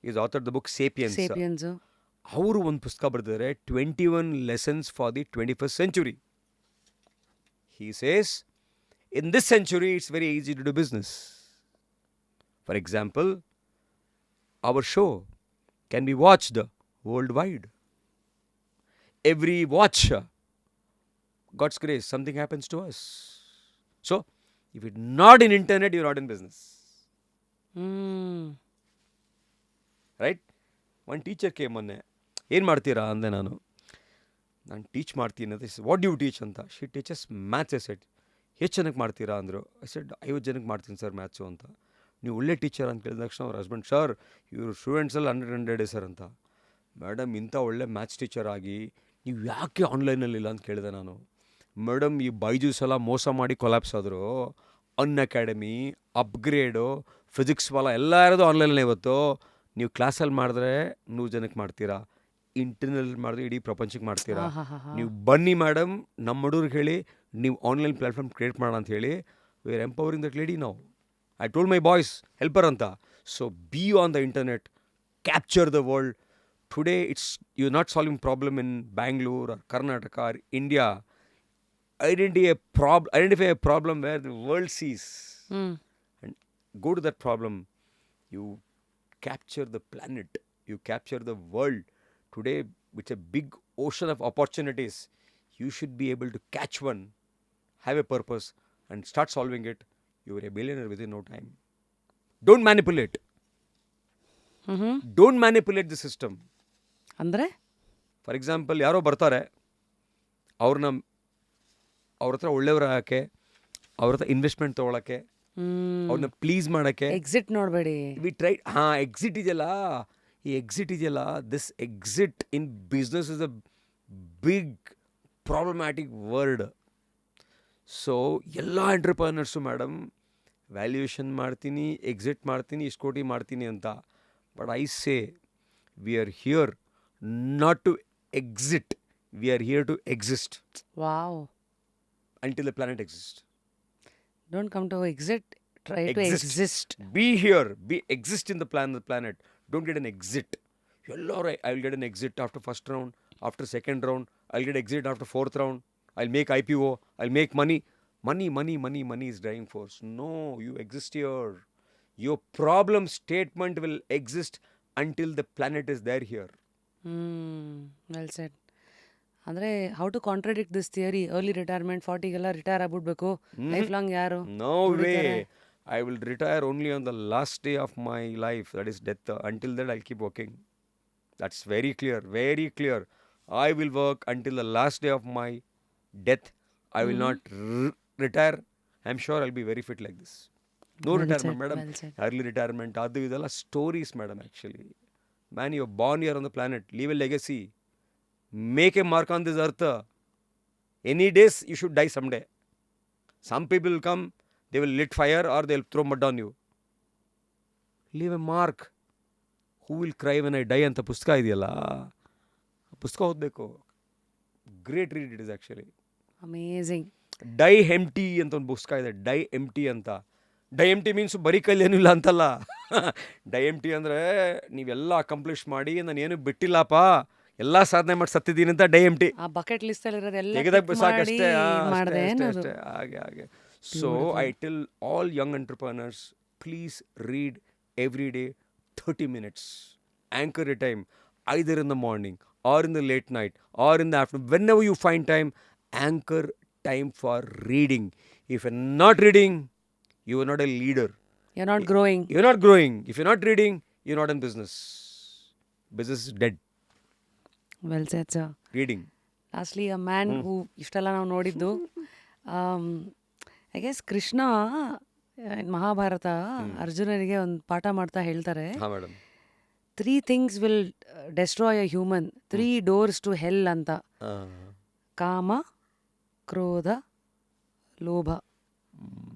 He's authored the book Sapiens.
Sapiens.
ಅವರು ಒಂದು ಪುಸ್ತಕ ಬರೆದಿದ್ದಾರೆ 21 lessons for the 21st century. He says, in this century, it's very easy to do business. For example, our show can be watched worldwide. Every watch, God's grace, something happens to us. So, if it's not in internet, you're not in business. Right? One teacher came ಮೊನ್ನೆ, ಏನು ಮಾಡ್ತೀರಾ ಅಂದೆ ನಾನು teach ಮಾಡ್ತೀನಿ ಅಂತ. What due teach ಅಂತ. She teaches maths. I said ಎಷ್ಟು ಜನಕ್ಕೆ ಮಾಡ್ತೀರಾ ಅಂದರು. ಐ ಸೆಡ್ 50 ಜನಕ್ಕೆ ಮಾಡ್ತೀನಿ ಸರ್ ಮ್ಯಾಥ್ಸು ಅಂತ. ನೀವು ಒಳ್ಳೆ ಟೀಚರ್ ಅಂತ ಕೇಳಿದ ತಕ್ಷಣ ಅವ್ರ ಹಸ್ಬೆಂಡ್, ಸರ್ ಇವರು ಸ್ಟೂಡೆಂಟ್ಸಲ್ಲಿ 100 ಸರ್ ಅಂತ. ಮೇಡಮ್ ಇಂಥ ಒಳ್ಳೆ ಮ್ಯಾಥ್ಸ್ ಟೀಚರ್ ಆಗಿ ನೀವು ಯಾಕೆ ಆನ್ಲೈನಲ್ಲಿಲ್ಲ ಅಂತ ಕೇಳಿದೆ ನಾನು. ಮೇಡಮ್ ಈ ಬೈಜೂಸ್ ಎಲ್ಲ ಮೋಸ ಮಾಡಿ ಕೊಲಾಪ್ಸ್ ಆದರು. ಅನ್ ಅಕಾಡೆಮಿ, ಅಪ್ಗ್ರೇಡು, ಫಿಸಿಕ್ಸ್ ವಾಲ ಎಲ್ಲ ಇರೋದು ಆನ್ಲೈನಲ್ಲಿ. ಇವತ್ತು ನೀವು ಕ್ಲಾಸಲ್ಲಿ ಮಾಡಿದ್ರೆ 100 ಜನಕ್ಕೆ ಮಾಡ್ತೀರಾ, ಇಂಟರ್ನಲ್ ಮಾಡಿದ್ರೆ ಇಡೀ ಪ್ರಪಂಚಕ್ಕೆ ಮಾಡ್ತೀರಾ. ನೀವು ಬನ್ನಿ ಮೇಡಮ್, ನಮ್ಮ ಹುಡುಗರಿಗೆ ಹೇಳಿ ನೀವು ಆನ್ಲೈನ್ ಪ್ಲ್ಯಾಟ್ಫಾರ್ಮ್ ಕ್ರಿಯೇಟ್ ಮಾಡೋಣ ಅಂತ ಹೇಳಿ. We are empowering that lady ನಾವು. I told my boys helper ಅಂತ. So be on the internet, capture the world. Today it's you not solving problem in Bangalore or Karnataka or India. Identify a problem where the world sees and go to that problem. You capture the planet, you capture the world. Today it's a big ocean of opportunities. You should be able to catch one, have a purpose and start solving it. You are a billionaire within no time. Don't manipulate. Don't manipulate the system.
ಅಂದರೆ
for example, ಯಾರೋ ಬರ್ತಾರೆ, ಅವ್ರ ಹತ್ರ ಒಳ್ಳೆಯವ್ರ ಹಾಕೆ, ಅವ್ರ ಹತ್ರ investment ತೊಗೊಳಕ್ಕೆ, ಅವ್ರನ್ನ ಪ್ಲೀಸ್ ಮಾಡೋಕ್ಕೆ.
ಎಕ್ಸಿಟ್ ನೋಡಬೇಡಿ.
We try. ಎಕ್ಸಿಟ್ ಇದೆಯಲ್ಲ, ಈ ಎಕ್ಸಿಟ್ ಇದೆಯಲ್ಲ, this exit in business is a big problematic word. So ಎಲ್ಲ ಎಂಟ್ರಪ್ರನರ್ಸು ಮೇಡಮ್ ವ್ಯಾಲ್ಯೂಯೇಷನ್ ಮಾಡ್ತೀನಿ, ಎಕ್ಸಿಟ್ ಮಾಡ್ತೀನಿ, ಇಷ್ಟು ಕೋಟಿ ಮಾಡ್ತೀನಿ ಅಂತ. But I say we are here not to exit, we are here to exist.
Wow.
Until the planet exists.
Don't come to exit, try to exist.
Be here, exist in the planet. Don't get an exit. I'll get an exit after first round, after second round, I'll get exit after fourth round, I'll make IPO, I'll make money. Money is driving force. No, you exist here. Your problem statement will exist until the planet is there here.
Well said. ಅಂದರೆ how to contradict this theory? Early retirement, 40ಗೆಲ್ಲ retire ಆಗ್ಬಿಡ್ಬೇಕು, life long ಯಾರು?
No way. I will retire only on the last day of my life, that is death. Until that I keep working. That's very clear, very clear. I will work until the last day of my death. I will not retire. I am sure I will be very fit like this. No retirement madam. Early retirement ಅದು ಇದೆಲ್ಲ stories madam. Actually man, you are born here on the planet. Leave a legacy. Make a mark on this earth. Any days you should die someday. Some people will come, they will lit fire or they will throw mud on you. Leave a mark. Who will cry when I die ಅಂತ ಪುಸ್ತಕ ಇದೆಯಲ್ಲ, ಪುಸ್ತಕ ಓದಬೇಕು. Great read it is actually.
Amazing.
Die empty ಅಂತ ಒಂದು ಪುಸ್ತಕ ಇದೆ, dye empty ಅಂತ. ಡೈ ಎಂಟಿ ಮೀನ್ಸ್ ಬರೀ ಕೈಲಿ ಏನೂ ಇಲ್ಲ ಅಂತಲ್ಲ. ಡೈ ಎಂಟಿ ಅಂದರೆ ನೀವೆಲ್ಲ ಅಕಂಪ್ಲಿಷ್ ಮಾಡಿ ನಾನು ಏನೂ ಬಿಟ್ಟಿಲ್ಲಪ್ಪ, ಎಲ್ಲ ಸಾಧನೆ ಮಾಡಿ ಸತ್ತಿದ್ದೀನಿ ಅಂತ ಡೈ ಎಂಟಿ.
ಆ ಬಕೆಟ್ ಲಿಸ್ಟ್ ಅಲ್ಲಿ ಇರೋದೆಲ್ಲ
ಸಾಕಷ್ಟೇ. ಹಾಗೆ. So I tell all Young entrepreneurs, please read every day 30 minutes. Anchor a time, either in the morning or in the late night or in the afternoon. Whenever you find time, anchor time for reading. If you're not reading, you are not a leader.
You're not growing.
You're not growing. If you're not reading, you're not in business. Business is dead.
Well said, sir.
Reading.
Lastly, a man who ಇಷ್ಟೆಲ್ಲ ನಾವು ನೋಡಿದ್ದು, I guess Krishna Mahabharata ಅರ್ಜುನನಿಗೆ ಒಂದು ಪಾಠ ಮಾಡ್ತಾ ಹೇಳ್ತಾರೆ,
ಹಾಂ madam.
3 things will destroy a human, 3 doors to hell ಅಂತ. ಕಾಮ, ಕ್ರೋಧ, ಲೋಭ.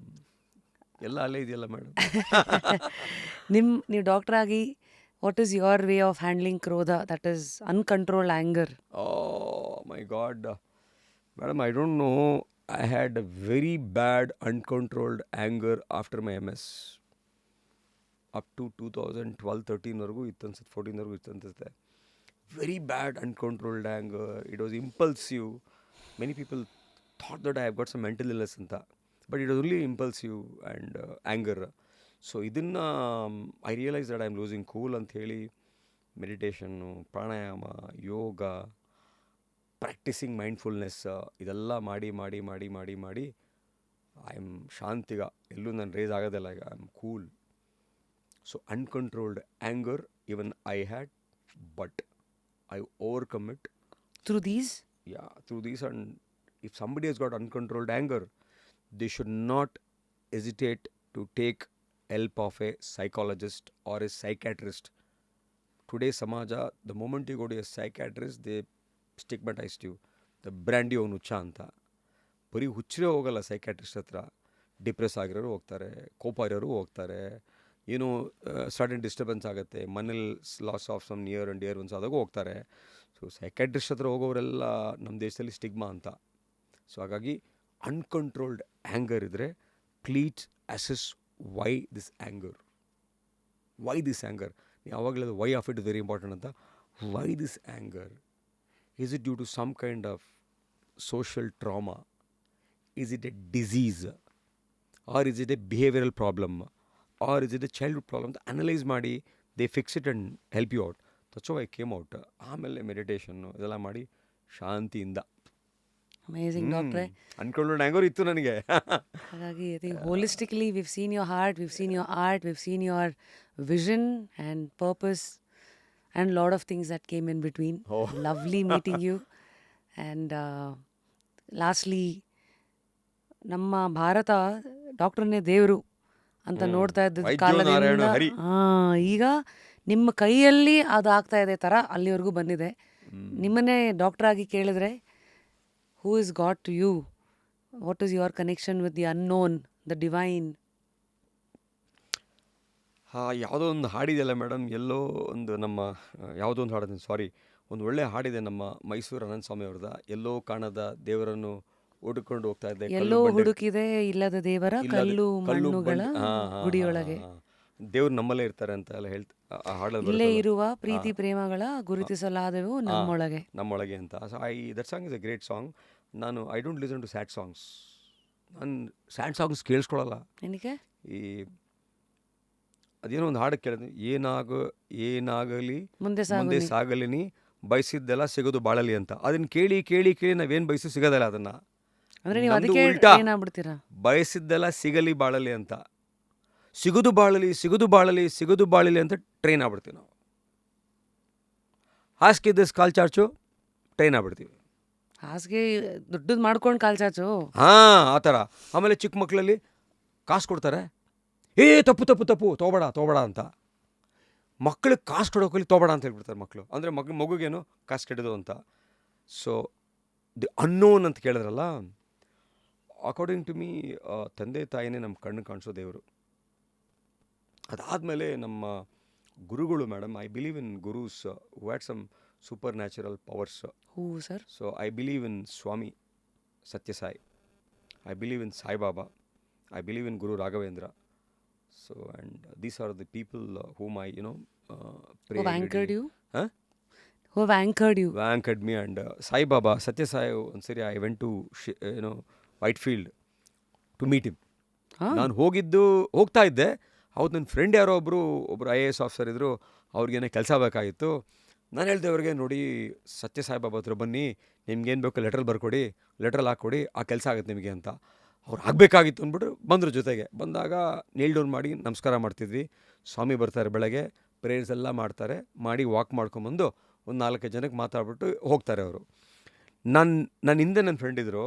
ಎಲ್ಲ ಅಲ್ಲೇ ಇದೆಯಲ್ಲ ಮೇಡಮ್.
ನೀವು ಡಾಕ್ಟರ್ ಆಗಿ what is your way of handling ಕ್ರೋಧ, that is uncontrolled anger?
My god madam, I don't know. I had a very bad uncontrolled anger after my MS. Up to 2012-13 ವರೆಗೂ ಇತ್ತು ಅನ್ಸುತ್ತೆ, 14 ವರೆಗೂ ಇತ್ತು ಅನ್ಸುತ್ತೆ. Very bad uncontrolled anger. It was impulsive. Many people thought that I have got some mental illness ಅಂತ, but it was only impulsive and anger. So ಇದನ್ನು I realise that I am losing cool ಅಂತ ಹೇಳಿ ಮೆಡಿಟೇಷನ್ನು, ಪ್ರಾಣಾಯಾಮ, ಯೋಗ, practising mindfulness ಇದೆಲ್ಲ ಮಾಡಿ ಮಾಡಿ ಮಾಡಿ ಮಾಡಿ ಮಾಡಿ ಐ ಆಮ್ ಶಾಂತಿಗ. ಎಲ್ಲೂ ನಾನು ರೇಸ್ ಆಗೋದಿಲ್ಲ ಈಗ. I am cool. So uncontrolled anger even I had, but I overcome it.
Through these?
Yeah, through these. And if somebody has got uncontrolled anger, they should not hesitate to take help of a psychologist or a psychiatrist. Today Samaja, the moment you go to a psychiatrist, they stigmatized you. The brandy ಅವನು ಹುಚ್ಚ ಅಂತ. ಬರೀ ಹುಚ್ಚರೇ ಹೋಗಲ್ಲ psychiatrist ಹತ್ರ. Depress ಆಗಿರೋರು ಹೋಗ್ತಾರೆ, ಕೋಪ ಇರೋರು ಹೋಗ್ತಾರೆ, ಏನೋ ಸಡನ್ ಡಿಸ್ಟರ್ಬೆನ್ಸ್ ಆಗುತ್ತೆ, ಮನೇಲಿ loss of some near and dear ones ಆದಾಗ ಹೋಗ್ತಾರೆ. ಸೊ ಸೈಕ್ಯಾಟ್ರಿಸ್ಟ್ ಹತ್ರ ಹೋಗೋರೆಲ್ಲ ನಮ್ಮ ದೇಶದಲ್ಲಿ ಸ್ಟಿಗ್ಮಾ ಅಂತ. ಸೊ ಹಾಗಾಗಿ ಅನ್ಕಂಟ್ರೋಲ್ಡ್ ಆ್ಯಂಗರ್ ಇದ್ದರೆ please assess why this anger. Why this anger? ನೀವು ಯಾವಾಗಲೂ why of it is very important ಅಂತ. Why this anger? Is it due to some kind of social trauma? Is it a disease? Or is it a behavioral problem? Or is it a childhood problem? Analyze ಮಾಡಿ, they fix it and help you out. That's how I came out. ಆಮೇಲೆ meditation ಇದೆಲ್ಲ ಮಾಡಿ ಶಾಂತಿಯಿಂದ.
Amazing ಡಾಕ್ಟ್ರೆ.
ಅನ್ಕೊಂಡ್ರೆ anger ಇತ್ತು ನನಗೆ.
ಹಾಗಾಗಿ I think holistically we've seen your heart, we've seen your art, we've seen your vision and purpose and lot of things that came in between. Lovely meeting you. And lastly, ನಮ್ಮ ಭಾರತ ಡಾಕ್ಟ್ರನ್ನೇ ದೇವರು ಅಂತ ನೋಡ್ತಾ ಇದ್ದ ಕಾಲದಿಂದ ಈಗ ನಿಮ್ಮ ಕೈಯಲ್ಲಿ ಅದು ಆಗ್ತಾ ಇದೆ ಥರ ಅಲ್ಲಿವರೆಗೂ ಬಂದಿದೆ. ನಿಮ್ಮನ್ನೇ ಡಾಕ್ಟರ್ ಆಗಿ ಕೇಳಿದ್ರೆ, who is God to you? What is your connection with the unknown, the divine?
ಯಾವುದೋ ಒಂದು ಹಾಡಿದೆಯಲ್ಲ ಮೇಡಮ್, ಎಲ್ಲೋ ಒಂದು ನಮ್ಮ ಯಾವುದೋ ಒಂದು ಹಾಡಿದೆ, ಸಾರಿ, ಒಂದು ಒಳ್ಳೆ ಹಾಡಿದೆ ನಮ್ಮ ಮೈಸೂರು ಅನಂತ ಸ್ವಾಮಿ ಅವ್ರದ, ಎಲ್ಲೋ ಕಾಣದ ದೇವರನ್ನು ಹುಡುಕೊಂಡು ಹೋಗ್ತಾ ಇದ್ದೆ,
ಎಲ್ಲೋ ಹುಡುಕಿದೆ ಇಲ್ಲದ ದೇವರ ಕಲ್ಲು ಮಣ್ಣುಗಳ ಗುಡಿಯೊಳಗೆ.
ದೇವ್ರು ನಮ್ಮಲ್ಲೇ ಇರ್ತಾರೆ ಅಂತ ಎಲ್ಲ ಹಾಡಲ್ಲಿ
ಇಲ್ಲೇ ಇರುವ ಪ್ರೀತಿ ಪ್ರೇಮಗಳ ಗುರುತಿಸಲಾದವು
ನಮ್ಮೊಳಗೆ ಅಂತ. That song is a great song. I don't listen to sad songs. ನಾನು ಸ್ಯಾಡ್ ಸಾಂಗ್ಸ್ ಕೇಳಿಸ್ಕೊಳ್ಳಲ್ಲ.
ಏನಕ್ಕೆ?
ಈ ಅದೇನೋ ಒಂದು ಹಾಡು ಕೇಳಿದ್ವಿ, ಏನಾಗಲಿ ಮುಂದೆ ಸಾಗಲಿ ನೀ ಬಯಸಿದ್ದೆಲ್ಲ ಸಿಗೋದು ಬಾಳಲಿ ಅಂತ. ಅದನ್ನ ಕೇಳಿ ಕೇಳಿ ಕೇಳಿ ನಾವೇನು ಬಯಸು ಸಿಗೋದಲ್ಲ. ಅದನ್ನು
ಉಲ್ಟಾ
ಬಯಸಿದ್ದೆಲ್ಲ ಸಿಗಲಿ ಬಾಳಲಿ ಅಂತ, ಸಿಗೋದು ಬಾಳಲಿ ಸಿಗೋದು ಬಾಳಲಿ ಸಿಗೋದು ಬಾಳಲಿ ಅಂತ ಟ್ರೈನ್ ಆಗ್ಬಿಡ್ತೀವಿ ನಾವು. ಹಾಸಿಗೆ ಕಾಲ್ ಚಾಚು ಟ್ರೈನ್ ಆಗ್ಬಿಡ್ತೀವಿ.
ಹಾಸಿಗೆ ದುಡ್ಡು ಮಾಡ್ಕೊಂಡು ಕಾಲ್ ಚಾಚು,
ಆ ಥರ. ಆಮೇಲೆ ಚಿಕ್ಕ ಮಕ್ಕಳಲ್ಲಿ ಕಾಸು ಕೊಡ್ತಾರೆ, ತಪ್ಪು ತಪ್ಪು ತಪ್ಪು ತೊಗೊಬೇಡ ಅಂತ. ಮಕ್ಕಳಿಗೆ ಕಾಸು ಕೊಡೋಕಲ್ಲಿ ತೊಗೊಬೇಡ ಅಂತ ಹೇಳ್ಬಿಡ್ತಾರೆ ಮಕ್ಕಳು. ಅಂದರೆ ಮಗುಗೇನು ಕಾಸು ಕೆಡೋದು ಅಂತ. ಸೊ ದಿ ಅನ್ನೋನ್ ಅಂತ ಕೇಳಿದ್ರಲ್ಲ, ಅಕಾರ್ಡಿಂಗ್ ಟು ಮೀ ತಂದೆ ತಾಯಿನೇ ನಮ್ಮ ಕಣ್ಣು ಕಾಣಿಸೋ ದೇವರು. ಅದಾದಮೇಲೆ ನಮ್ಮ ಗುರುಗಳು madam, I believe in gurus who had some super natural powers.
Who sir?
So I believe in Swami Sathya Sai, I believe in Sai Baba, I believe in Guru Raghavendra. So, and these are the people whom I, pray.
Who have anchored you?
Huh?
Who have anchored you?
Who anchored me. And Sai Baba, Satya Sai, ಒಂದ್ಸರಿ I went to, Whitefield to meet him. ನಾನು ಹೋಗ್ತಾ ಇದ್ದೆ. ಅವತ್ತು ನನ್ನ friend ಯಾರೋ ಒಬ್ಬರು IAS officer ಇದ್ದರು, ಅವ್ರಿಗೇನೆ ಕೆಲಸ ಬೇಕಾಗಿತ್ತು. ನಾನು ಹೇಳ್ದೆ ಅವ್ರಿಗೆ, ನೋಡಿ ಸತ್ಯ ಸಾಯಿಬಾಬಾ ಹತ್ರ ಬನ್ನಿ, ನಿಮ್ಗೇನು ಬೇಕು ಲೆಟ್ರಲ್ಲಿ ಬರ್ಕೊಡಿ, ಲೆಟ್ರಲ್ಲಿ ಹಾಕ್ಕೊಡಿ, ಆ ಕೆಲಸ ಆಗುತ್ತೆ ನಿಮಗೆ ಅಂತ. ಅವ್ರು ಆಗಬೇಕಾಗಿತ್ತು ಅಂದ್ಬಿಟ್ಟು ಬಂದರು. ಜೊತೆಗೆ ಬಂದಾಗ ನೇಲ್ ಡೌನ್ ಮಾಡಿ ನಮಸ್ಕಾರ ಮಾಡ್ತಿದ್ವಿ. ಸ್ವಾಮಿ ಬರ್ತಾರೆ ಬೆಳಗ್ಗೆ, ಪ್ರೇಯರ್ಸ್ ಎಲ್ಲ ಮಾಡ್ತಾರೆ, ಮಾಡಿ ವಾಕ್ ಮಾಡ್ಕೊಂಬಂದು ಒಂದು 4 ಜನಕ್ಕೆ ಮಾತಾಡ್ಬಿಟ್ಟು ಹೋಗ್ತಾರೆ ಅವರು. ನನ್ನ ಹಿಂದೆ ನನ್ನ ಫ್ರೆಂಡ್ ಇದ್ದರು,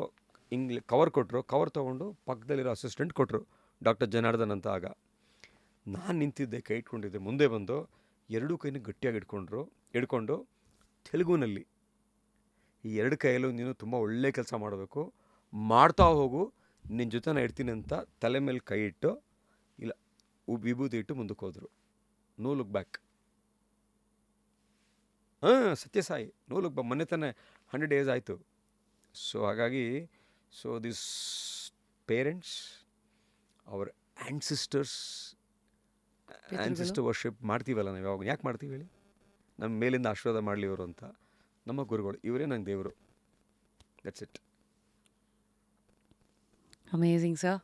ಹಿಂಗೆ ಕವರ್ ಕೊಟ್ಟರು. ಕವರ್ ತೊಗೊಂಡು ಪಕ್ಕದಲ್ಲಿರೋ ಅಸಿಸ್ಟೆಂಟ್ ಕೊಟ್ಟರು, ಡಾಕ್ಟರ್ ಜನಾರ್ದನ್ ಅಂತ. ಆಗ ನಾನು ನಿಂತಿದ್ದೆ, ಕೈ ಇಟ್ಕೊಂಡಿದ್ದೆ. ಮುಂದೆ ಬಂದು ಎರಡೂ ಕೈನೂ ಗಟ್ಟಿಯಾಗಿ ಹಿಡ್ಕೊಂಡು ತೆಲುಗುನಲ್ಲಿ, ಈ ಎರಡು ಕೈಯಲ್ಲೂ ನೀನು ತುಂಬ ಒಳ್ಳೆ ಕೆಲಸ ಮಾಡಬೇಕು, ಮಾಡ್ತಾ ಹೋಗು, ನಿನ್ನ ಜೊತೆ ನಾನು ಇರ್ತೀನಿ ಅಂತ ತಲೆ ಮೇಲೆ ಕೈ ಇಟ್ಟು, ಇಲ್ಲ ವಿಭೂತಿ ಇಟ್ಟು ಮುಂದಕ್ಕೆ ಹೋದರು. No look back. Sathya Sai, no look back. ಮೊನ್ನೆ ತಾನೇ 100 days ಆಯಿತು. ಸೊ ಹಾಗಾಗಿ this parents, our ancestor worship ಮಾಡ್ತೀವಲ್ಲ ನಾವು, ಯಾವಾಗ ಯಾಕೆ ಮಾಡ್ತೀವಿ ಹೇಳಿ? ನಮ್ಮ ಮೇಲಿಂದ ಆಶೀರ್ವಾದ ಮಾಡಲಿ ಇವರು ಅಂತ. ನಮ್ಮ ಗುರುಗಳು ಇವರೇ ನಂಗೆ ದೇವರು. That's it.
Amazing sir,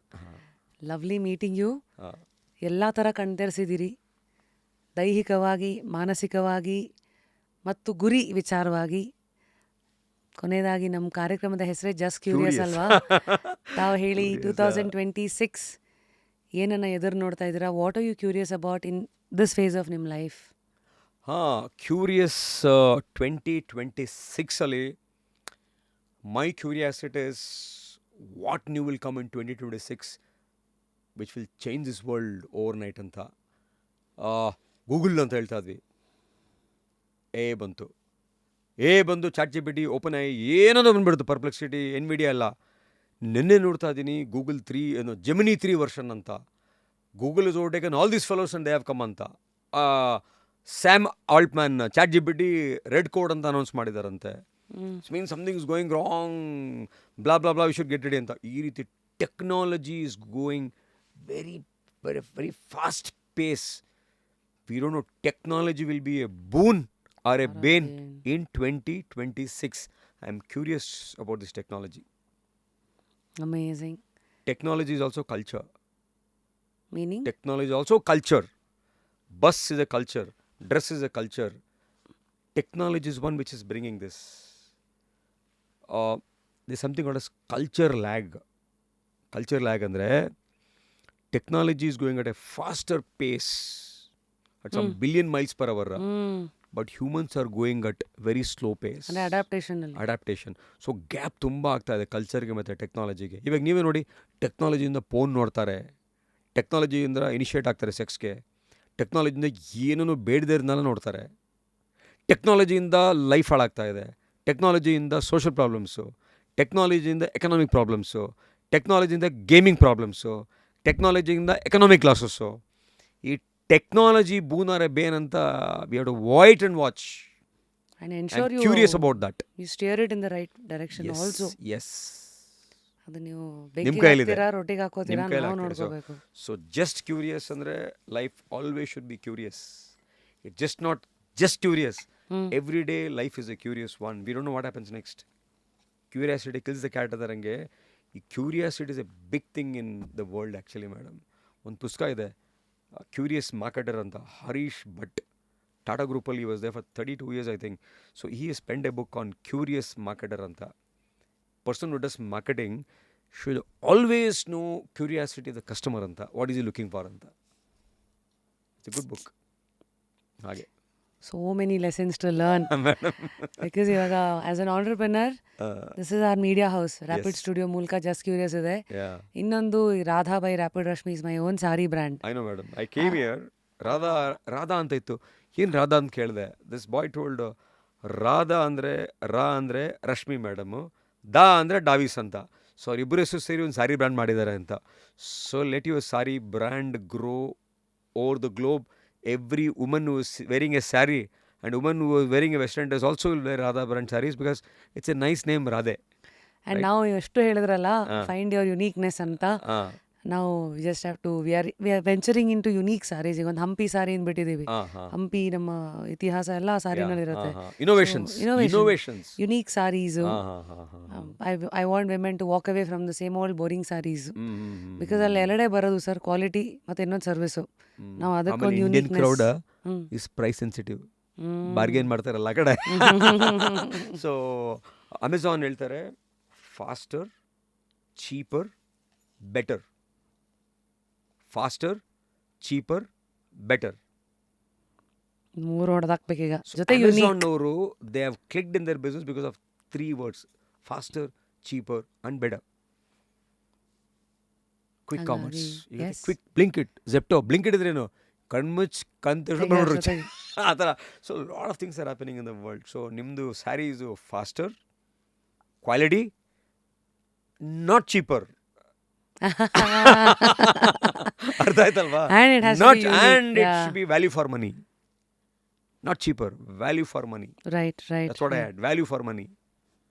lovely meeting you. ಎಲ್ಲ ಥರ ಕಣ್ತೆರೆಸಿದ್ದೀರಿ, ದೈಹಿಕವಾಗಿ, ಮಾನಸಿಕವಾಗಿ ಮತ್ತು ಗುರಿ ವಿಚಾರವಾಗಿ. ಕೊನೆಯದಾಗಿ ನಮ್ಮ ಕಾರ್ಯಕ್ರಮದ ಹೆಸರೇ ಜಸ್ಟ್ ಕ್ಯೂರಿಯಸ್ ಅಲ್ವಾ? ತಾವು ಹೇಳಿ 2026 ಏನನ್ನು ಎದುರು ನೋಡ್ತಾ ಇದ್ದೀರಾ? What are you curious about in this phase of ನಿಮ್ಮ life?
Curious 2026 my curiosity is what new will come in 2026 which will change this world overnight ಅಂತ. ಗೂಗಲ್ ಅಂತ ಹೇಳ್ತಾ ಇದ್ವಿ, ಬಂತು ChatGPT, ಓಪನ್ ಐ ಏನೋ ಬಂದ್ಬಿಡ್ತು, ಪರ್ಪ್ಲೆಕ್ಸಿಟಿ, ಎನ್ವಿಡಿಯಾ ಎಲ್ಲ. ನಿನ್ನೆ ನೋಡ್ತಾ ಇದ್ದೀನಿ ಗೂಗಲ್ 3 ಜೆಮಿನಿ 3 ವರ್ಷನ್ ಅಂತ. Google is overtaken all these fellows and they have come ಅಂತ. Sam Altman ChatGPT red code ಅಂತ ಅನೌನ್ಸ್ ಮಾಡಿದಾರಂತೆ. Means something is going wrong, blah blah blah, we should get ready ಅಂತ. ಈ ರೀತಿ technology is going very very very fast pace. We don't know, technology will be a boon or a bane in 2026. I am curious about this technology.
Amazing.
Technology is also culture.
Meaning?
Technology is also culture. Bus is a culture. Dress is a culture. Technology is one which is bringing this. There's something called as culture lag. Culture lag andre technology is going at a faster pace, at some billion miles per hour. But humans are going at very slow pace.
And adaptation.
So gap ತುಂಬ ಆಗ್ತಾ ಇದೆ ಕಲ್ಚರ್ಗೆ ಮತ್ತು ಟೆಕ್ನಾಲಜಿಗೆ. ಇವಾಗ ನೀವೇ ನೋಡಿ, ಟೆಕ್ನಾಲಜಿಯಿಂದ phone ನೋಡ್ತಾರೆ, ಟೆಕ್ನಾಲಜಿಯಿಂದ initiate ಆಗ್ತಾರೆ ಸೆಕ್ಸ್ಗೆ, ಟೆಕ್ನಾಲಜಿಯಿಂದ ಏನೂ ಬೇಡದೇ ಇರೋದನ್ನೆಲ್ಲ ನೋಡ್ತಾರೆ, ಟೆಕ್ನಾಲಜಿಯಿಂದ ಲೈಫ್ ಹಾಳಾಗ್ತಾ ಇದೆ, ಟೆಕ್ನಾಲಜಿಯಿಂದ ಸೋಷಲ್ ಪ್ರಾಬ್ಲಮ್ಸು, ಟೆಕ್ನಾಲಜಿಯಿಂದ ಎಕನಾಮಿಕ್ ಪ್ರಾಬ್ಲಮ್ಸು, ಟೆಕ್ನಾಲಜಿಯಿಂದ ಗೇಮಿಂಗ್ ಪ್ರಾಬ್ಲಮ್ಸು, ಟೆಕ್ನಾಲಜಿಯಿಂದ ಎಕನಾಮಿಕ್ ಲಾಸಸ್ಸು. ಈ ಟೆಕ್ನಾಲಜಿ ಬೂನಾರೆ ಬೇನ್ ಅಂತ we have to wait and watch
and ensure
I'm curious about that.
You steer it in the right direction.
Yes,
also.
Yes.
ಅದು ನೀವು ಬೆಂಕಿಗೆ ಹಾಕ್ತೀರಾ, ರೊಟ್ಟಿಗೆ ಹಾಕೋತೀರಾ, ನಾವು ನೋಡ್ಕೋಬೇಕು.
So just curious ಅಂದ್ರೆ life always should be curious. It's just not just curious. Every day life is a curious one. We don't know what happens next. Curiosity kills the cat ಅದರಂಗೆ ಈ curiosity is a big thing in the world actually madam. ಒಂದು ಪುಸ್ತಕ ಇದೆ, curious marketer ಅಂತ, ಹರೀಶ್ ಭಟ್, ಟಾಟಾ ಗ್ರೂಪಲ್ಲಿ was there for 32 years I think. So he spend a book on curious marketer ಅಂತ. Person who does marketing should always know curiosity the customer ಅಂತ, what is he looking for ಅಂತ. It's a good book. ಹಾಗೆ
so many lessons to learn. Because ಇವಾಗ as an entrepreneur, this is our media house, rapid studio ಮೂಲಕ just curious ಇದೆ. ಇನ್ನೊಂದು Radha by rapid Rashmi is my own sorry brand.
I know madam, I came here, Radha ಅಂತ ಇತ್ತು. ಏನು ರಾಧಾ ಅಂತ ಕೇಳಿದೆ. This boy told Radha ಅಂದರೆ ರಶ್ಮಿ ಮೇಡಮು, ದಾ ಅಂದರೆ ಡಾವಿಸ್ ಅಂತ. ಸೊ ಅವ್ರಿಬ್ಬರು ಹೆಸರು ಸೇರಿ ಒಂದು ಸಾರಿ ಬ್ರ್ಯಾಂಡ್ ಮಾಡಿದ್ದಾರೆ ಅಂತ. So let your sorry brand grow over the globe. Every woman who is wearing a saree and woman who is wearing a western dress also will wear Radha brand sarees because it's a nice name, Radhe.
And right? Now ಎಷ್ಟು ಹೇಳಿದ್ರಲ್ಲ, find your uniqueness ಅಂತ. Now we just have to, we are venturing into unique sarees. ಈಗ ಒಂದು ಹಂಪಿ ಸಾರಿ ಅಂದ್ಬಿಟ್ಟಿದ್ದೀವಿ. ಹಂಪಿ ನಮ್ಮ ಇತಿಹಾಸ ಎಲ್ಲ ಸಾರಿನಲ್ಲಿ ಇರುತ್ತೆ.
Innovations.
Unique sarees. I want women to walk away from the same old boring sarees. Because ಅಲ್ಲಿ ಎರಡೇ ಬರೋದು ಸರ್, ಕ್ವಾಲಿಟಿ ಮತ್ತು ಇನ್ನೊಂದು ಸರ್ವಿಸು. ನಾವು ಅದಕ್ಕೊಂದು uniqueness.
Indian crowd is price sensitive, bargain ಮಾಡ್ತಾರಲ್ಲ ಆ ಕಡೆ. ಸೊ ಅಮೆಝಾನ್ ಹೇಳ್ತಾರೆ faster, cheaper, better. Faster, cheaper, better.
ಮೂರು ಹೊಡೆದಾಕ್ಬೇಕೀಗ. ಜೊತೆ
ಅಮೆಝಾನ್ ಅವರು they have clicked in their business because of 3 words: faster, cheaper and better. Quick commerce,
ಹಾಗಾಗಿ,
you
yes.
Quick Blinkit, Zepto. Blinkit ಇದ್ರೇನು, ಕಣ್ಮುಚ್
ಜೊತೆಗೆ.
ಆ ಥರ. So lot of things are happening in the world. So ನಿಮ್ಮದು saris faster, quality, not cheaper. ಅರ್ಥ ಆಯ್ತಲ್ವಾ?
And it has to
Not
be unique,
and it
yeah.
should be value for money, not cheaper, value for money.
Right.
That's what I had, value for money.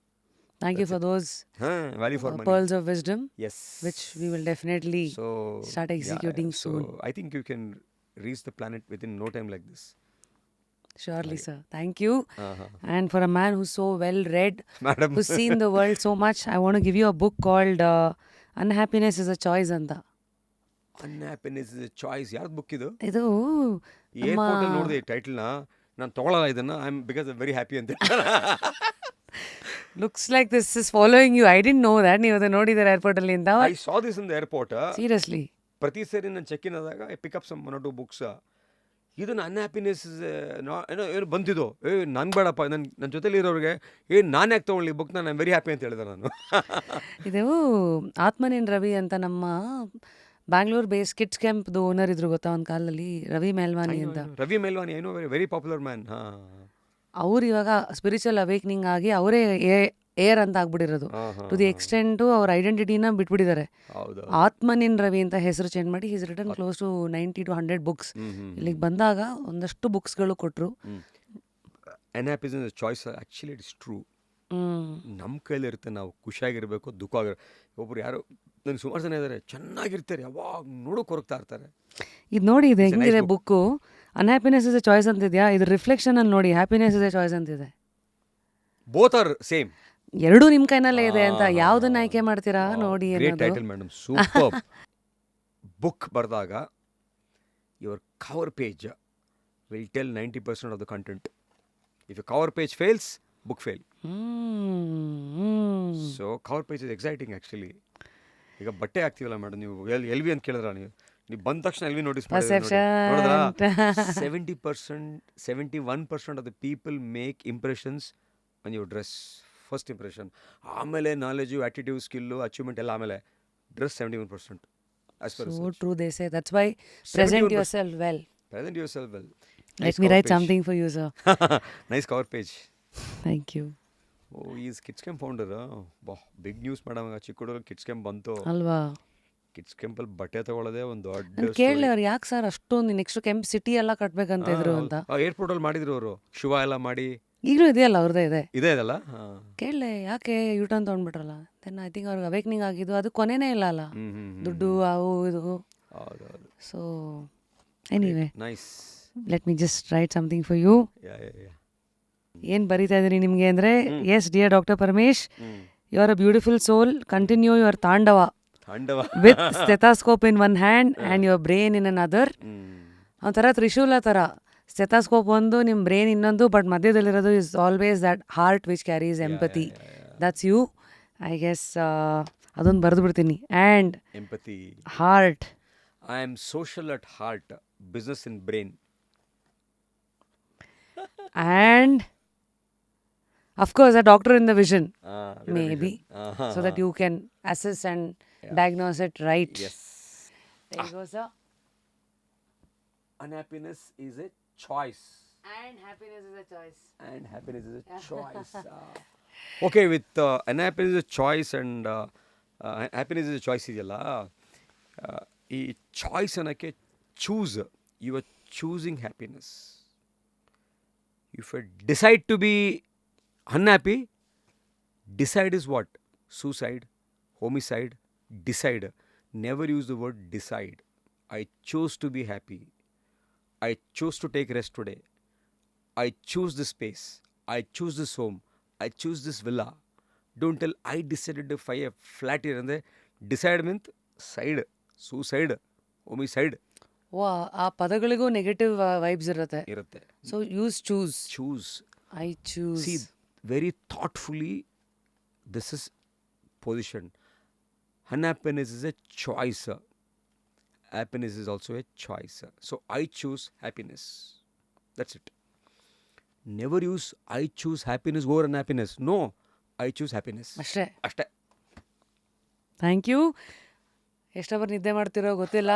Thank you for those
Value for money.
pearls of wisdom,
Yes.
which we will definitely
So
start executing
so
soon.
I think you can reach the planet within no time like this.
Surely, sir. Thank you.
Uh-huh.
And for a man who's so well read,
Madam.
who's seen the world so much, I want to give you a book called Unhappiness is a Choice ಅಂತ.
Unhappiness is a choice. ಯಾರ್ದು book ಇದು?
ಇದು
airport ಅಲ್ಲಿ ನೋಡಿದೆ ಈ ಟೈಟಲ್ನ. ನಾನು ತಗೊಳ್ಳಲ್ಲ ಇದನ್ನ. I am because very happy ಅಂತ.
looks like this is following you. I didn't know that. ನೀವು ಅದನ್ನ ನೋಡಿದ್ರೆ ಏರ್ಪೋರ್ಟ್ ಅಲ್ಲಿ ಅಂತ.
I saw this in the airport.
Seriously.
ಪ್ರತಿ ಸರಿ ನಾನು ಚೆಕ್ ಇನ್ ಆದಾಗ I pick up some 1 or 2 books. ಇದು ಅನ್ಹ್ಯಾಪಿನೆಸ್ ಏನೋ ಏನು ಬಂತಿದ್ದು, ನನ್ಗೆ ಬೇಡಪ್ಪ, ನನ್ನ ಜೊತೆಲಿ ಇರೋರಿಗೆ ನಾನು ಯಾಕೆ ತೊಗೊಳ್ಳಿ ಬುಕ್, ನಾನು ವೆರಿ ಹ್ಯಾಪಿ ಅಂತ ಹೇಳಿದೆ ನಾನು.
ಇದು ಆತ್ಮನೇನ್ ರವಿ ಅಂತ ನಮ್ಮ ಬ್ಯಾಂಗ್ಳೂರ್ ಬೇಸ್ ಕಿಡ್ಸ್ ಕ್ಯಾಂಪ್ದು ಓನರ್ ಇದ್ರು ಗೊತ್ತಾ ಒಂದು ಕಾಲದಲ್ಲಿ, ರವಿ ಮೇಲ್ವಾನಿ ಅಂತ.
Ravi Melwani, I know, very popular man.
ಅವ್ರು ಇವಾಗ ಸ್ಪಿರಿಚುವಲ್ ಅವೇಕ್ನಿಂಗ್ ಆಗಿ ಅವರೇ ಏರ್ ಅಂತ ಆಗ್ಬಿಟ್ಟಿರೋದು. ಟು ದಿ ಎಕ್ಸ್ಟೆಂಟು ಅವ್ರ ಐಡೆಂಟಿಟಿನ ಬಿಟ್ಬಿಟ್ಟಿದ್ದಾರೆ.
ಹೌದು.
ಆತ್ಮನಿನ್ ರವಿ ಅಂತ ಹೆಸರು ಚೇಂಜ್ ಮಾಡಿ is return close to 90 to 100 books. ಇಲ್ಲಿಗೆ ಬಂದಾಗ ಒಂದಷ್ಟು ಬುಕ್ಸ್ಗಳು ಕೊಟ್ಟರು.
Unhappiness is choice. Actually it is true. ನಮ್ಮ ಕೈಲಿರುತ್ತೆ, ನಾವು ಖುಷಿಯಾಗಿರಬೇಕು, ದುಃಖ ಆಗಿರೋ. ಒಬ್ರು ಯಾರು ನನಗೆ ಸುಮಾರು ಜನ ಇದ್ದಾರೆ, ಚೆನ್ನಾಗಿರ್ತಾರೆ, ಯಾವಾಗ ನೋಡೋಕೆ ಹೊರಗ್ತಾ ಇರ್ತಾರೆ.
ಇದು ನೋಡಿ, ಇದು ಹೆಂಗಿದೆ book. Unhappiness is a choice ಅಂತಿದ್ಯಾ, ಇದು ರಿಫ್ಲೆಕ್ಷನ್ ಅಲ್ಲಿ ನೋಡಿ, ಹ್ಯಾಪಿನೆಸ್ ಇಸ್ ಎ ಚಾಯ್ಸ್ ಅಂತಿದೆ.
Both are same.
ಎರಡೂ ನಿಮ್ಮ ಕೈನಲ್ಲೇ ಇದೆ ಅಂತ. ಯಾವುದನ್ನ ಆಯ್ಕೆ ಮಾಡ್ತೀರಾ ನೋಡಿ.
Great title madam, super. Book ಬರೆದಾಗ your cover page will tell 90% of the content. If you cover page fails, book fail. So cover page is exciting actually. ಈಗ ಬಟ್ಟೆ ಹಾಕ್ತೀವಲ್ಲ ಮೇಡಮ್, ನೀವು ಎಲ್ ವಿ ಅಂತ ಕೇಳಿದ್ರ, ನೀವು ಬಂದ ತಕ್ಷಣ ಎಲ್ ವಿ ನೋಟಿಸ್ ಮಾಡಿದ್ರಾ? 71% of the people make impressions on your dress. First impression, ಆಮೇಲೆ ನಾಲೆಜು, ಆಟಿಟ್ಯೂಡ್, ಸ್ಕಿಲ್ಲು, ಅಚೀವ್ಮೆಂಟ್ ಎಲ್ಲ ಆಮೇಲೆ. Dress 71%.
So true, they say. That's why present yourself well.
Present yourself well.
Let me write something for you, sir.
Nice cover page.
Thank you.
Oh, he is Kids Camp founder. Big news madam. ಚಿಕ್ಕ ಹುಡುಗರು kids camp ಬಂತು
ಅಲ್ವಾ?
Kids ಕ್ಯಾಂಪಲ್ಲಿ ಬಟ್ಟೆ ತಗೊಳ್ಳೋದೇ ಒಂದು ದೊಡ್ಡ.
ಕೇಳಲಿ ಅವ್ರು, ಯಾಕೆ ಸರ್ ಅಷ್ಟೊಂದು ನೆಕ್ಸ್ಟ್ ಕೆಂಪ್ ಸಿಟಿ ಎಲ್ಲ ಕಟ್ಬೇಕಂತ ಇದ್ರು ಅಂತ.
ಏರ್ಪೋರ್ಟಲ್ಲಿ ಮಾಡಿದ್ರು ಅವರು, ಶಿವ ಎಲ್ಲ ಮಾಡಿ.
ಈಗಲೂ ಇದೆಯಲ್ಲ ಅವ್ರದ್ದೇ ಇದೆ.
ಇದೆ ಅದಲ್ಲ.
ಕೇಳಲೆ ಯಾಕೆ ಯೂಟರ್ನ್ ತೊಗೊಂಡ್ಬಿಟ್ರಲ್ಲ. ದೆನ್ ಐ ಥಿಂಕ್ ಅವ್ರಿಗೆ ಅವೇಕ್ನಿಂಗ್ ಆಗಿದ್ದು, ಅದು ಕೊನೆನೇ ಇಲ್ಲ ಅಲ್ಲ, ದುಡ್ಡು ಅವು ಇದು. So anyway,
nice.
Let me just write something for you. ಏನು ಬರೀತಾ ಇದ್ದೀನಿ ನಿಮಗೆ ಅಂದರೆ, yes dear doctor Paramesh, you are a beautiful soul. Continue your tandava with stethoscope in one hand and your brain in another. ಒಂಥರ ತ್ರಿಶೂಲ ಥರ, ಸ್ಟೆಥಾಸ್ಕೋಪ್ ಒಂದು, ನಿಮ್ಮ ಬ್ರೈನ್ ಇನ್ನೊಂದು, ಬಟ್ ಮಧ್ಯದಲ್ಲಿರೋದು is always that heart which carries empathy. That's you, I guess. ಅದೊಂದು ಬರೆದು ಬಿಡ್ತೀನಿ. And
empathy,
heart.
I am social at heart, business in brain.
And of course a doctor in the vision, maybe, so that you can assess and diagnose it right.
Yes.
There you go, sir.
Unhappiness is a choice.
And happiness is a choice.
And happiness is a choice. Okay, with unhappiness is a choice and happiness is a choice ಇದೆಯಲ್ಲ, ಈ choice ಅನ್ನೋಕ್ಕೆ choose. You are choosing happiness. If you decide to be unhappy, decide is what? Suicide, homicide, decide. Never use the word decide. I chose to be happy. I chose to take rest today. I choose this space. I choose this home. I choose this villa. Don't tell I decided to buy a flat here. And decide means side, suicide, homicide.
ಆ ಪದಗಳಿಗೂ negative vibes ಇರುತ್ತೆ. So use choose.
Choose.
I choose.
See, very thoughtfully this is position. Unhappiness is a choice. Happiness is also a choice. So I choose happiness. That's it. Never use I choose happiness over unhappiness. No, I choose happiness.
ಅಷ್ಟೇ.
ಅಷ್ಟೇ.
Thank you. ಎಷ್ಟೊಬ್ಬರು ನಿದ್ದೆ ಮಾಡ್ತಿರೋ ಗೊತ್ತಿಲ್ಲ.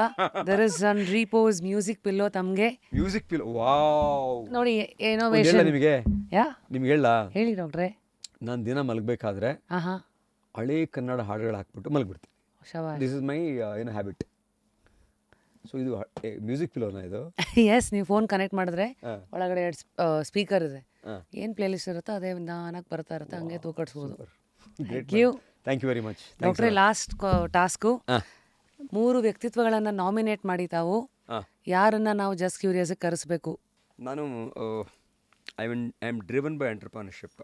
There is an repose music pillow ತಮಗೆ.
Music pill wow
ನೋಡಿ innovation.
ನಿಮಗೆ
ಯಾ
ನಿಮ್ಗೆ ಹೇಳ
ಹೇಳಿ ಡಾಕ್ಟ್ರೆ.
ನಾನು ದಿನ ಮಲಗಬೇಕಾದ್ರೆ
ಹಾಂ
ಹಳೇ ಕನ್ನಡ ಹಾಡುಗಳು ಹಾಕ್ಬಿಟ್ಟು ಮಲಗ್ಬಿಡ್ತೀನಿ.
ಶಬಾಷ್.
This is my habit. So ಇದು ಮ್ಯೂಸಿಕ್ ಪಿಲೋನ ಇದು.
ಎಸ್, ನೀವು ಫೋನ್ ಕನೆಕ್ಟ್ ಮಾಡಿದ್ರೆ ಒಳಗಡೆ 2 ಸ್ಪೀಕರ್ ಇದೆ. ಏನು ಪ್ಲೇ ಲಿಸ್ಟ್ ಇರುತ್ತೋ ಅದೇ ನಿಧಾನಕ್ಕೆ ಬರ್ತಾ ಇರುತ್ತೆ, ಹಂಗೆ ತೂಕಡಿಸ್ಬೋದು.
ಥ್ಯಾಂಕ್ ಯು ವೆರಿ ಮಚ್
ಡಾಕ್ಟ್ರೆ. ಲಾಸ್ಟ್ ಟಾಸ್ಕು, 3 ವ್ಯಕ್ತಿತ್ವಗಳನ್ನು ನಾಮಿನೇಟ್ ಮಾಡಿ ತಾವು ಯಾರನ್ನ ನಾವು ಜಸ್ಟ್ ಕ್ಯೂರಿಯಸ್ಗೆ ಕರೆಸ್ಬೇಕು.
ನಾನು I am driven by entrepreneurship.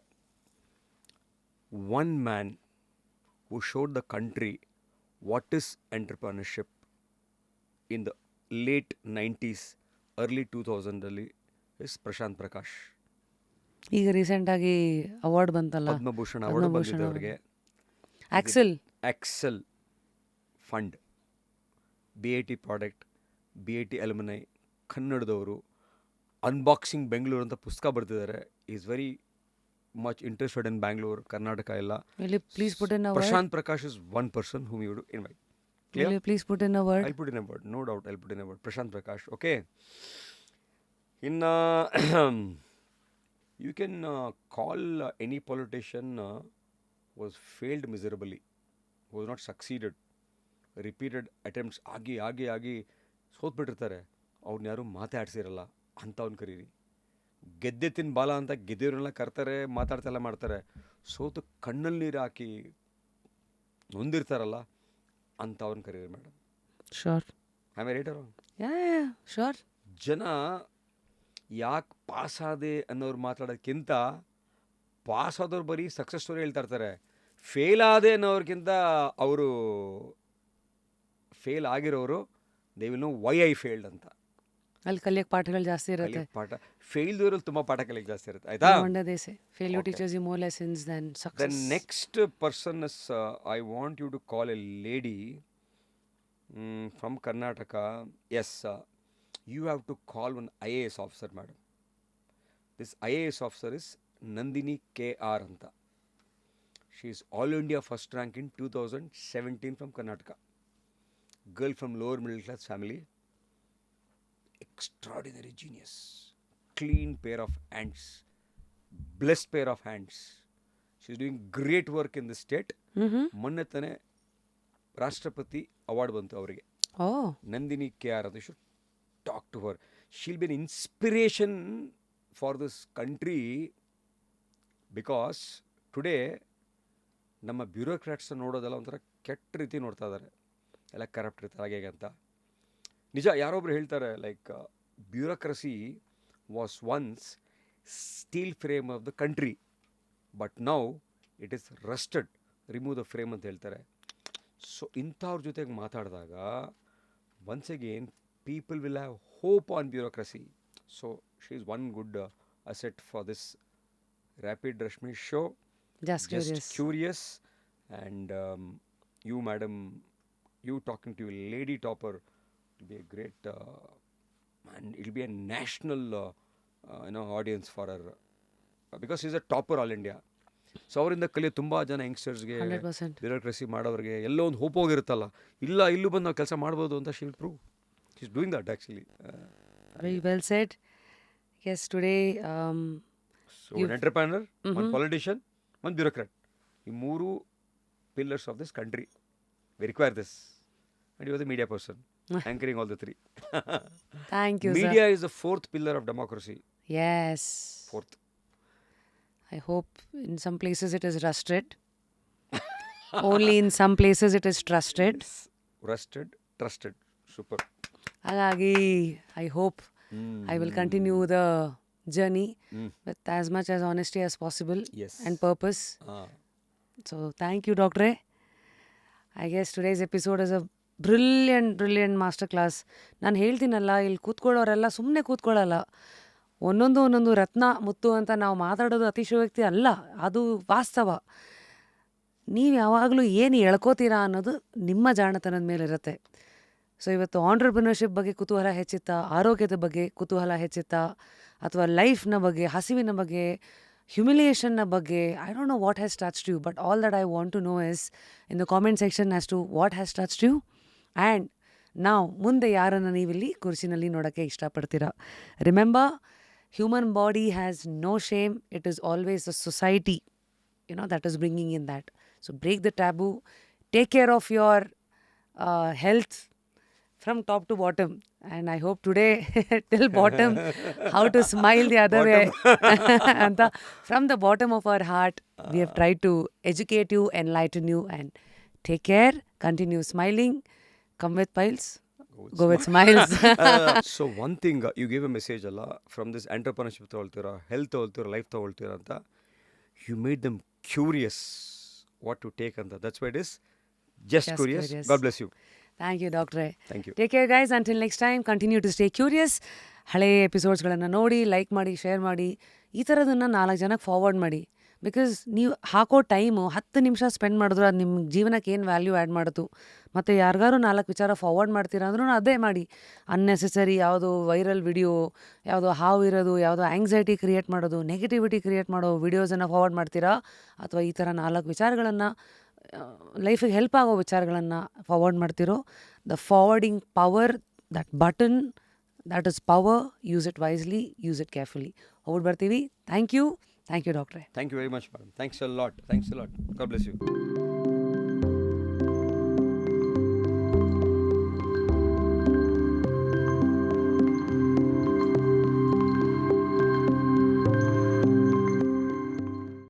One man who showed the country what is entrepreneurship in the late 90s, early 2000 ಇಸ್ ಪ್ರಶಾಂತ್ ಪ್ರಕಾಶ್.
ಈಗ ರೀಸೆಂಟಾಗಿ ಅವಾರ್ಡ್ ಬಂತಲ್ಲ,
ಪದ್ಮಭೂಷಣ ಅವಾರ್ಡ್ ಬಂದಿದೆ ಅವರಿಗೆ. Excel fund, BIT product, BIT alumni, ಕನ್ನಡದವರು. ಅನ್ಬಾಕ್ಸಿಂಗ್ ಬೆಂಗಳೂರು ಅಂತ ಪುಸ್ತಕ ಬರ್ತಿದ್ದಾರೆ. Is very much interested in Bangalore, Karnataka ಎಲ್ಲ.
Please put in
Prashant Prakash is one person whom you would invite. Clear?
Will you please put in a word?
I'll put in a word. No doubt, I'll put in a word. Prashant Prakash. Okay. In you can call any politician was failed miserably, was not succeeded. Repeated attempts ಆಗಿ ಸೋತ್ಬಿಟ್ಟಿರ್ತಾರೆ. ಅವ್ರನ್ನ ಯಾರು ಮಾತಾಡ್ಸಿರಲ್ಲ ಅಂಥವ್ನು ಕರೀರಿ. ಗೆದ್ದೆ ತಿನ್ ಬಾಲ ಅಂತ ಗೆದ್ದವ್ರನ್ನೆಲ್ಲ ಕರ್ತಾರೆ, ಮಾತಾಡ್ತೆಲ್ಲ ಮಾಡ್ತಾರೆ. ಸೋತು ಕಣ್ಣಲ್ಲಿ ನೀರು ಹಾಕಿ ನೊಂದಿರ್ತಾರಲ್ಲ ಅಂಥವ್ರನ್ನ ಕರೀರಿ madam.
Sure.
I my right or wrong?
Sure.
ಜನ ಯಾಕೆ ಪಾಸ್ ಆದೆ ಅನ್ನೋರು ಮಾತಾಡೋದಕ್ಕಿಂತ ಪಾಸ್ ಆದವ್ರು ಬರೀ ಸಕ್ಸಸ್ ಸ್ಟೋರಿ ಹೇಳ್ತಾ ಇರ್ತಾರೆ. ಫೇಲ್ ಆದೆ ಅನ್ನೋರ್ಗಿಂತ ಅವರು ಫೇಲ್ ಆಗಿರೋರು they will know why I failed ಅಂತ.
ಅಲ್ಲಿ ಕಲಿಯಕ್ಕೆ ಪಾಠಗಳು ಜಾಸ್ತಿ ಇರುತ್ತೆ.
ಪಾಠ ಫೇಲ್ದವರಲ್ಲಿ ತುಂಬ ಪಾಠ ಕಲಿಯಕ್ಕೆ ಜಾಸ್ತಿ ಇರುತ್ತೆ. ಆಯ್ತಾ?
Failure teaches you more lessons than success.
The next person is I want you to call a lady from Karnataka. Yes, you have to call one IAS officer, madam. This IAS officer is Nandini KR anta. She is All India first rank in 2017 from Karnataka. Girl from lower middle class family. Extraordinary genius. Clean pair of hands. Blessed pair of hands. She's doing great work in the state. ಮೊನ್ನೆ ತಾನೆ ರಾಷ್ಟ್ರಪತಿ award ಬಂತು ಅವರಿಗೆ. Nandini KR ಅಂತ. Should talk to her. She'll be an inspiration for this country because today ನಮ್ಮ bureaucrats ನೋಡೋದೆಲ್ಲ ಒಂಥರ ಕೆಟ್ಟ ರೀತಿ ನೋಡ್ತಾ ಇದ್ದಾರೆ. ಎಲ್ಲ ಕರಪ್ಟ್ ಇರ್ತಾರೆ ಹಾಗೆ ಅಂತ. ನಿಜ, ಯಾರೊಬ್ರು ಹೇಳ್ತಾರೆ like bureaucracy was once steel frame of the country but now it is rusted, remove the frame ಅಂತ ಹೇಳ್ತಾರೆ. ಸೊ ಇಂಥವ್ರ ಜೊತೆಗೆ ಮಾತಾಡಿದಾಗ once again people will have hope on bureaucracy. So she is one good asset for this Rapid Rashmi show.
Just
curious. And you madam, you talking to a lady topper will be a great and it will be a national audience for her because she is a topper all India. So ಅವರಿಂದ ಕಲಿಯೋ ತುಂಬ ಜನ ಯಂಗ್ಸ್ಟರ್ಸ್ಗೆ, bureaucracy ಮಾಡೋರಿಗೆ ಎಲ್ಲೋ ಒಂದು hope ಹೋಗಿರುತ್ತಲ್ಲ, ಇಲ್ಲ ಇಲ್ಲೂ ಬಂದು ನಾವು ಕೆಲಸ ಮಾಡ್ಬೋದು ಅಂತ she will prove. She's doing that actually.
Very well said. Yes, today.
So an entrepreneur, one politician, one bureaucrat. The ಮೂರು pillars of this country. We require this. And you are the media person, anchoring all the three.
Thank you,
Media
sir.
is the fourth pillar of democracy.
Yes.
Fourth.
I hope in some places it is rusted. Only in some places it is trusted.
Yes. Rusted, trusted. Super.
ಹಾಗಾಗಿ I hope I will continue the journey with as much as honesty as possible and purpose. So thank you ಡಾಕ್ಟ್ರೇ. I guess today's episode is a brilliant masterclass. ನಾನು ಹೇಳ್ತೀನಲ್ಲ, ಇಲ್ಲಿ ಕೂತ್ಕೊಳ್ಳೋರೆಲ್ಲ ಸುಮ್ಮನೆ ಕೂತ್ಕೊಳ್ಳಲ್ಲ. ಒಂದೊಂದು ರತ್ನ ಮುತ್ತು ಅಂತ ನಾವು ಮಾತಾಡೋದು ಅತಿಶಯೋಕ್ತಿ ಅಲ್ಲ, ಅದು ವಾಸ್ತವ. ನೀವು ಯಾವಾಗಲೂ ಏನು ಎಳ್ಕೋತೀರಾ ಅನ್ನೋದು ನಿಮ್ಮ ಜಾಣತನದ ಮೇಲಿರುತ್ತೆ. ಸೊ ಇವತ್ತು ಆಂಟ್ರಪ್ರಿನರ್ಶಿಪ್ ಬಗ್ಗೆ ಕುತೂಹಲ ಹೆಚ್ಚಿತ್ತಾ, ಆರೋಗ್ಯದ ಬಗ್ಗೆ ಕುತೂಹಲ ಹೆಚ್ಚಿತ್ತಾ, ಅಥವಾ ಲೈಫ್ನ ಬಗ್ಗೆ, ಹಸಿವಿನ ಬಗ್ಗೆ, ಹ್ಯುಮಿಲಿಯೇಷನ್ನ ಬಗ್ಗೆ, I don't know what has touched you, but all that I want to know is in the comment section as to what has touched you and ನಾವು ಮುಂದೆ ಯಾರನ್ನು ನೀವಿಲ್ಲಿ ಕುರ್ಚಿನಲ್ಲಿ ನೋಡೋಕ್ಕೆ ಇಷ್ಟಪಡ್ತೀರಾ. Remember, human body has no shame. It is always a society, that is bringing in that. So break the taboo. Take care of your health from top to bottom. And I hope today till bottom how to smile the other way. And from the bottom of our heart, we have tried to educate you, enlighten you, and take care. Continue smiling. Come with piles. Go with smiles.
So one thing, you gave a message ಅಲ್ಲ, from this entrepreneurship ತಗೊಳ್ತೀರಾ, health ತಗೊಳ್ತೀರಾ, life ತಗೊಳ್ತೀರಾ ಅಂತ, you made them curious what to take ಅಂತ. That's why it is just curious. God bless you.
Thank you, Doctor.
Thank you.
Take care, guys. Until next time, continue to stay curious. ಹಳೆ ಎಪಿಸೋಡ್ಸ್ಗಳನ್ನು ನೋಡಿ, like ಮಾಡಿ, share ಮಾಡಿ. ಈ ಥರದನ್ನು 4 ಜನಕ್ಕೆ forward ಮಾಡಿ. Because ನೀವು ಹಾಕೋ ಟೈಮು 10 ನಿಮಿಷ ಸ್ಪೆಂಡ್ ಮಾಡಿದ್ರು ಅದು ನಿಮ್ಮ ಜೀವನಕ್ಕೆ ಏನು ವ್ಯಾಲ್ಯೂ ಆ್ಯಡ್ ಮಾಡಿತು. ಮತ್ತು ಯಾರಿಗಾರು 4 ವಿಚಾರ ಫಾರ್ವರ್ಡ್ ಮಾಡ್ತೀರಾ ಅಂದ್ರೂ ಅದೇ ಮಾಡಿ. ಅನ್ನೆಸೆಸರಿ ಯಾವುದೋ ವೈರಲ್ ವಿಡಿಯೋ, ಯಾವುದೋ ಹಾವು ಇರೋದು, ಯಾವುದೋ ಆ್ಯಂಗ್ಸೈಟಿ ಕ್ರಿಯೇಟ್ ಮಾಡೋದು, ನೆಗೆಟಿವಿಟಿ ಕ್ರಿಯೇಟ್ ಮಾಡೋ ವಿಡಿಯೋಸನ್ನು ಫಾರ್ವರ್ಡ್ ಮಾಡ್ತೀರಾ, ಅಥವಾ ಈ ಥರ 4 ವಿಚಾರಗಳನ್ನು, ಲೈಫಿಗೆ ಹೆಲ್ಪ್ ಆಗೋ ವಿಚಾರಗಳನ್ನು ಫಾರ್ವರ್ಡ್ ಮಾಡ್ತಿರೋ. The forwarding power, that button, that is power. Use it wisely, use it carefully. ಹೋಗ್ಬಿಟ್ಟು ಬರ್ತೀವಿ. ಥ್ಯಾಂಕ್ ಯು, ಡಾಕ್ಟ್ರೆ.
Thank you very much, madam. Thanks a lot. God bless you.